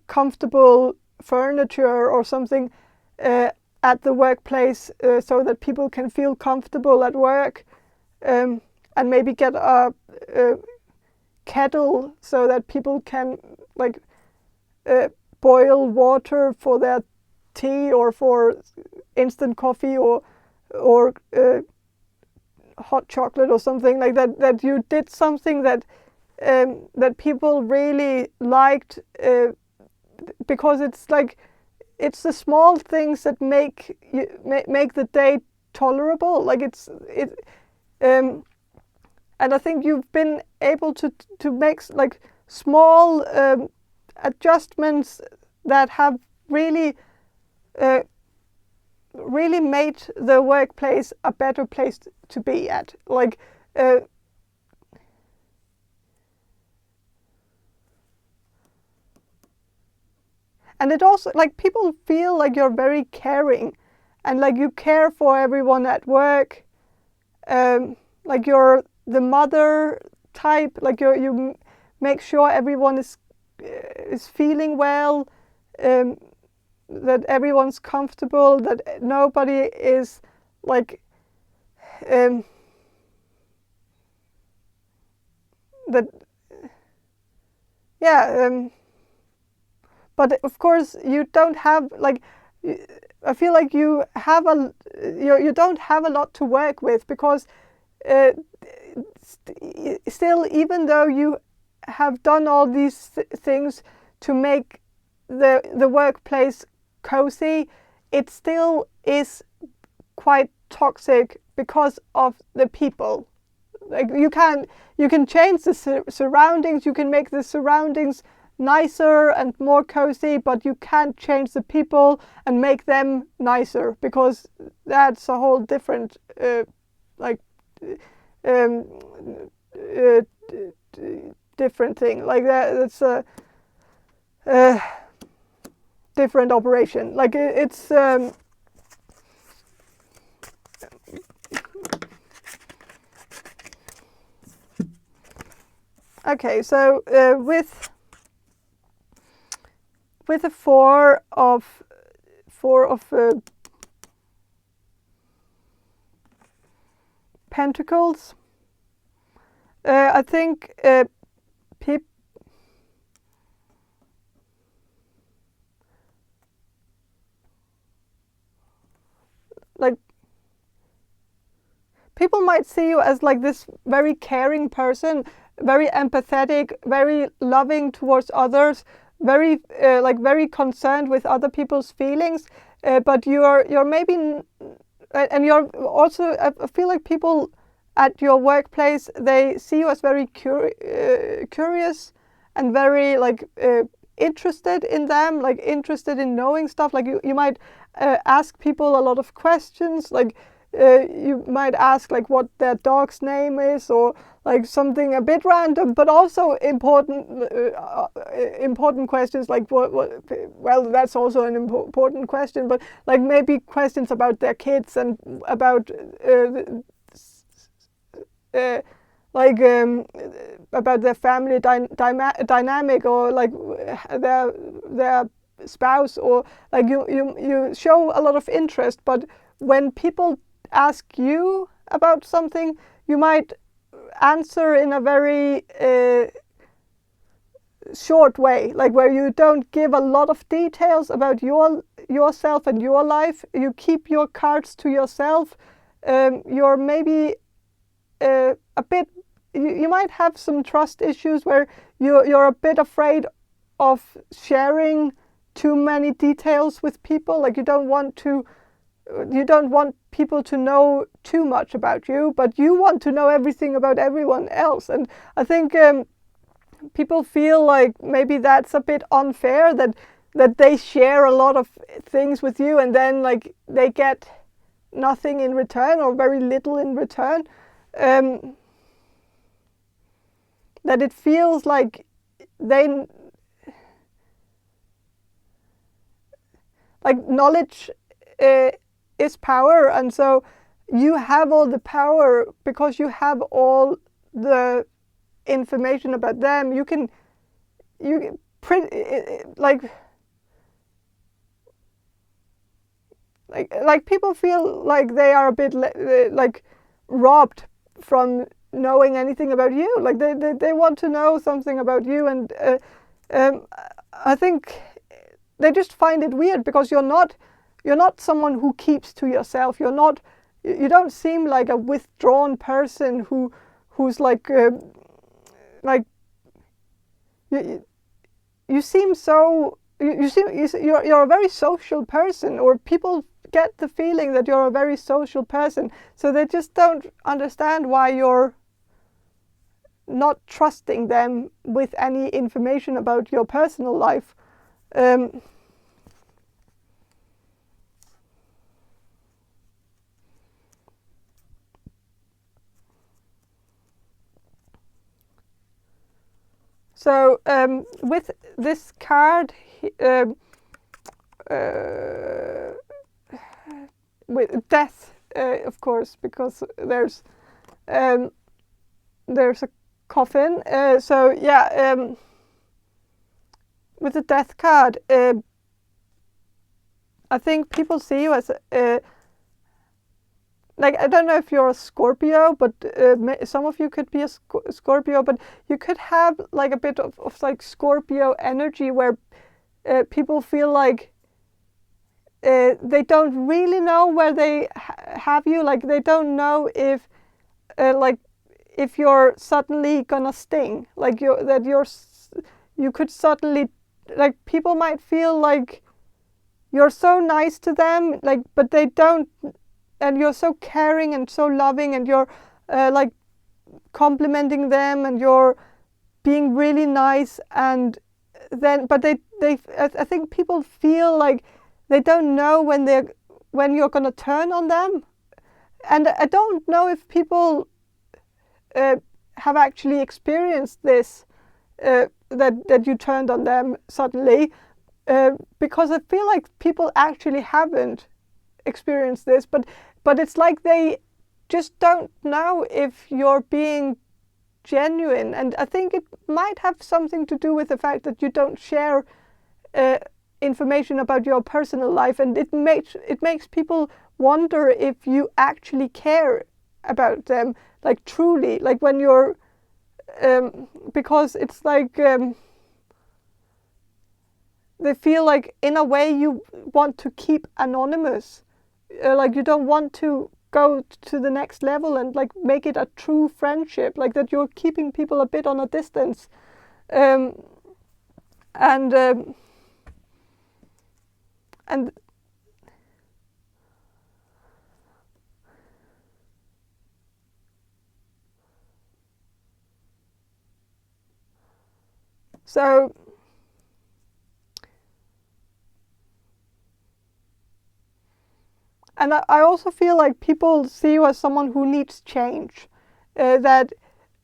comfortable furniture or something at the workplace so that people can feel comfortable at work, and maybe get a kettle so that people can like boil water for their tea or for instant coffee or hot chocolate or something like that. That you did something that people really liked, because it's like it's the small things that make the day tolerable. Like and I think you've been able to make like small adjustments that have really made the workplace a better place to be at. Like and it also like people feel like you're very caring and like you care for everyone at work. Like you're the mother type, like you make sure everyone is feeling well, that everyone's comfortable, that nobody is like that but of course you don't have like, I feel like you don't have a lot to work with, because still, even though you have done all these things to make the workplace cozy, it still is quite toxic because of the people. Like you can change the surroundings, you can make the surroundings nicer and more cozy, but you can't change the people and make them nicer, because that's a whole different different thing. Like that's a different operation. Like it's okay. So with the four of Pentacles, I think people might see you as like this very caring person, very empathetic, very loving towards others, very very concerned with other people's feelings, but you're maybe, and you're also, I feel like people at your workplace, they see you as very curious and very interested in them, like interested in knowing stuff. Like you might ask people a lot of questions, like you might ask like what their dog's name is, or like something a bit random, but also important questions, like what well, that's also an important question, but like maybe questions about their kids and about about their family dynamic, or like their spouse, or like you show a lot of interest. But when people ask you about something, you might answer in a very short way, like where you don't give a lot of details about yourself and your life. You keep your cards to yourself. You're maybe a bit, you might have some trust issues where you're a bit afraid of sharing too many details with people. Like you don't want people to know too much about you, but you want to know everything about everyone else. And I think people feel like maybe that's a bit unfair, that they share a lot of things with you and then like they get nothing in return or very little in return. That it feels like knowledge is power, and so you have all the power because you have all the information about them. You print like people feel like they are a bit like robbed from knowing anything about you. Like they want to know something about you, and I think they just find it weird because you're not someone who keeps to yourself. You don't seem like a withdrawn person who's like you seem so you're a very social person, or people get the feeling that you're a very social person, so they just don't understand why you're not trusting them with any information about your personal life. So with this card, with death, of course, because there's a coffin. So yeah, with the death card, I think people see you as like, I don't know if you're a Scorpio, but some of you could be a Scorpio, but you could have like a bit of like Scorpio energy where people feel like they don't really know where they have you. Like they don't know if you're suddenly gonna sting. Like you could suddenly, like people might feel like you're so nice to them, like, but they don't. And you're so caring and so loving, and you're like complimenting them, and you're being really nice. And then, but I think people feel like they don't know when you're gonna turn on them. And I don't know if people have actually experienced this, that you turned on them suddenly, because I feel like people actually haven't experienced this, but it's like they just don't know if you're being genuine. And I think it might have something to do with the fact that you don't share information about your personal life, and it makes people wonder if you actually care about them, like truly, like when you're because it's like they feel like in a way you want to keep anonymous. Like you don't want to go to the next level and like make it a true friendship, like that you're keeping people a bit on a distance. And so and I also feel like people see you as someone who needs change, that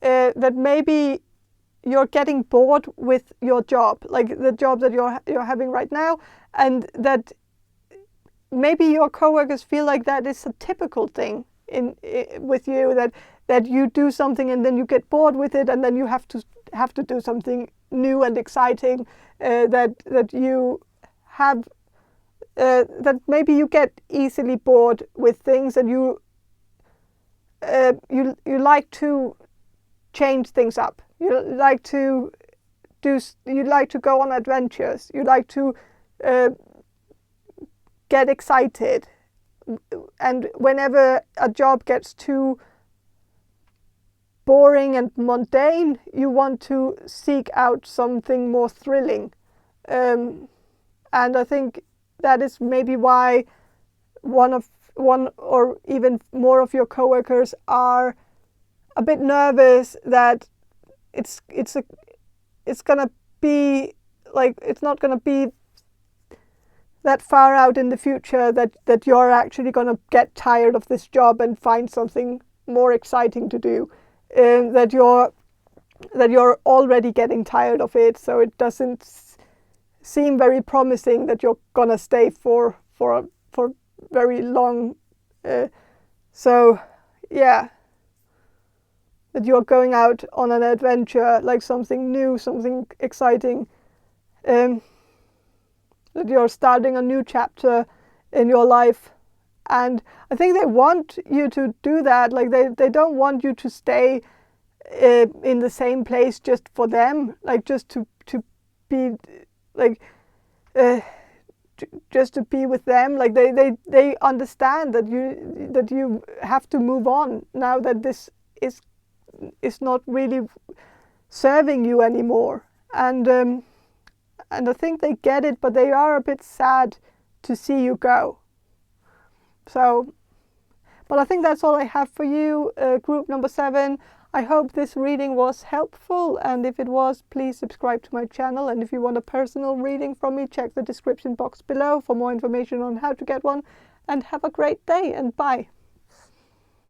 maybe you're getting bored with your job, like the job that you're having right now, and that maybe your coworkers feel like that is a typical thing with you, that you do something and then you get bored with it, and then you have to do something new and exciting, that you have. That maybe you get easily bored with things, and you like to change things up. You like to to go on adventures. You like to get excited, and whenever a job gets too boring and mundane, you want to seek out something more thrilling. And I think that is maybe why one or even more of your coworkers are a bit nervous that it's gonna be like, it's not gonna be that far out in the future that you're actually gonna get tired of this job and find something more exciting to do. That you're already getting tired of it, so it doesn't seem very promising that you're gonna stay for very long. So yeah, that you're going out on an adventure, like something new, something exciting. That you're starting a new chapter in your life. And I think they want you to do that. Like they don't want you to stay in the same place just for them, like just to be like just to be with them. Like they understand that you have to move on now, that this is not really serving you anymore. And I think they get it, but they are a bit sad to see you go. So, but I think that's all I have for you, group number 7. I hope this reading was helpful, and if it was, please subscribe to my channel. And if you want a personal reading from me, check the description box below for more information on how to get one. And have a great day, and bye.